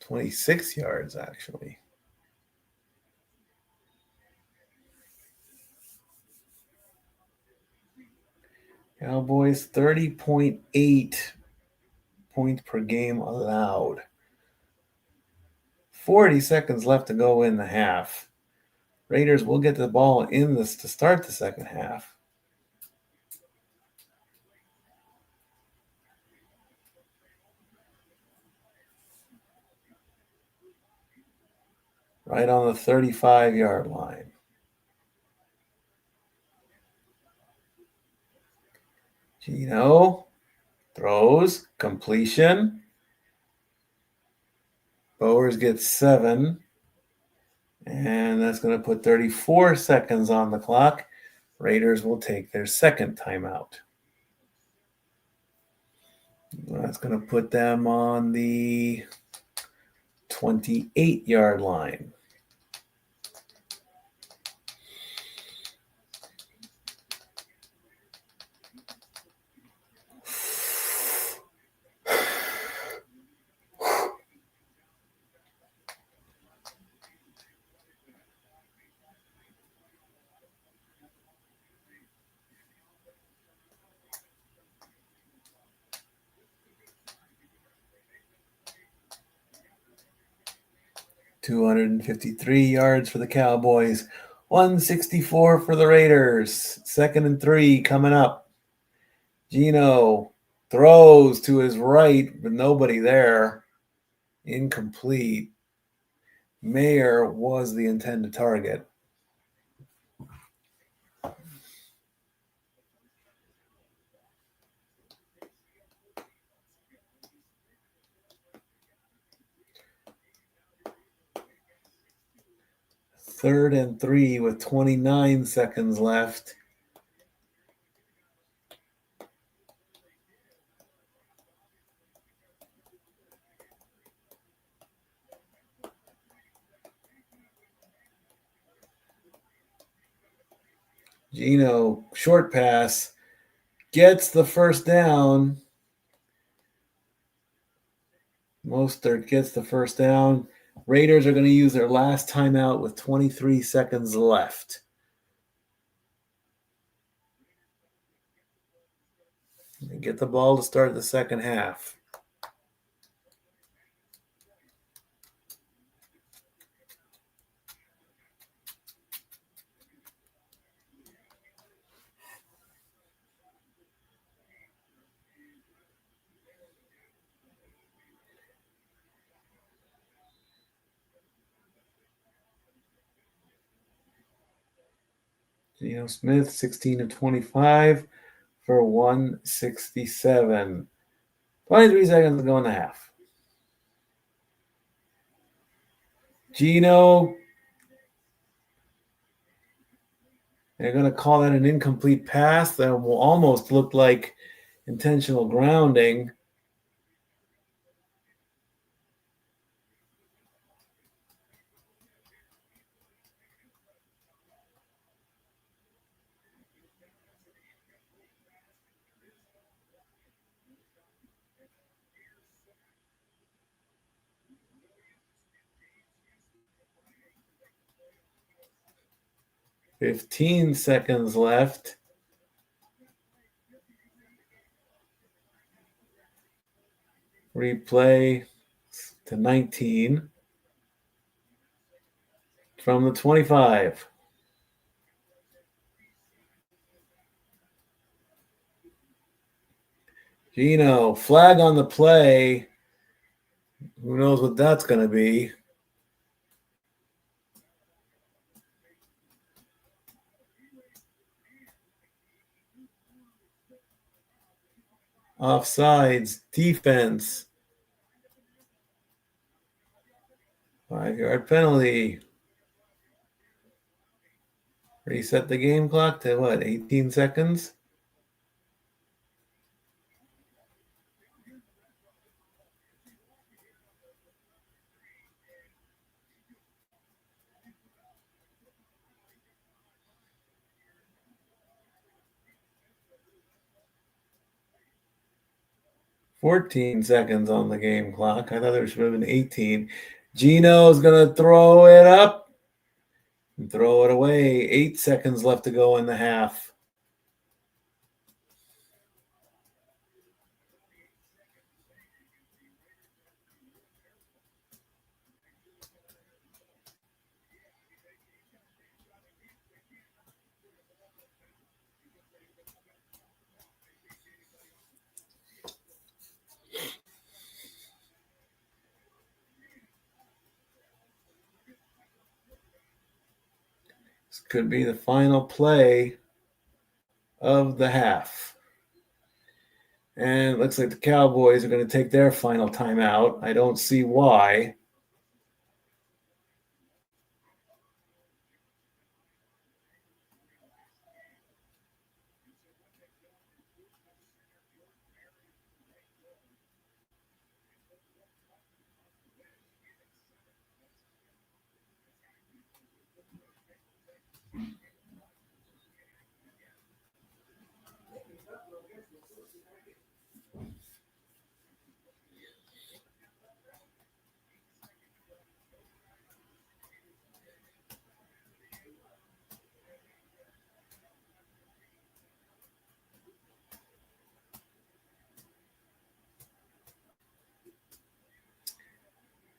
$26 yards, actually. Cowboys 30.8 points per game allowed. 40 seconds left to go in the half. Raiders will get the ball in this to start the second half. Right on the 35-yard line. Geno throws, completion. Bowers gets 7. And that's going to put 34 seconds on the clock. Raiders will take their second timeout. That's going to put them on the 28-yard line. $253 yards for the Cowboys, 164 for the Raiders. 2nd and 3 coming up. Geno throws to his right, but nobody there. Incomplete. Mayer was the intended target. Third and 3 with 29 seconds left. Geno, short pass, gets the first down. Mostert gets the first down. Raiders are going to use their last timeout with 23 seconds left. They get the ball to start the second half. Geno Smith, 16 of 25 for 167. 23 seconds to go in the half. Geno, they're going to call that an incomplete pass. That will almost look like intentional grounding. "15 seconds left. Replay to 19 from the 25. Geno, flag on the play. Who knows what that's going to be? Offsides, defense. 5-yard penalty. Reset the game clock to what, 18 seconds? "14 seconds on the game clock." I thought there should have been 18. Geno's going to throw it up and throw it away. 8 seconds left to go in the half. This could be the final play of the half. And it looks like the Cowboys are going to take their final timeout. I don't see why.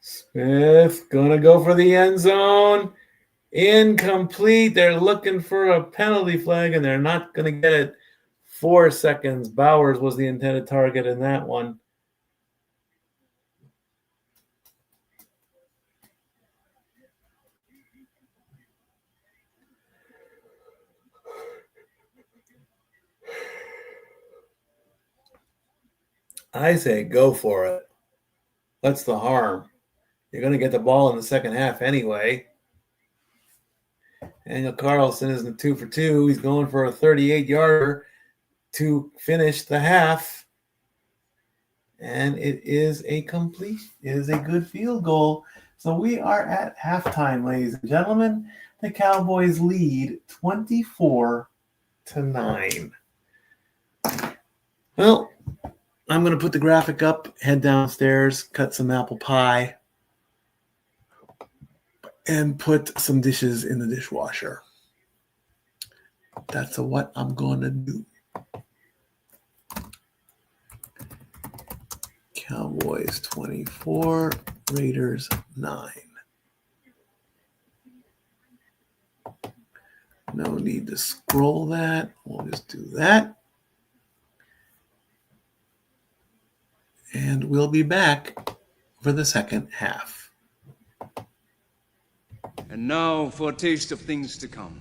Smith gonna go for the end zone. Incomplete. They're looking for a penalty flag, and they're not going to get it. 4 seconds. Bowers was the intended target in that one. I say go for it. What's the harm? You're going to get the ball in the second half anyway. Daniel Carlson is in 2 for 2. He's going for a 38-yarder to finish the half. And it is a complete. It is a good field goal. So we are at halftime, ladies and gentlemen. The Cowboys lead 24-9. Well, I'm going to put the graphic up, head downstairs, cut some apple pie, and put some dishes in the dishwasher. That's what I'm going to do. Cowboys 24, Raiders 9. No need to scroll that. We'll just do that. And we'll be back for the second half. And now for a taste of things to come.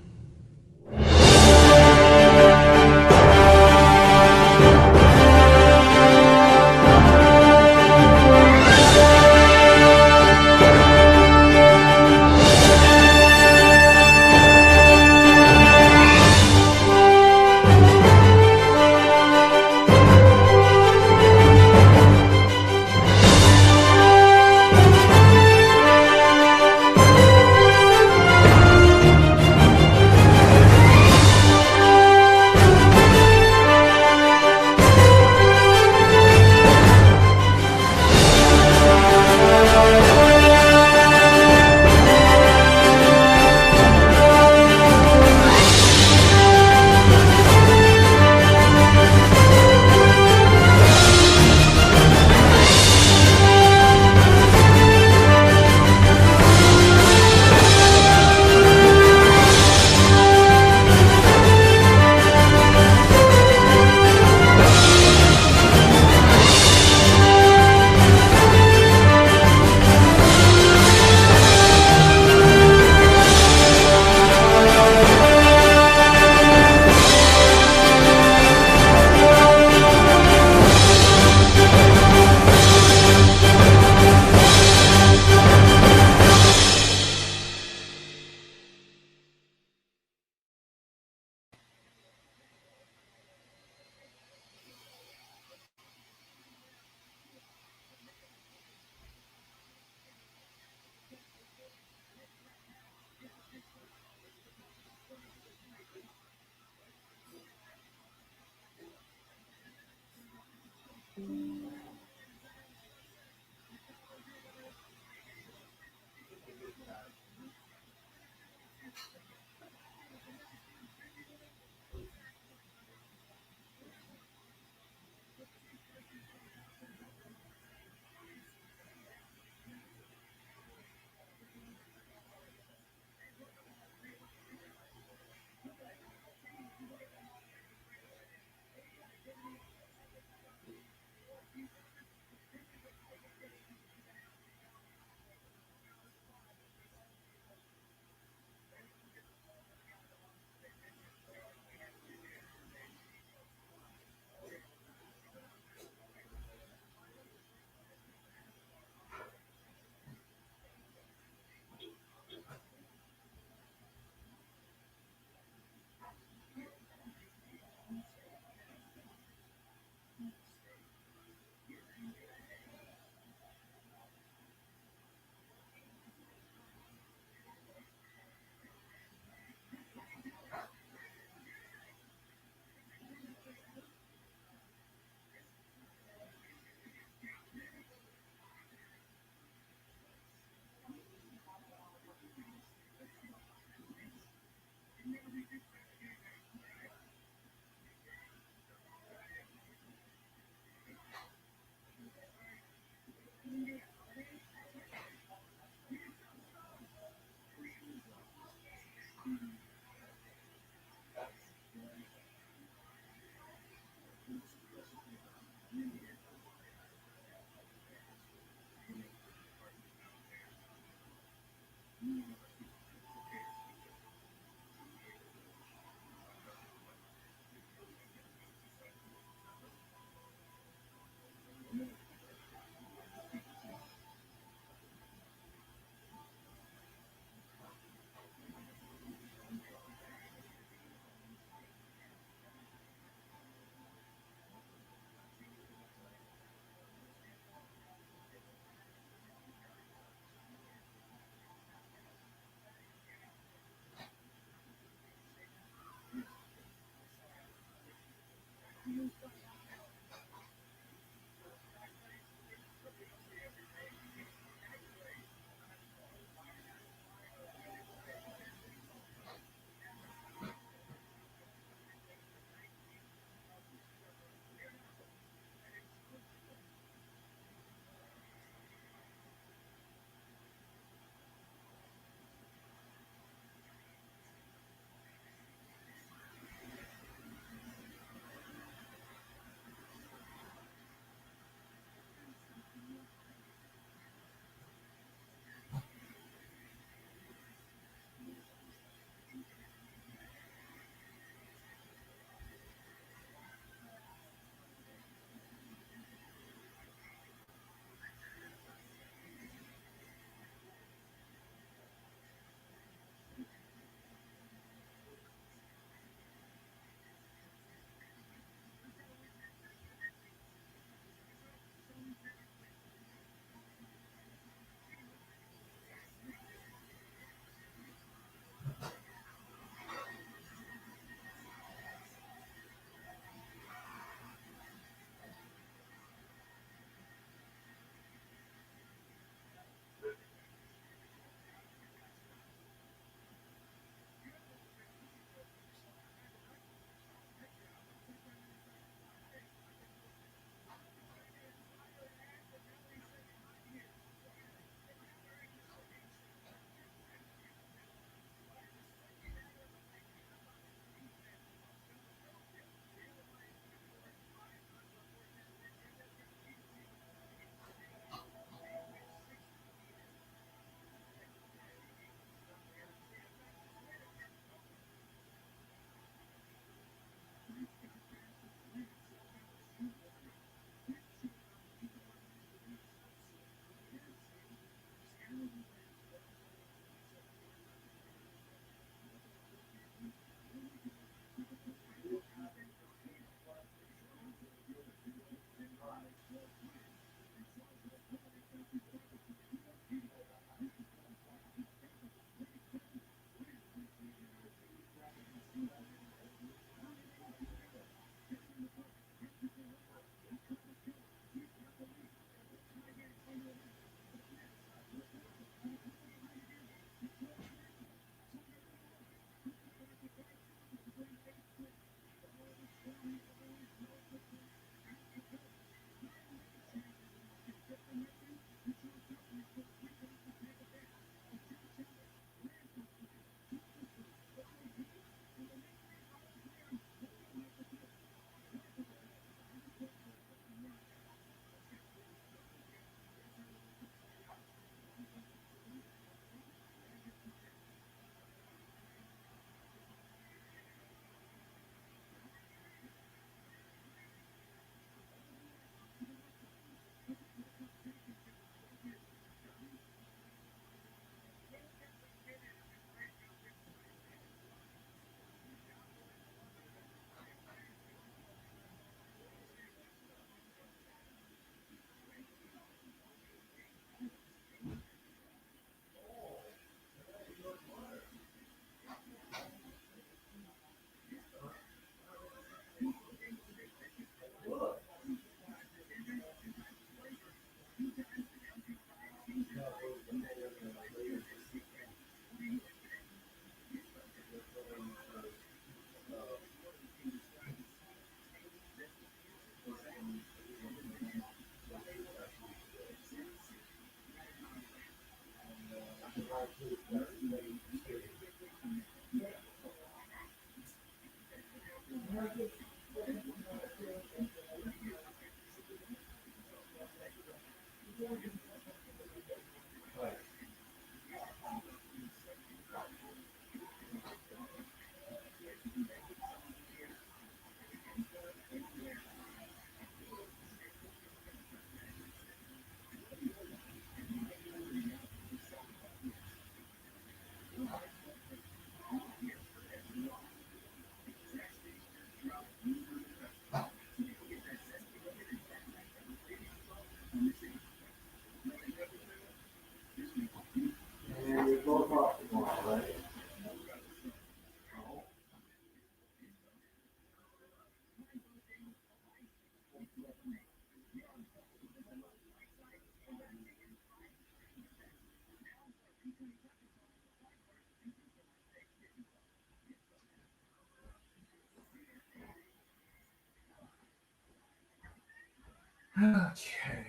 Okay.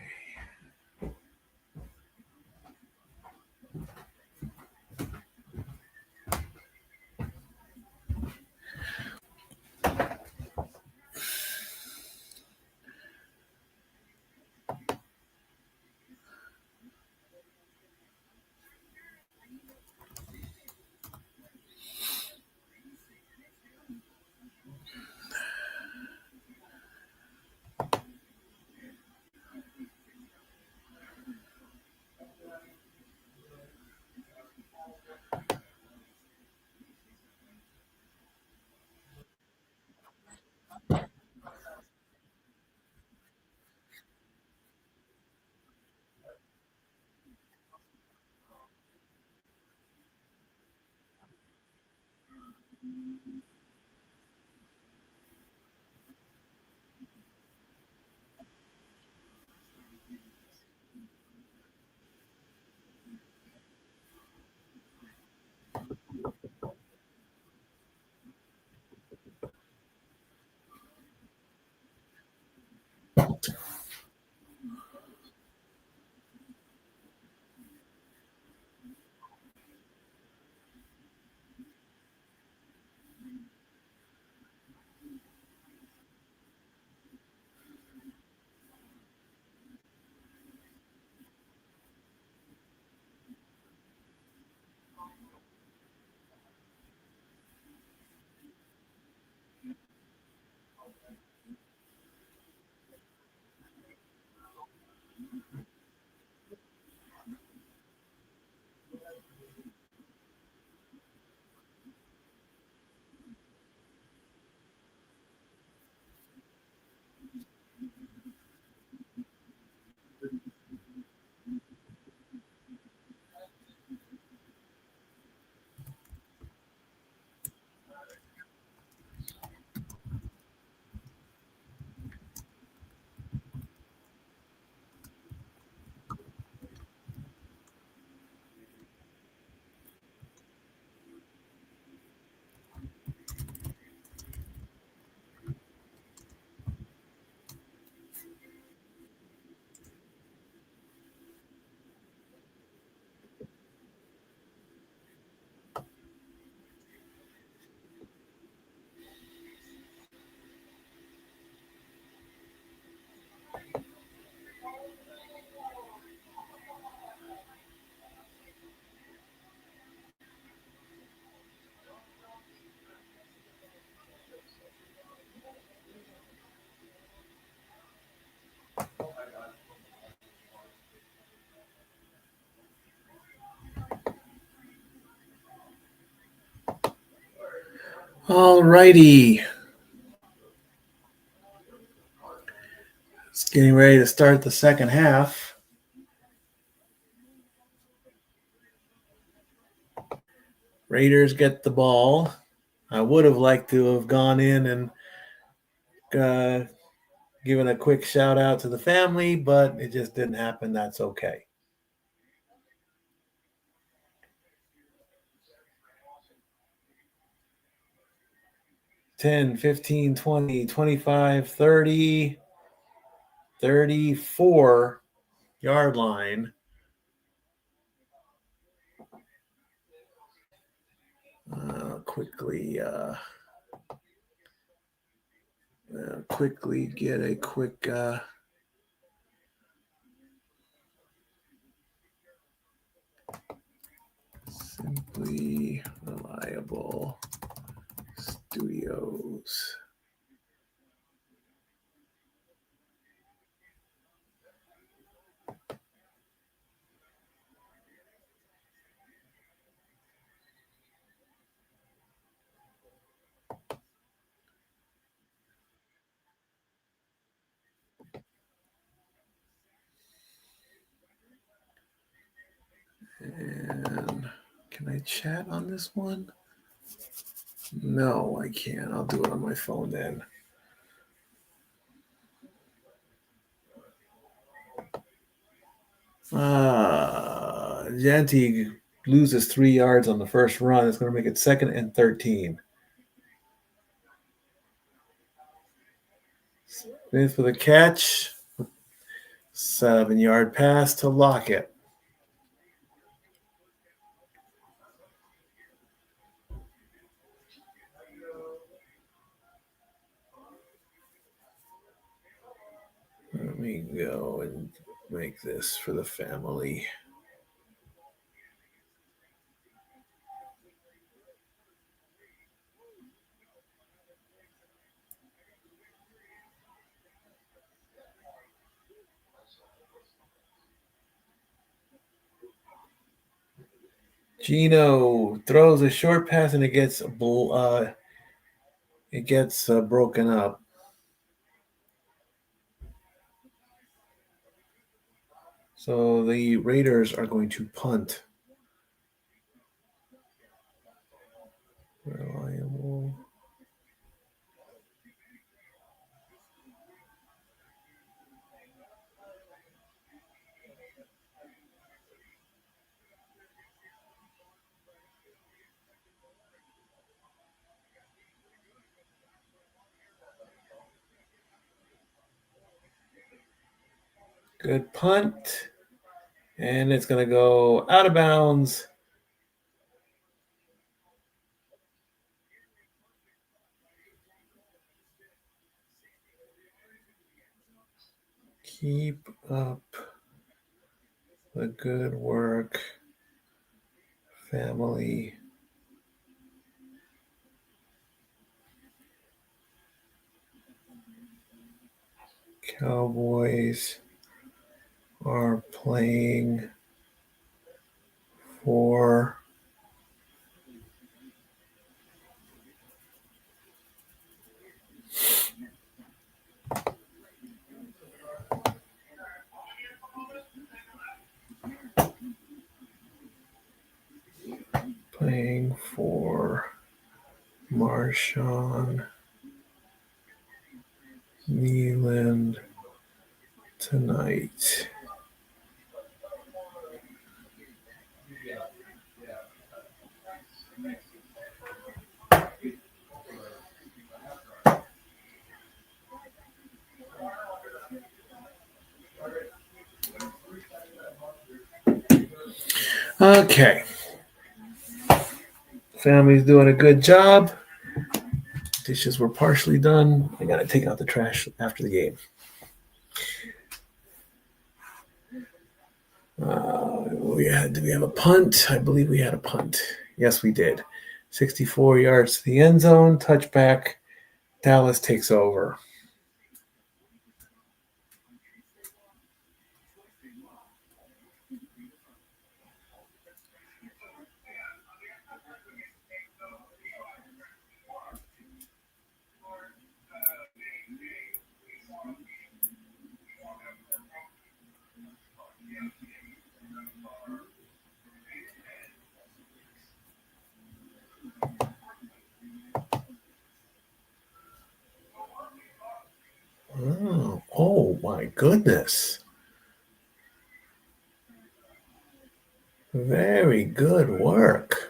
All righty. It's getting ready to start the second half. Raiders get the ball. I would have liked to have gone in and given a quick shout out to the family, but it just didn't happen. That's okay. 10, 15, 20, 25, 30, 34 yard line. Quickly get a quick Simply Reliable Studios. And can I chat on this one? No, I can't. I'll do it on my phone then. Janty loses 3 yards on the first run. It's going to make it 2nd and 13. Smith for the catch. 7-yard pass to Lockett. Let me go and make this for the family. Gino throws a short pass and it gets broken up. So the Raiders are going to punt. Reliable. Good punt. And it's going to go out of bounds. Keep up the good work, family. Cowboys are playing for Marshawn Nealand tonight. Okay. Family's doing a good job. Dishes were partially done. I got to take out the trash after the game. Did we have a punt? I believe we had a punt. Yes, we did. 64 yards to the end zone. Touchback. Dallas takes over. Oh my goodness. Very good work.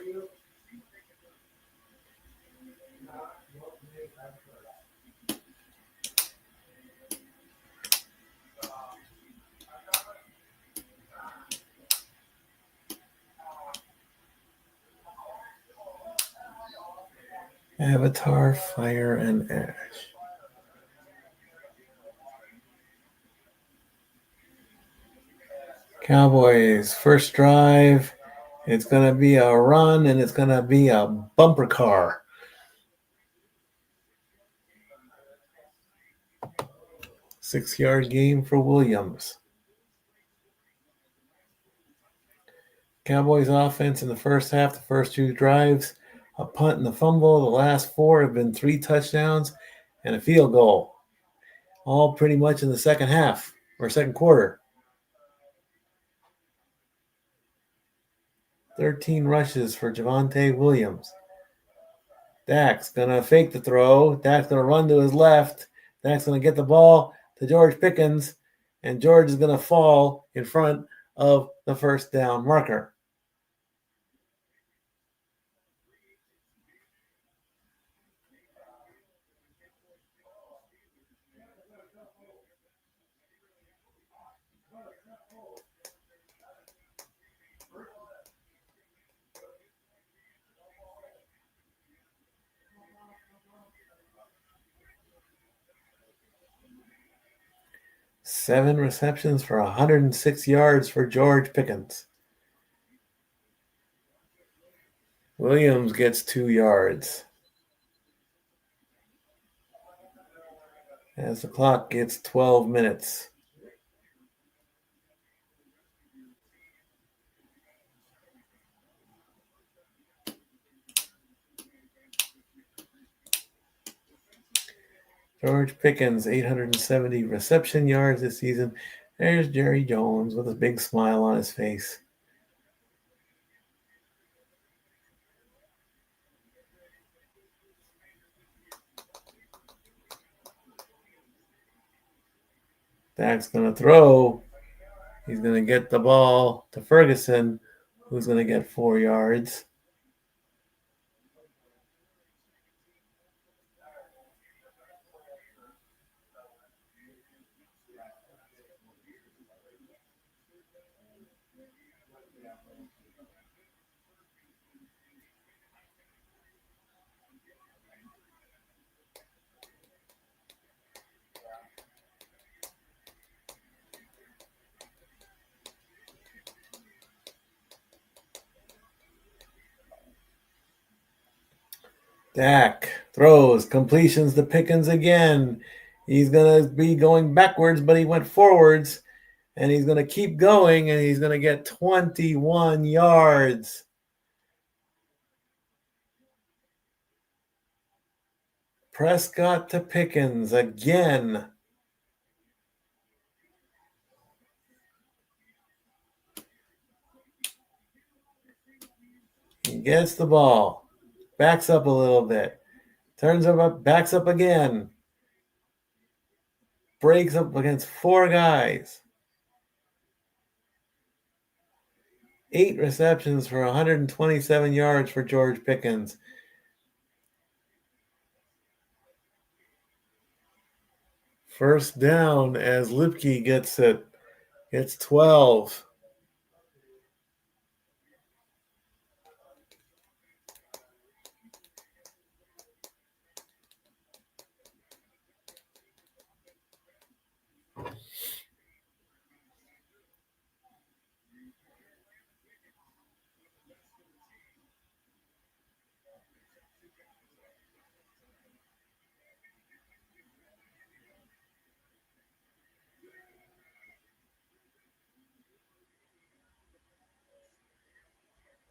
Avatar, Fire, and Ash. Cowboys, first drive. It's going to be a run, and it's going to be a bumper car. 6-yard gain for Williams. Cowboys offense in the first half, the first 2 drives, a punt and a fumble. The last 4 have been 3 touchdowns and a field goal. All pretty much in the second half or second quarter. 13 rushes for Javonte Williams. Dak's going to fake the throw. Dak's going to run to his left. Dak's going to get the ball to George Pickens, and George is going to fall in front of the first down marker. 7 receptions for 106 yards for George Pickens. Williams gets 2 yards. As the clock gets 12 minutes. George Pickens, 870 reception yards this season. There's Jerry Jones with a big smile on his face. Dak's going to throw. He's going to get the ball to Ferguson, who's going to get 4 yards. Dak throws, completions to Pickens again. He's going to be going backwards, but he went forwards, and he's going to keep going, and he's going to get 21 yards. Prescott to Pickens again. He gets the ball, backs up a little bit, turns up, backs up again, breaks up against 4 guys. 8 receptions for 127 yards for George Pickens. First down as Lipke gets it. It's 12.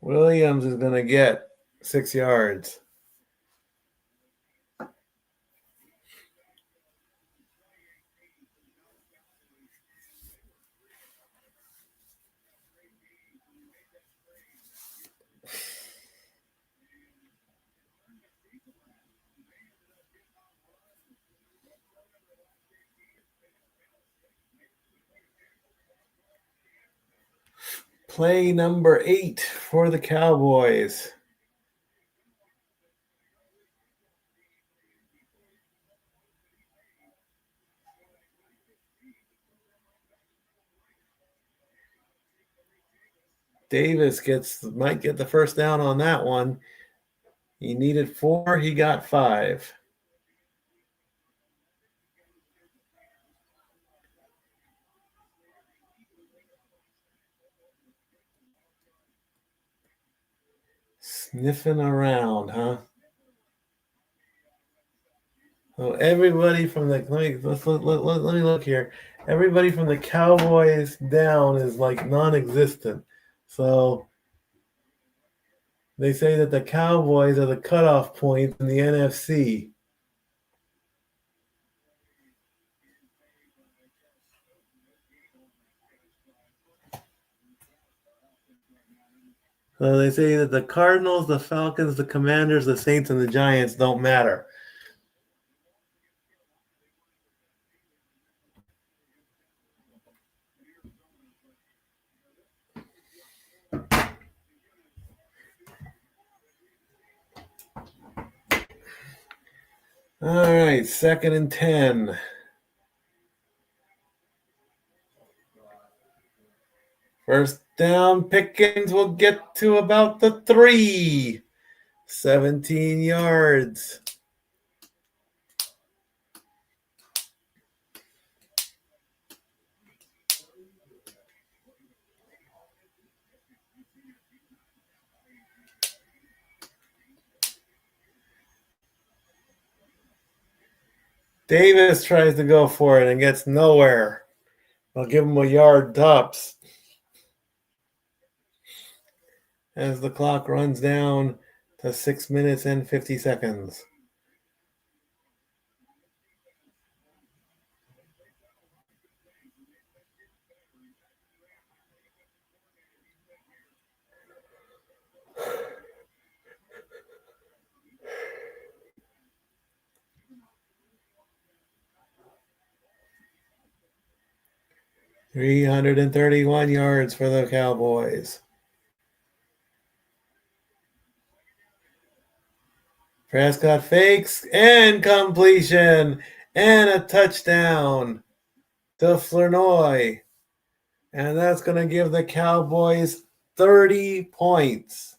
Williams is going to get 6 yards. Play number 8 for the Cowboys. Davis might get the first down on that one. He needed 4. He got 5. Sniffing around, huh? So everybody from the let me look here. Everybody from the Cowboys down is like non-existent. So they say that the Cowboys are the cutoff point in the NFC. So they say that the Cardinals, the Falcons, the Commanders, the Saints, and the Giants don't matter. All right, 2nd and 10. First down, Pickens will get to about the 3. 17 yards. Davis tries to go for it and gets nowhere. I'll give him a yard tops as the clock runs down to 6 minutes and 50 seconds. $331 yards for the Cowboys. Prescott fakes and completion and a touchdown to Flournoy. And that's going to give the Cowboys 30 points.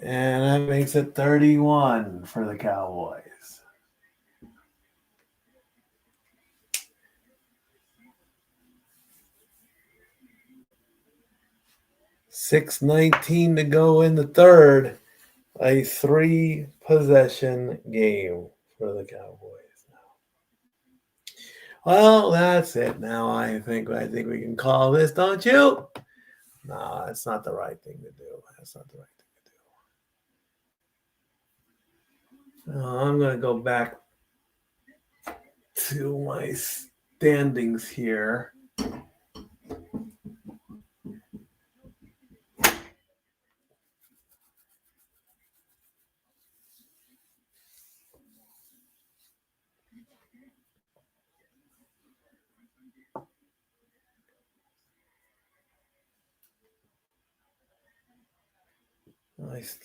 And that makes it 31 for the Cowboys. $6:19 to go in the third. A 3-possession game for the Cowboys now. Well, that's it now. I think we can call this, don't you? No, that's not the right thing to do. That's not the right thing to do. I'm going to go back to my standings here.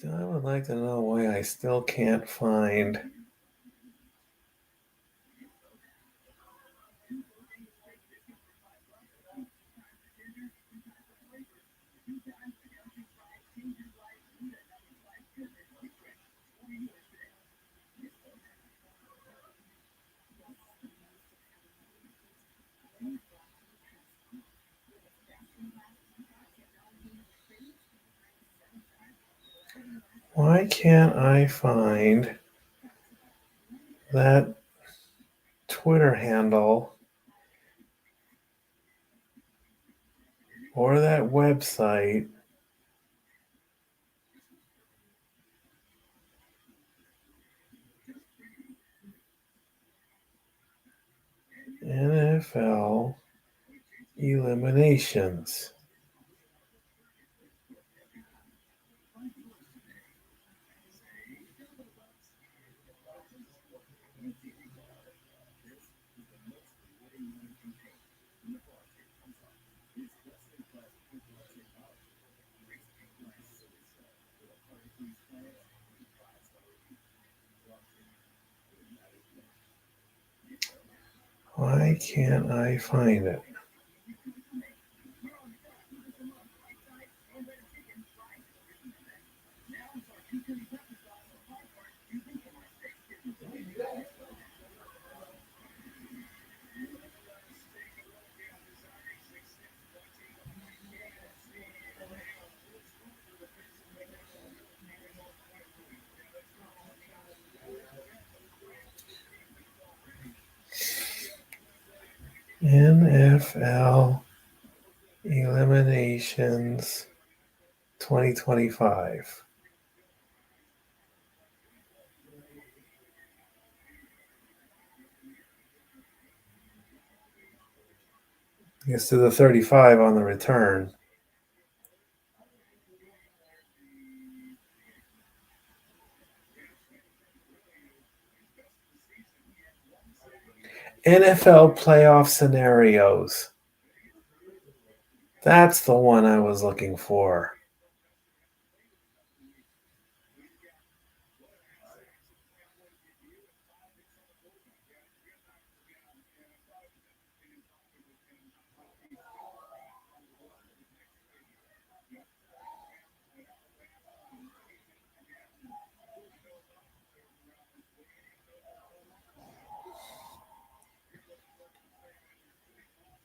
I would like to know why I still can't find why can't I find that Twitter handle or that website NFL eliminations. Why can't I find it? NFL eliminations 2025. Gets to the 35 on the return. NFL playoff scenarios. That's the one I was looking for.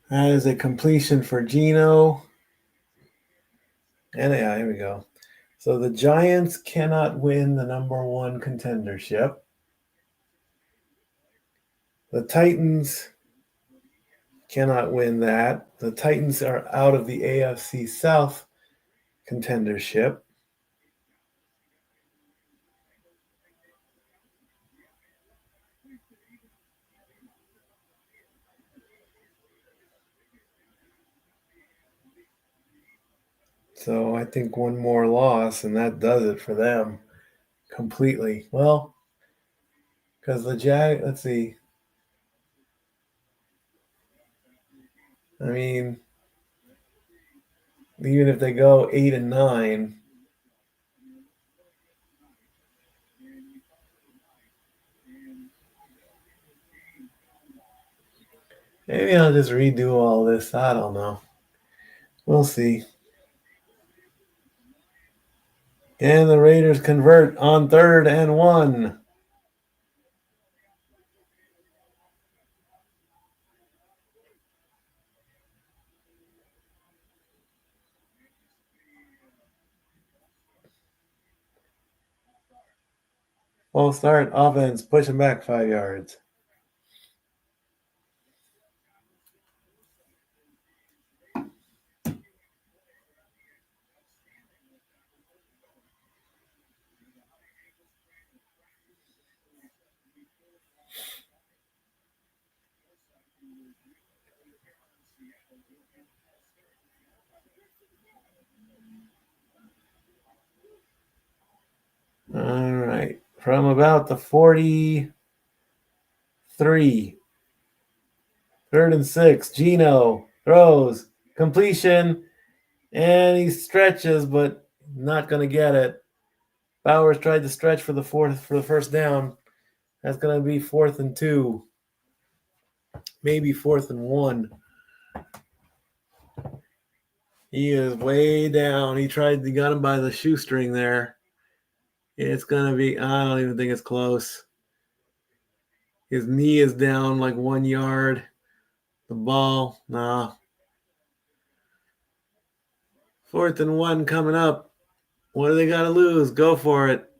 That is a completion for Gino. And yeah, here we go. So the Giants cannot win the number one contendership. The Titans cannot win that. The Titans are out of the AFC South contendership. So I think one more loss, and that does it for them completely. Well, because the let's see. I mean, even if they go 8-9, maybe I'll just redo all this. I don't know. We'll see. And the Raiders convert on 3rd and 1. False start, offense, pushing back 5 yards. All right. From about the 43. 3rd and 6. Gino throws. Completion. And he stretches, but not going to get it. Bowers tried to stretch for the first down. That's going to be 4th and 2. Maybe 4th and 1. He is way down. He got him by the shoestring there. It's going to be, I don't even think it's close. His knee is down like 1 yard. The ball, nah. 4th and 1 coming up. What do they got to lose? Go for it.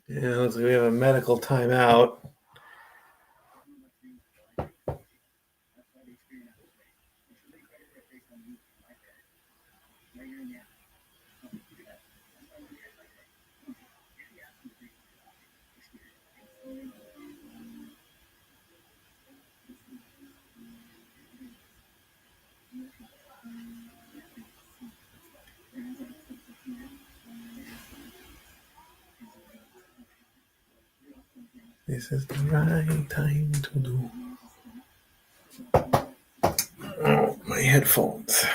Yeah, looks like we have a medical timeout. This is the right time to do. Oh, my headphones.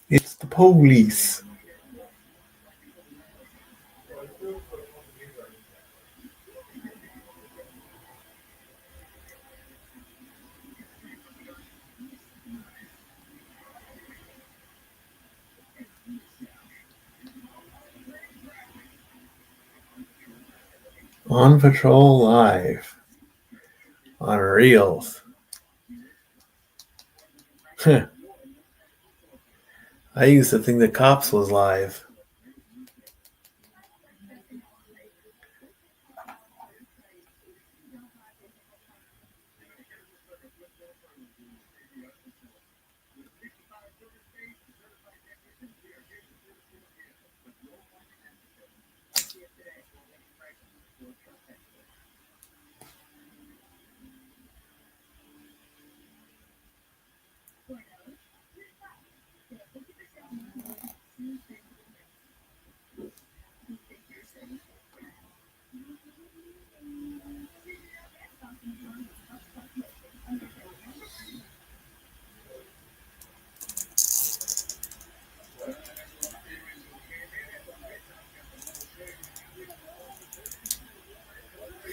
It's the police. On Patrol Live. On Reels. I used to think the Cops was live.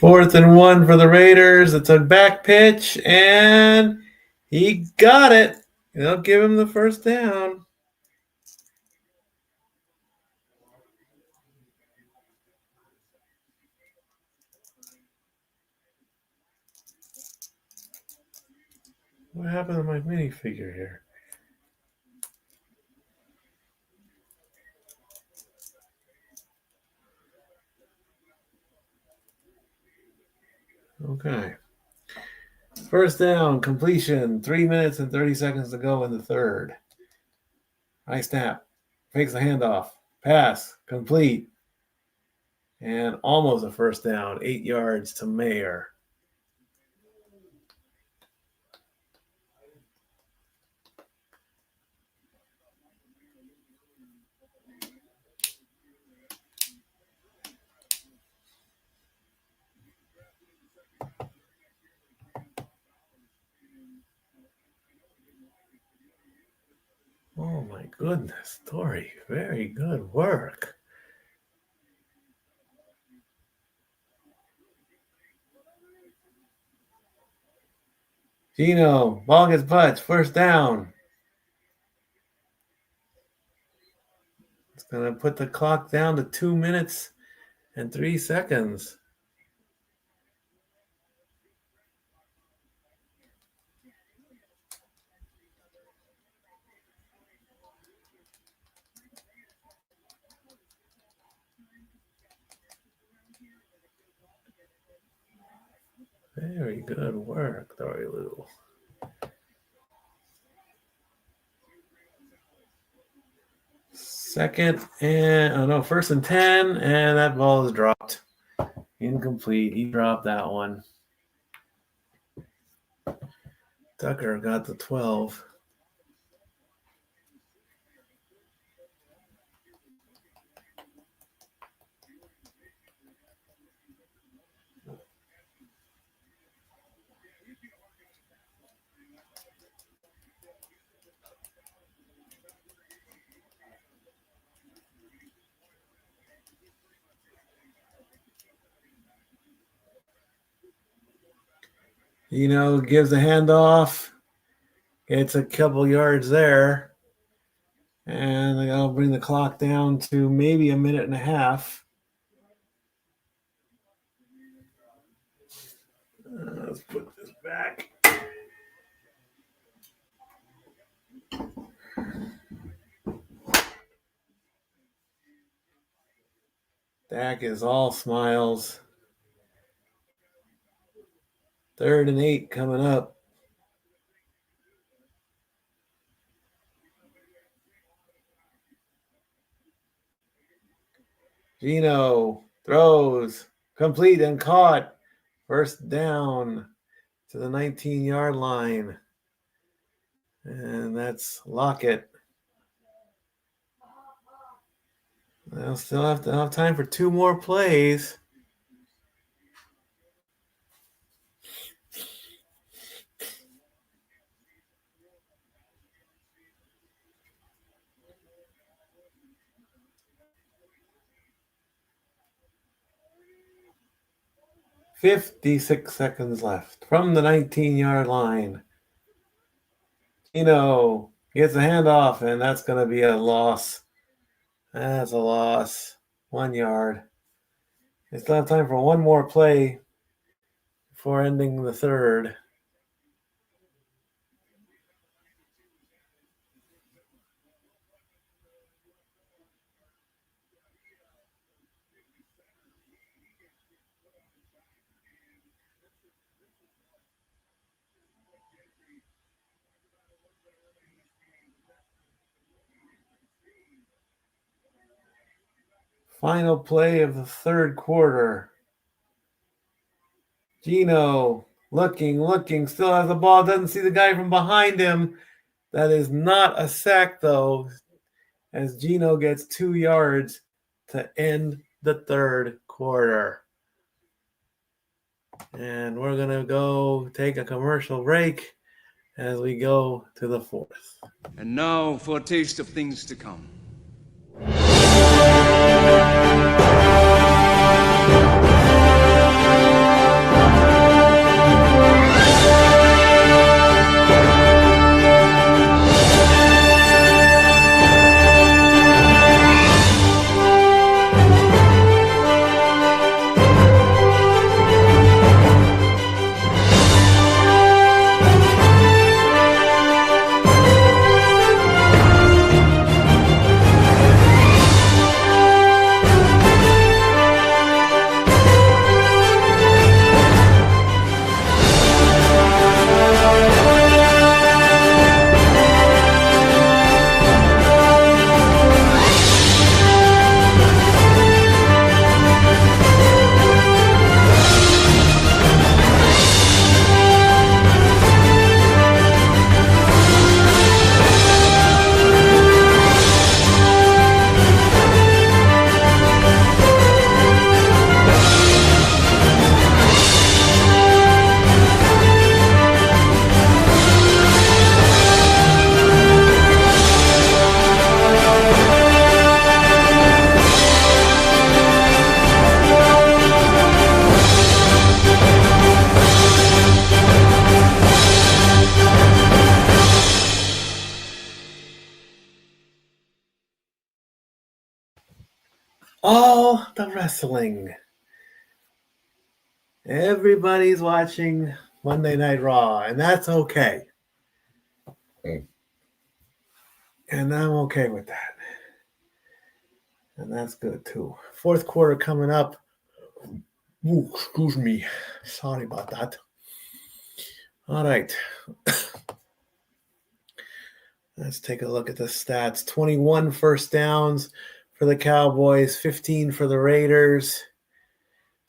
4th and 1 for the Raiders. It's a back pitch, and he got it. They'll give him the first down. What happened to my minifigure here? Okay. First down, completion, 3 minutes and 30 seconds to go in the third. High snap, fakes the handoff, pass, complete, and almost a first down, 8 yards to Mayer. Oh my goodness, Tori, very good work. Gino, ball gets butts, first down. It's going to put the clock down to 2 minutes and 3 seconds. Very good work, Dory Lou. First and 10, and that ball is dropped. Incomplete. He dropped that one. Tucker got the 12. Gives the handoff. Gets a couple yards there. And they'll bring the clock down to maybe a minute and a half. Let's put this back. Dak is all smiles. 3rd and 8 coming up. Gino throws, complete and caught. First down to the 19-yard line. And that's Lockett. They'll still have to have time for 2 more plays. "56 seconds left from the 19-yard line. Gino gets a handoff, and that's going to be a loss. That's a loss. 1 yard. They still have time for 1 more play before ending the third. Final play of the third quarter. Gino looking, still has the ball, doesn't see the guy from behind him. That is not a sack, though, as Gino gets 2 yards to end the third quarter. And we're going to go take a commercial break as we go to the fourth. And now for a taste of things to come. all the wrestling. Everybody's watching Monday Night Raw, and that's okay. And I'm okay with that. And that's good too. Fourth quarter coming up. Ooh, excuse me. Sorry about that. All right. Let's take a look at the stats. 21 first downs for the Cowboys, 15 for the Raiders,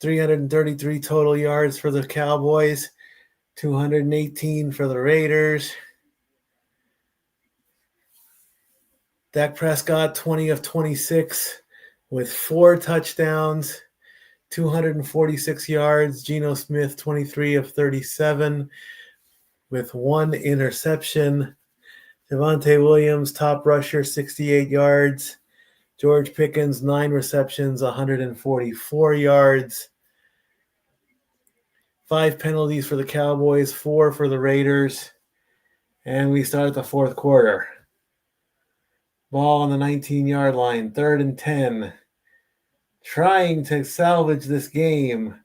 333 total yards for the Cowboys, 218 for the Raiders. Dak Prescott, 20 of 26 with 4 touchdowns, 246 yards. Geno Smith, 23 of 37 with 1 interception. Javonte Williams, top rusher, 68 yards. George Pickens, 9 receptions, 144 yards. 5 penalties for the Cowboys, 4 for the Raiders. And we start the fourth quarter. Ball on the 19-yard line, 3rd and 10. Trying to salvage this game.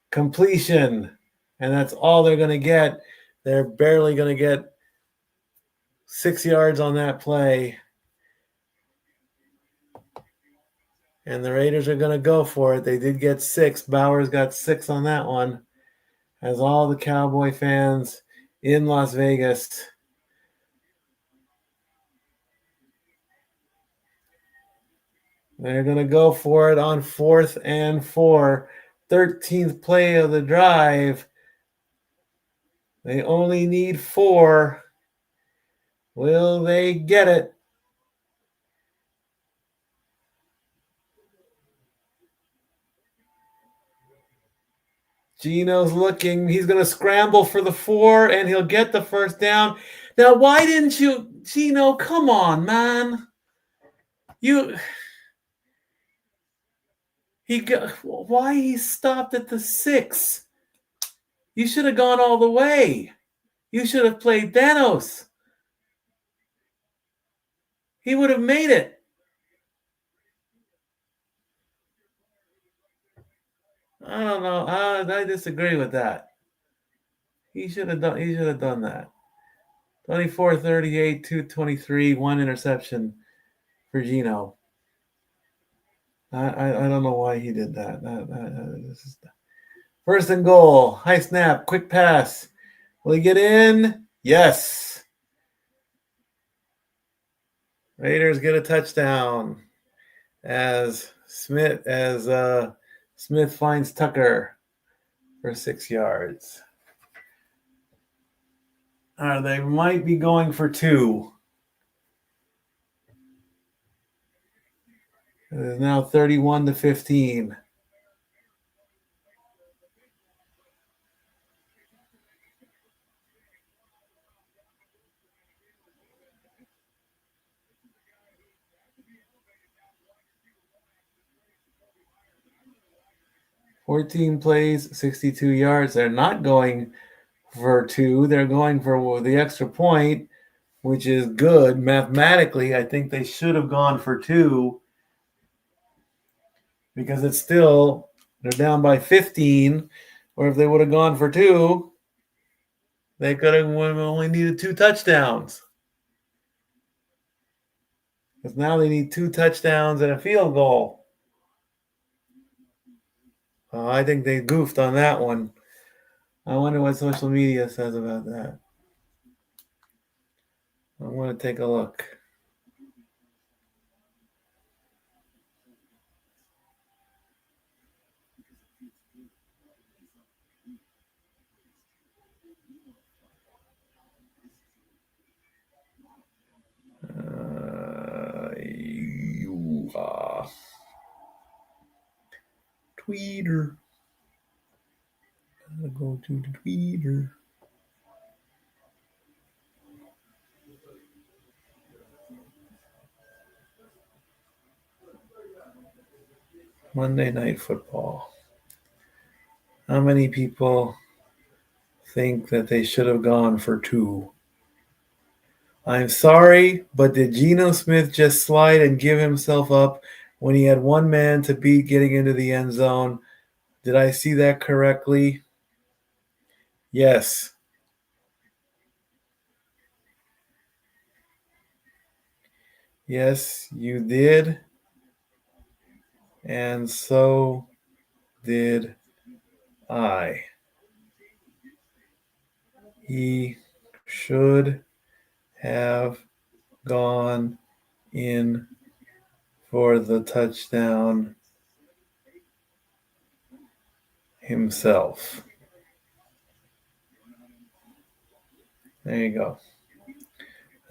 Completion. And that's all they're going to get. They're barely going to get 6 yards on that play. And the Raiders are going to go for it. They did get 6. Bowers got 6 on that one. As all the Cowboy fans in Las Vegas they're going to go for it on 4th and 4. 13th play of the drive. They only need 4. Will they get it? Geno's looking. He's going to scramble for the 4, and he'll get the first down. Now, why didn't you, Geno? Come on, man. Why he stopped at the 6? You should have gone all the way. You should have played Thanos. He would have made it. I don't know. I disagree with that. He should have done that. 24-38, 223, 1 interception for Geno. I don't know why he did that. This is first and goal. High snap. Quick pass. Will he get in? Yes. Raiders get a touchdown as Smith finds Tucker for 6 yards. They might be going for 2. It is now 31-15. $14 plays, 62 yards. They're not going for 2. They're going for the extra point, which is good. Mathematically, I think they should have gone for 2 because it's still, they're down by 15. Or if they would have gone for 2, they could have only needed 2 touchdowns. Because now they need 2 touchdowns and a field goal. I think they goofed on that one. I wonder what social media says about that. I want to take a look. Tweeter. I'll go to the Tweeter. Monday Night Football. How many people think that they should have gone for 2? I'm sorry, but did Geno Smith just slide and give himself up when he had one man to beat getting into the end zone. Did I see that correctly? Yes. Yes, you did. And so did I. He should have gone in for the touchdown himself. There you go.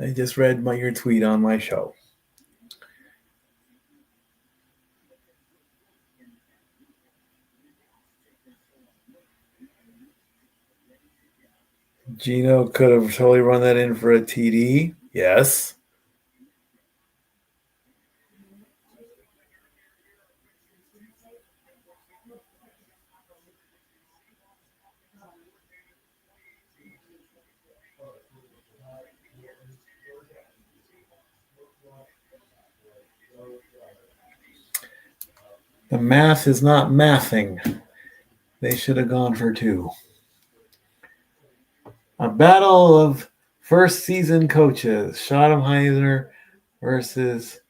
I just read your tweet on my show. Gino could have totally run that in for a TD. Yes. The math is not mathing. They should have gone for 2. A battle of first season coaches. Schottenheiser versus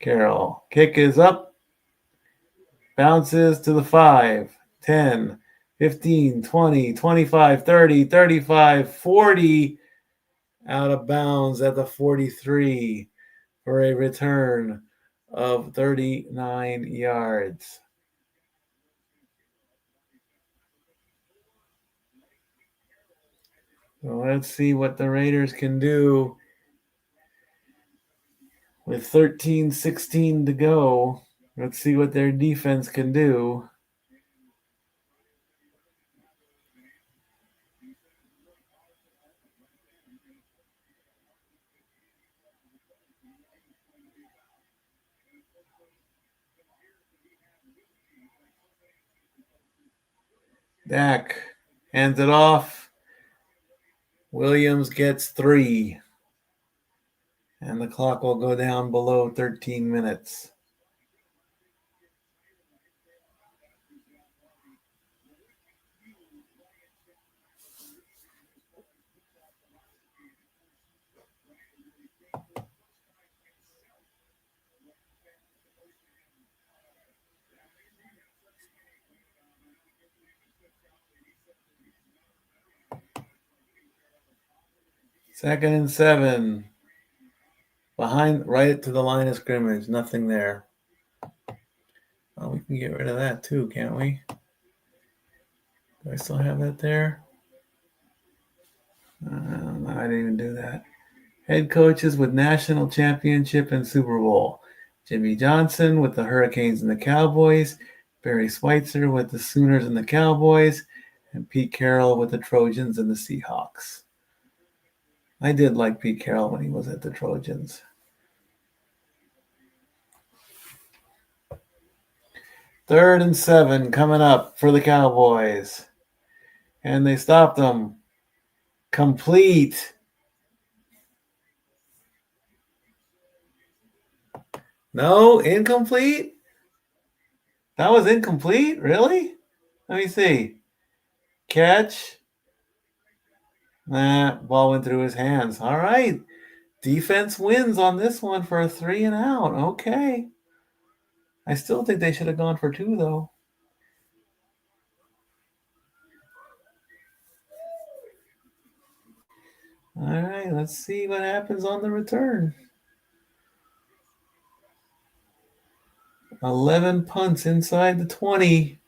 Carroll. Kick is up. Bounces to the 5, 10, 15, 20, 25, 30, 35, 40. Out of bounds at the 43 for a return of 39 yards. So let's see what the Raiders can do with 13-16 to go. Let's see what their defense can do. Dak hands it off. Williams gets 3. And the clock will go down below 13 minutes. Second and 7. Behind, right to the line of scrimmage. Nothing there. Oh, we can get rid of that too, can't we? Do I still have that there? No, I didn't even do that. Head coaches with national championship and Super Bowl. Jimmy Johnson with the Hurricanes and the Cowboys. Barry Switzer with the Sooners and the Cowboys. And Pete Carroll with the Trojans and the Seahawks. I did like Pete Carroll when he was at the Trojans. 3rd and 7 coming up for the Cowboys. And they stopped them. Complete. No, incomplete? That was incomplete? Really? Let me see. Catch. Ball went through his hands. All right. Defense wins on this one for a 3 and out. Okay. I still think they should have gone for 2, though. All right. Let's see what happens on the return. 11 punts inside the 20.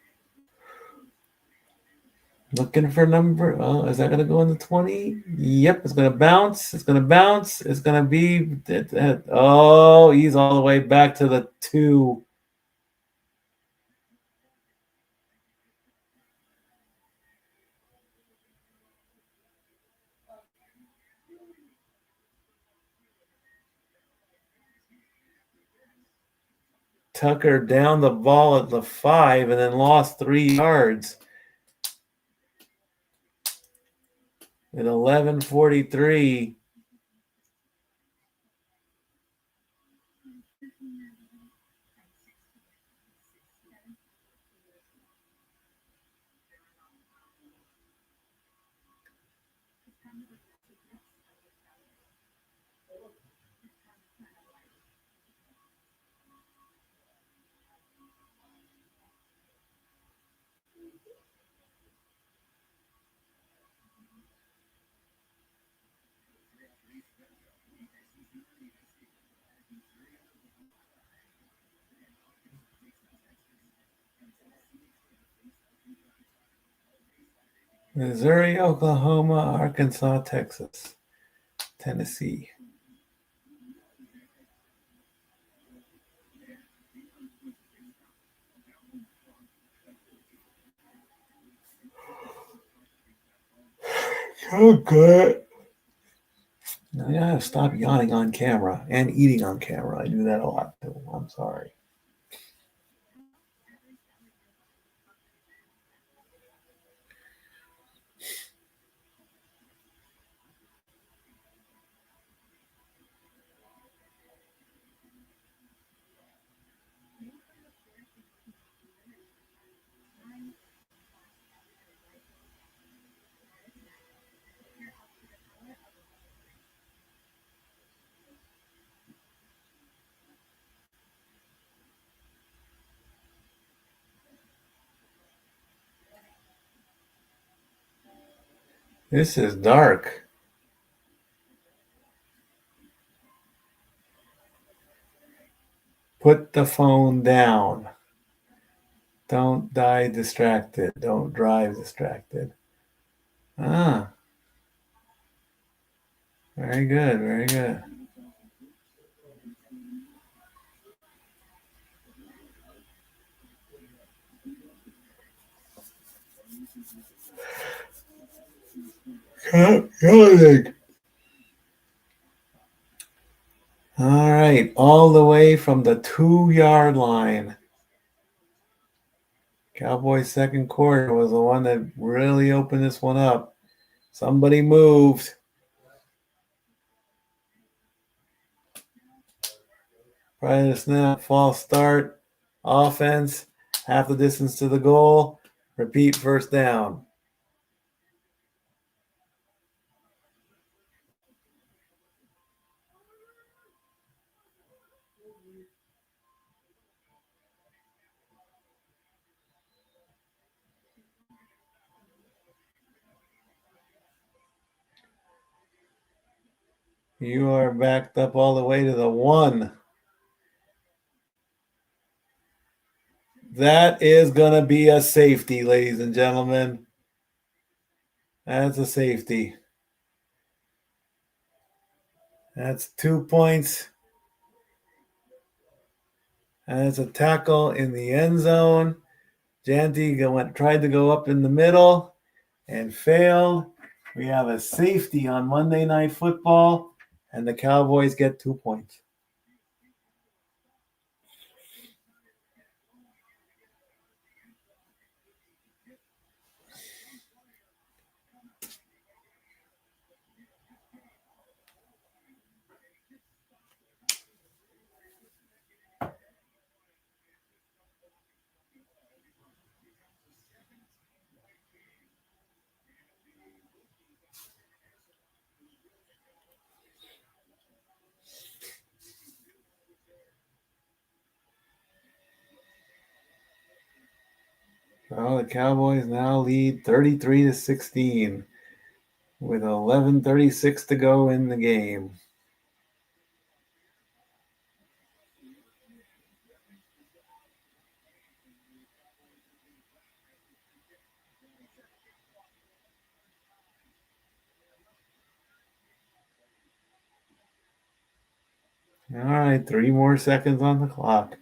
Looking for number. Oh, is that going to go in the 20? Yep, it's going to bounce. It's going to bounce. It's going to be. Oh, he's all the way back to the 2. Tucker down the ball at the 5 and then lost 3 yards. At 11:43. Missouri, Oklahoma, Arkansas, Texas, Tennessee. Oh, good. I gotta stop yawning on camera and eating on camera. I do that a lot too. I'm sorry. This is dark. Put the phone down. Don't die distracted. Don't drive distracted. Ah, very good, very good. Good. All right, all the way from the 2-yard line. Cowboys' second quarter was the one that really opened this one up. Somebody moved. Prior to snap, false start, offense, half the distance to the goal, repeat first down. You are backed up all the way to the 1. That is going to be a safety, ladies and gentlemen. That's a safety. That's 2 points. That's a tackle in the end zone. Janty tried to go up in the middle and failed. We have a safety on Monday Night Football, and the Cowboys get 2 points. So the Cowboys now lead 33-16 with 11:36 to go in the game. All right, 3 more seconds on the clock.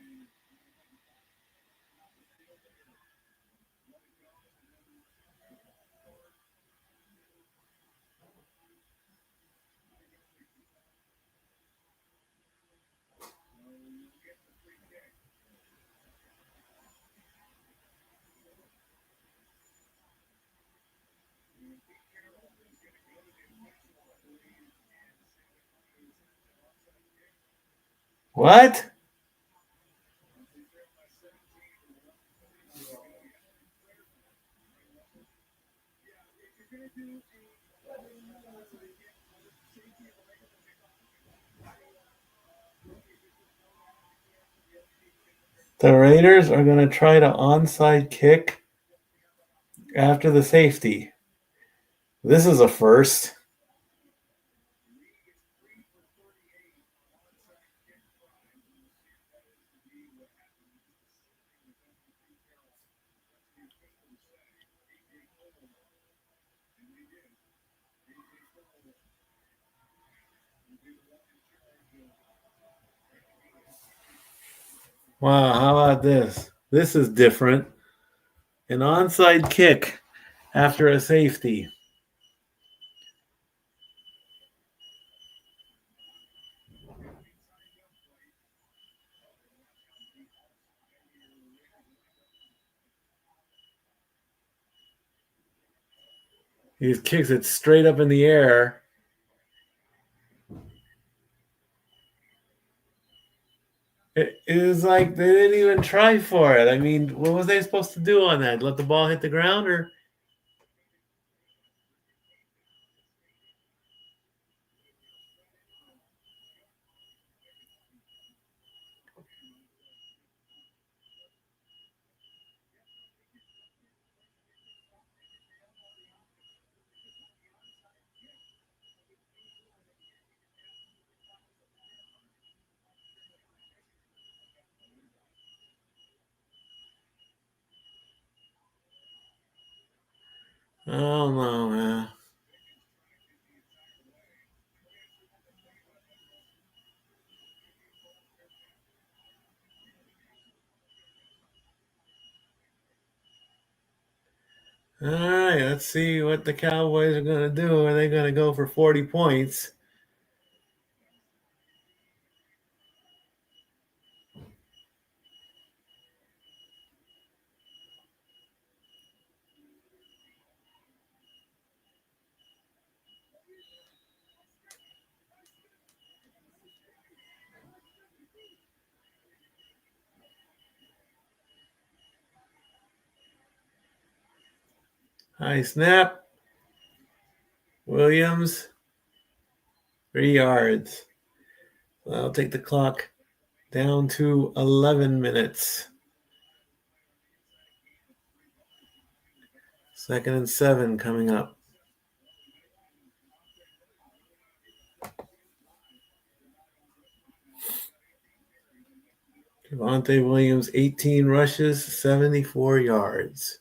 What? The Raiders are going to try to onside kick after the safety. This is a first. Wow, how about this? This is different. An onside kick after a safety. He just kicks it straight up in the air. It is like they didn't even try for it. I mean, what was they supposed to do on that? Let the ball hit the ground, or? Oh no, man. All right, let's see what the Cowboys are going to do. Are they going to go for 40 points? High snap. Williams, 3 yards. I'll take the clock down to 11 minutes. 2nd and 7 coming up. Javonte Williams, 18 rushes, 74 yards.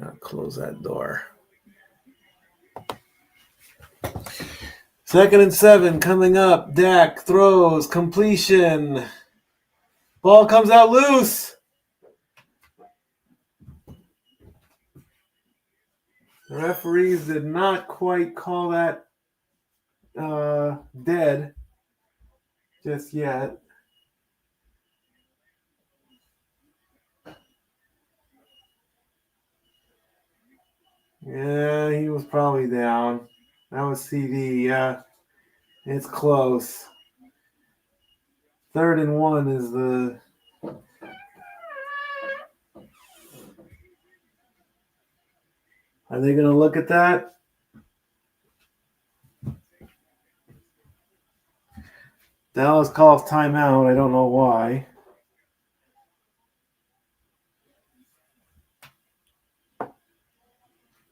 I'll close that door. 2nd and 7 coming up. Dak throws, completion. Ball comes out loose. The referees did not quite call that dead just yet. Yeah, he was probably down. That was CD, yeah. It's close. 3rd and 1 is the... Are they going to look at that? Dallas calls timeout. I don't know why.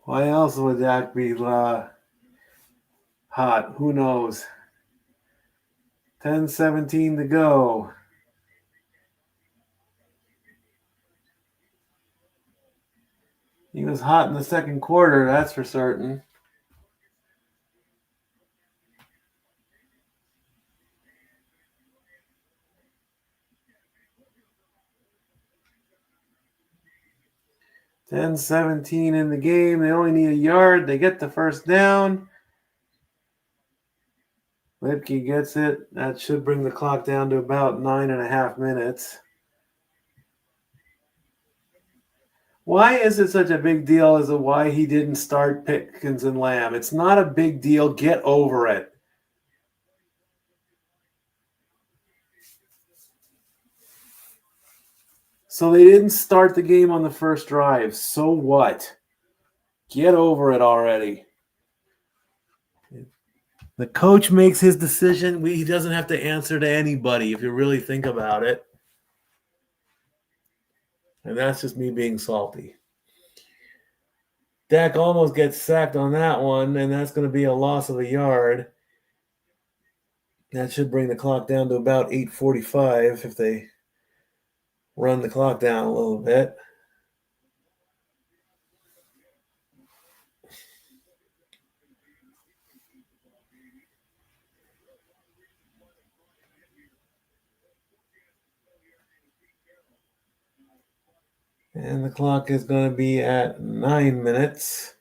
Why else would Dak be hot? Who knows? 10:17 to go. He was hot in the second quarter, that's for certain. $10:17 in the game. They only need a yard. They get the first down. Lipke gets it. That should bring the clock down to about 9.5 minutes. Why is it such a big deal as to why he didn't start Pickens and Lamb? It's not a big deal. Get over it. So they didn't start the game on the first drive. So what? Get over it already. The coach makes his decision. He doesn't have to answer to anybody if you really think about it. And that's just me being salty. Dak almost gets sacked on that one, and that's going to be a loss of a yard. That should bring the clock down to about 8:45 if they run the clock down a little bit. And the clock is going to be at 9 minutes.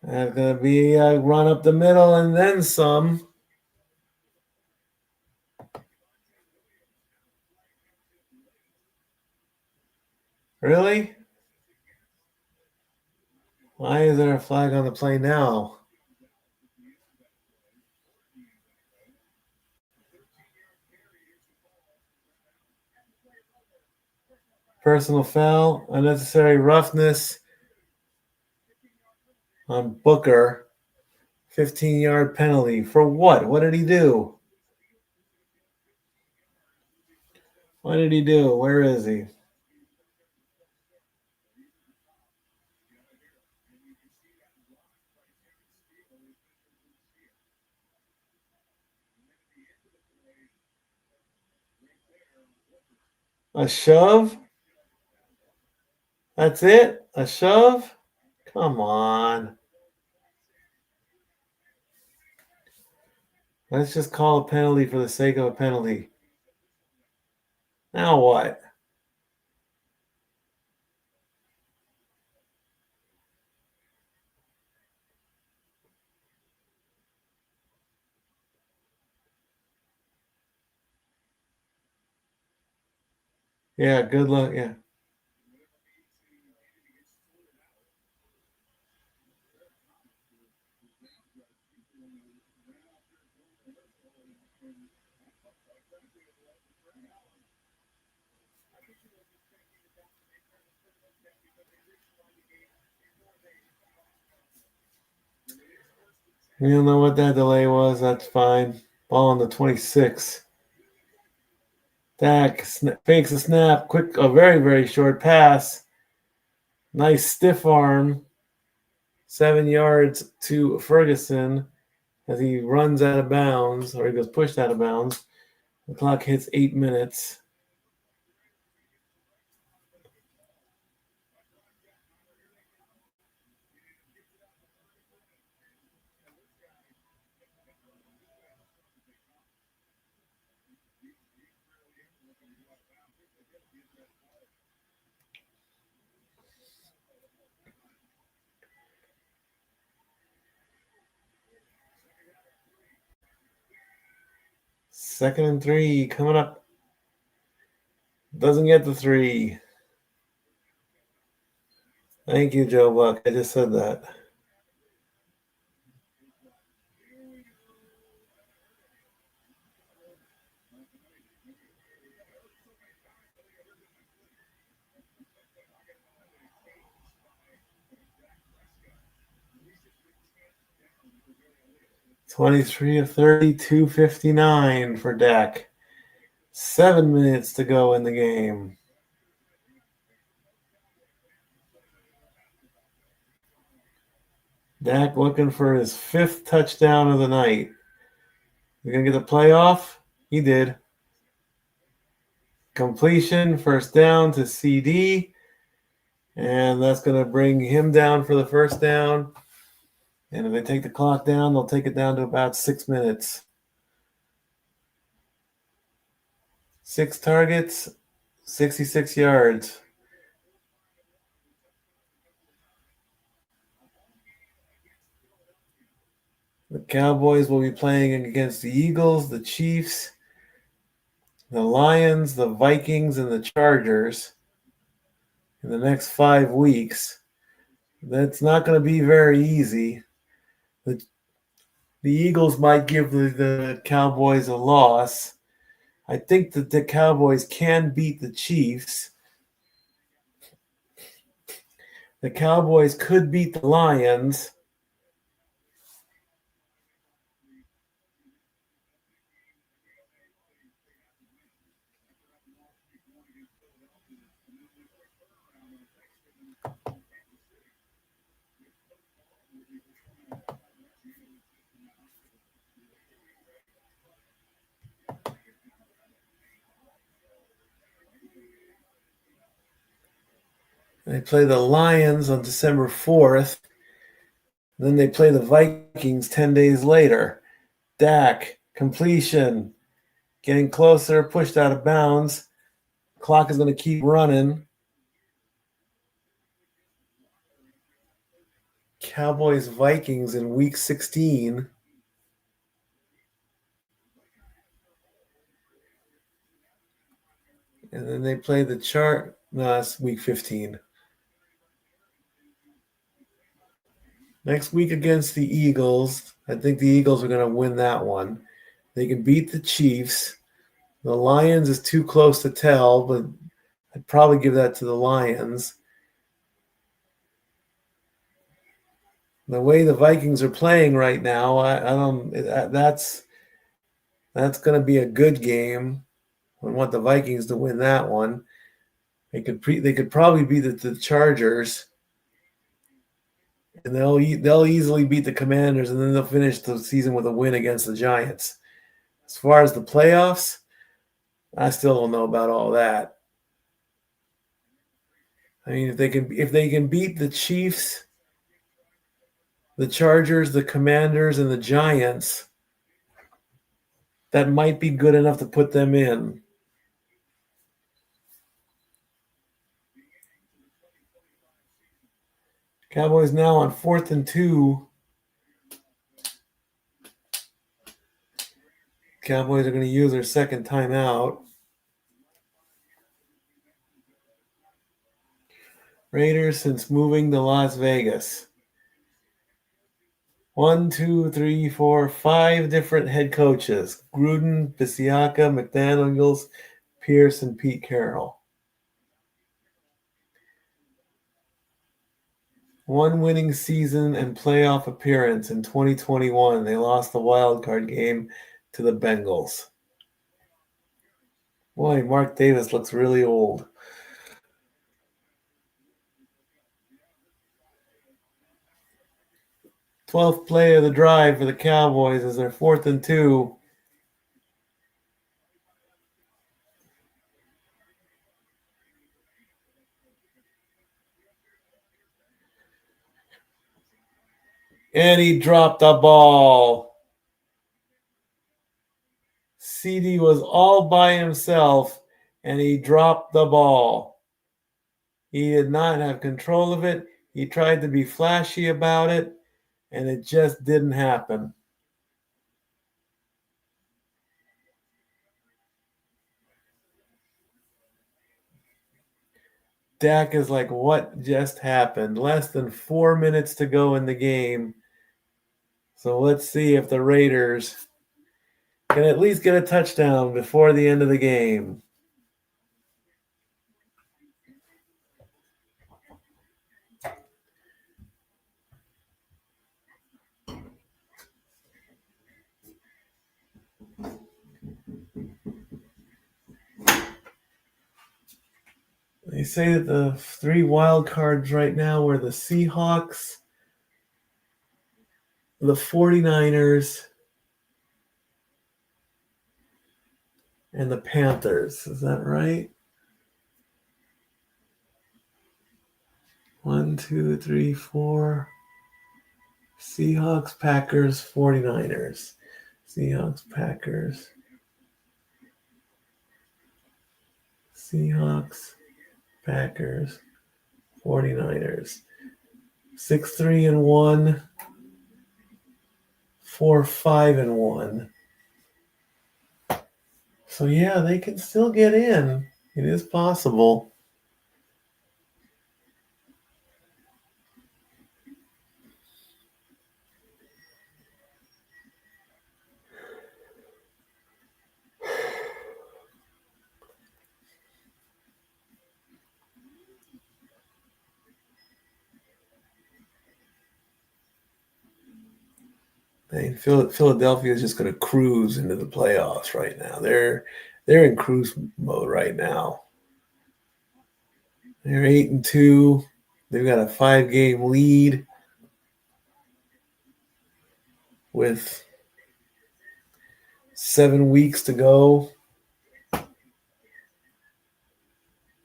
That's going to be a run up the middle and then some. Really? Why is there a flag on the play now? Personal foul, unnecessary roughness on Booker. 15-yard penalty. For what? What did he do? What did he do? Where is he? A shove? That's it? A shove? Come on. Let's just call a penalty for the sake of a penalty. Now what? Yeah, good luck. Yeah. We don't know what that delay was. That's fine. Ball on the 26. Dak fakes a snap. Quick, a very, very short pass. Nice stiff arm. 7 yards to Ferguson as he runs out of bounds, or he goes pushed out of bounds. The clock hits 8 minutes. Second and 3 coming up. Doesn't get the 3. Thank you, Joe Buck. I just said that. $23 of 30, $2.59 for Dak. 7 minutes to go in the game. Dak looking for his 5th touchdown of the night. You gonna get the playoff? He did. Completion, first down to CD. And that's going to bring him down for the first down. And if they take the clock down, they'll take it down to about 6 minutes. 6 targets, 66 yards. The Cowboys will be playing against the Eagles, the Chiefs, the Lions, the Vikings, and the Chargers in the next 5 weeks. That's not going to be very easy. The Eagles might give the Cowboys a loss. I think that the Cowboys can beat the Chiefs. The Cowboys could beat the Lions. They play the Lions on December 4th. And then they play the Vikings 10 days later. Dak, completion, getting closer, pushed out of bounds. Clock is going to keep running. Cowboys Vikings in week 16. And then they play the chart. No, it's week 15. Next week against the Eagles. I think the Eagles are going to win that one. They can beat the Chiefs. The Lions is too close to tell, but I'd probably give that to the Lions. The way the Vikings are playing right now, I don't. That's going to be a good game. I want the Vikings to win that one. They could probably beat the Chargers, and they'll easily beat the Commanders, and then they'll finish the season with a win against the Giants. As far as the playoffs, I still don't know about all that. I mean, if they can beat the Chiefs, the Chargers, the Commanders, and the Giants, that might be good enough to put them in. Cowboys now on 4th and 2. Cowboys are going to use their second timeout. Raiders since moving to Las Vegas. 1, 2, 3, 4, 5 different head coaches. Gruden, Bisiaka, McDaniels, Pierce, and Pete Carroll. One winning season and playoff appearance in 2021. They lost the wild card game to the Bengals. Boy, Mark Davis looks really old. Twelfth play of the drive for the Cowboys as they're 4th and 2. And he dropped the ball. CD was all by himself, and he dropped the ball. He did not have control of it. He tried to be flashy about it, and it just didn't happen. Dak is like, what just happened? Less than 4 minutes to go in the game. So let's see if the Raiders can at least get a touchdown before the end of the game. They say that the 3 wild cards right now are the Seahawks, the 49ers, and the Panthers. Is that right? 1, 2, 3, 4. Seahawks, Packers, 49ers. Seahawks, Packers. Seahawks, Packers, 49ers. 6-3-1, 4-5-1. So yeah, they can still get in. It is possible. Philadelphia is just going to cruise into the playoffs right now. They're in cruise mode right now. They're 8-2. They've got a 5-game lead with 7 weeks to go. I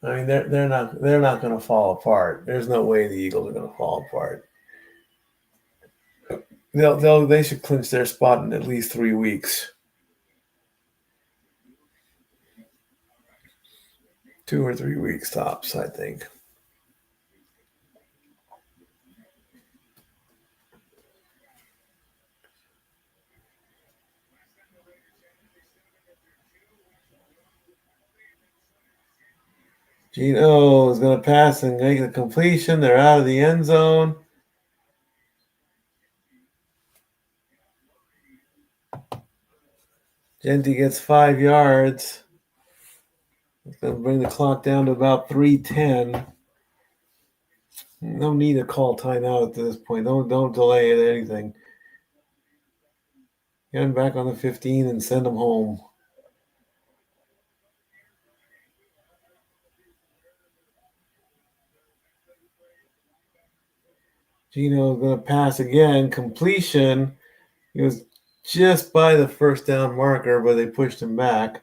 mean, they're not going to fall apart. There's no way the Eagles are going to fall apart. They should clinch their spot in at least 3 weeks. 2 or 3 weeks tops, I think. Geno is going to pass and make the completion. They're out of the end zone. Genty gets 5 yards. It's going to bring the clock down to about 3:10. No need to call timeout at this point. Don't delay it, anything. Get him back on the 15 and send him home. Geno is going to pass again. Completion. He was just by the first down marker, but they pushed him back.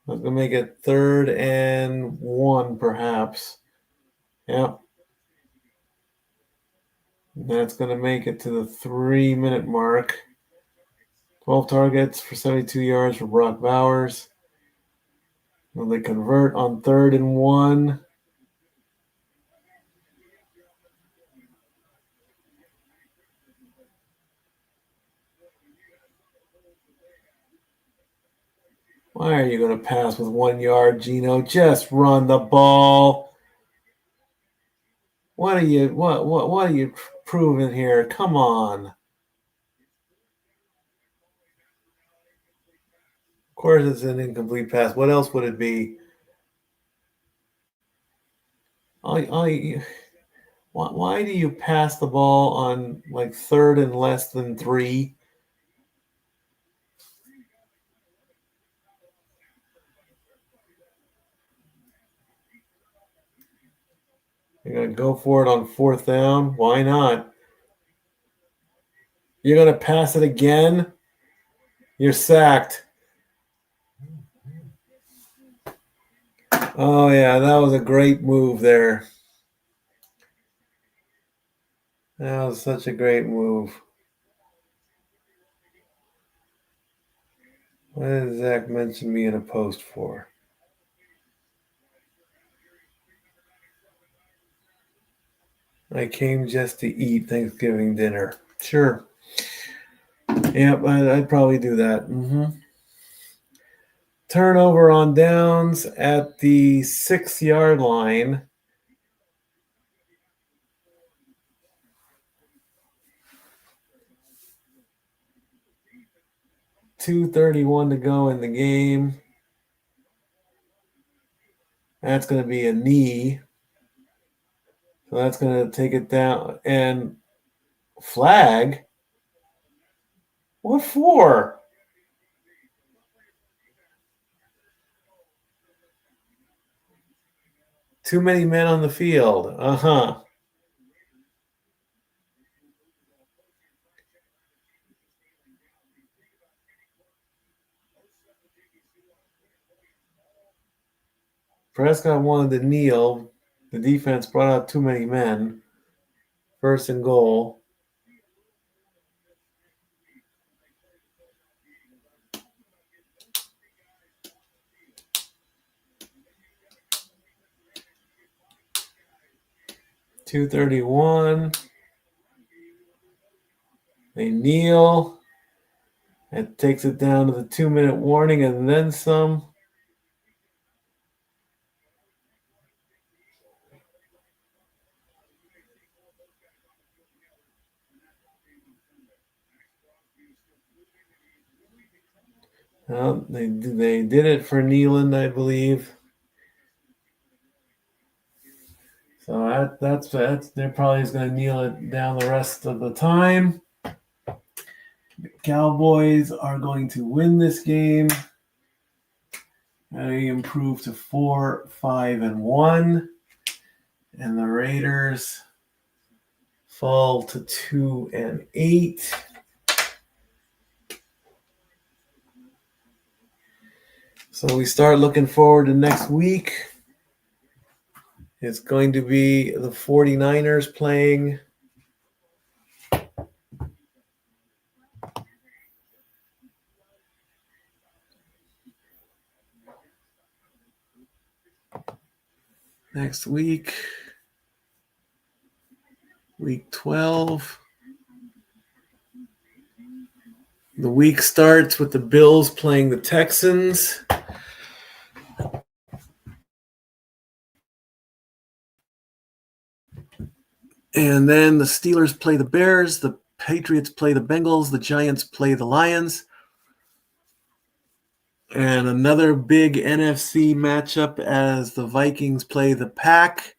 I was going to make it 3rd and 1, perhaps. Yep. That's going to make it to the 3-minute mark. 12 targets for 72 yards for Brock Bowers. Will they convert on 3rd and 1? Why are you going to pass with 1 yard, Geno? Just run the ball. What are you proving here? Come on. Of course it's an incomplete pass. What else would it be? Why do you pass the ball on like 3rd and less than 3? You're going to go for it on 4th down? Why not? You're going to pass it again? You're sacked. Oh, yeah, that was a great move there. That was such a great move. What did Zach mention me in a post for? I came just to eat Thanksgiving dinner. Sure. Yep, I'd probably do that. Turnover on downs at the 6-yard line. .231 to go in the game. That's going to be a knee. So that's going to take it down. And flag? What for? Too many men on the field. Uh-huh. Prescott wanted to kneel. The defense brought out too many men. 1st and goal. .231. They kneel. It takes it down to the 2-minute warning and then some. Well, they did it for Nealand, I believe. So that's they're probably going to kneel it down the rest of the time. The Cowboys are going to win this game. They improve to 4-5-1, and the Raiders fall to 2-8. So we start looking forward to next week. It's going to be the 49ers playing Next week, week 12. The week starts with the Bills playing the Texans. And then the Steelers play the Bears, the Patriots play the Bengals, the Giants play the Lions. And another big NFC matchup as the Vikings play the Pack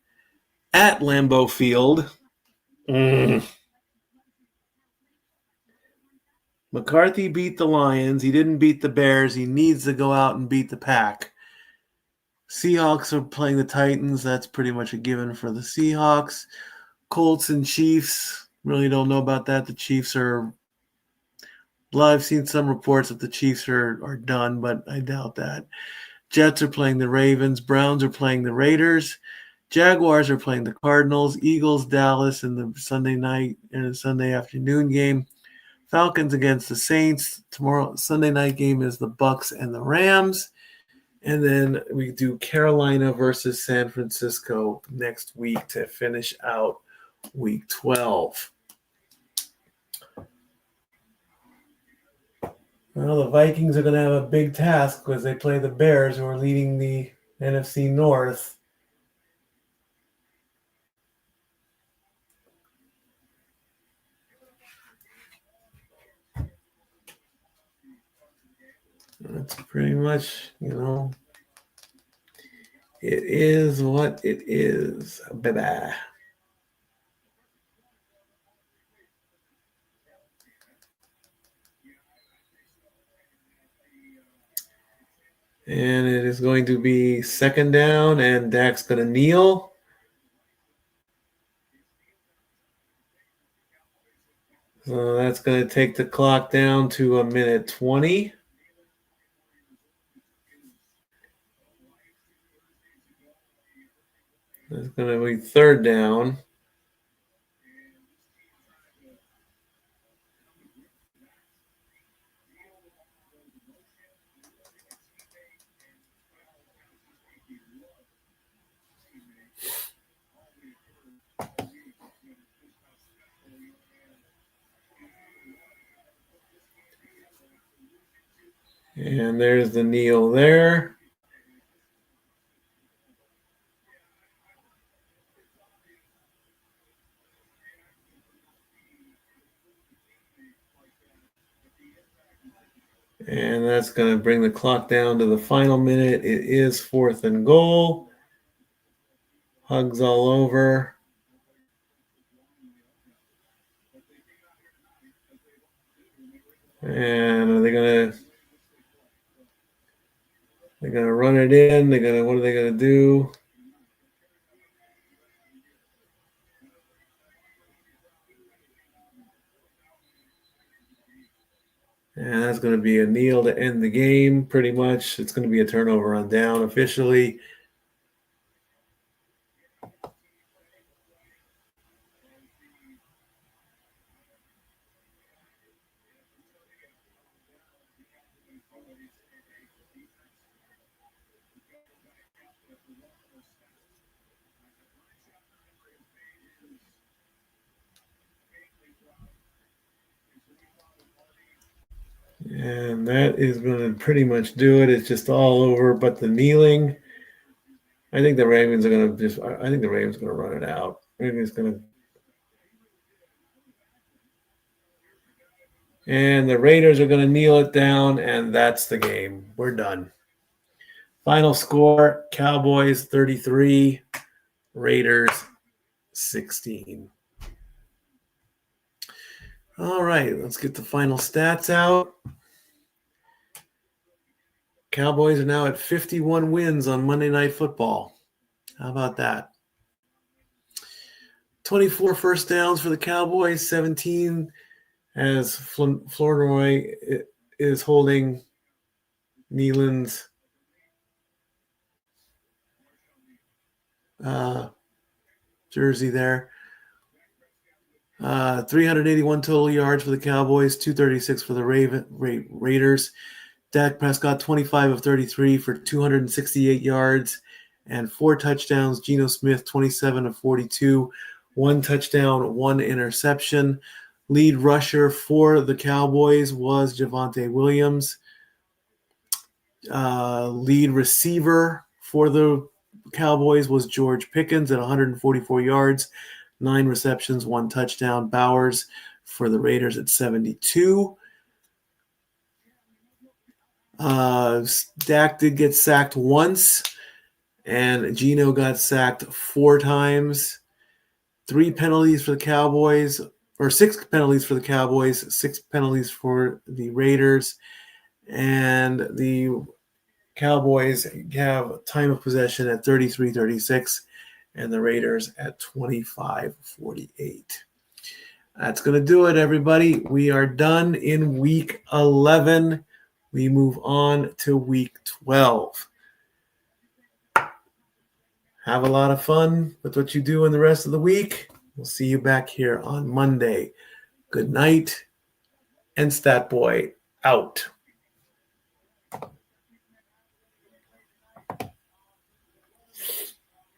at Lambeau Field. McCarthy beat the Lions. He didn't beat the Bears. He needs to go out and beat the Pack. Seahawks are playing the Titans. That's pretty much a given for the Seahawks. Colts and Chiefs. Really don't know about that. The Chiefs are... Well, I've seen some reports that the Chiefs are done, but I doubt that. Jets are playing the Ravens. Browns are playing the Raiders. Jaguars are playing the Cardinals. Eagles, Dallas in the Sunday night and a Sunday afternoon game. Falcons against the Saints. Tomorrow, Sunday night game is the Bucks and the Rams. And then we do Carolina versus San Francisco next week to finish out week 12. Well, the Vikings are going to have a big task because they play the Bears, who are leading the NFC North. That's pretty much, it is what it is. Bye-bye. And it is going to be second down, and Dak's going to kneel. So that's going to take the clock down to 1:20. That's going to be third down. And there's the kneel there. And that's going to bring the clock down to the final minute. It is 4th and goal. Hugs all over. And they're going to run it in. What are they going to do? And that's going to be a kneel to end the game, pretty much. It's going to be a turnover on down officially. And that is going to pretty much do it. It's just all over, but the kneeling. I think the Ravens are going to I think the Ravens are going to run it out. Ravens going to. And the Raiders are going to kneel it down, and that's the game. We're done. Final score, Cowboys 33, Raiders 16. All right, let's get the final stats out. Cowboys are now at 51 wins on Monday Night Football. How about that? 24 first downs for the Cowboys, 17 as Flournoy is holding Nealon's jersey there. 381 total yards for the Cowboys, 236 for the Raiders. Dak Prescott, 25 of 33 for 268 yards and 4 touchdowns. Geno Smith, 27 of 42, 1 touchdown, 1 interception. Lead rusher for the Cowboys was Javonte Williams. Lead receiver for the Cowboys was George Pickens at 144 yards, 9 receptions, 1 touchdown. Bowers for the Raiders at 72. Dak did get sacked once, and Geno got sacked 4 times. 3 penalties for the Cowboys, or 6 penalties for the Cowboys, 6 penalties for the Raiders, and the Cowboys have time of possession at 33-36, and the Raiders at 25-48. That's going to do it, everybody. We are done in Week 11. We move on to Week 12. Have a lot of fun with what you do in the rest of the week. We'll see you back here on Monday. Good night, and Stat Boy out.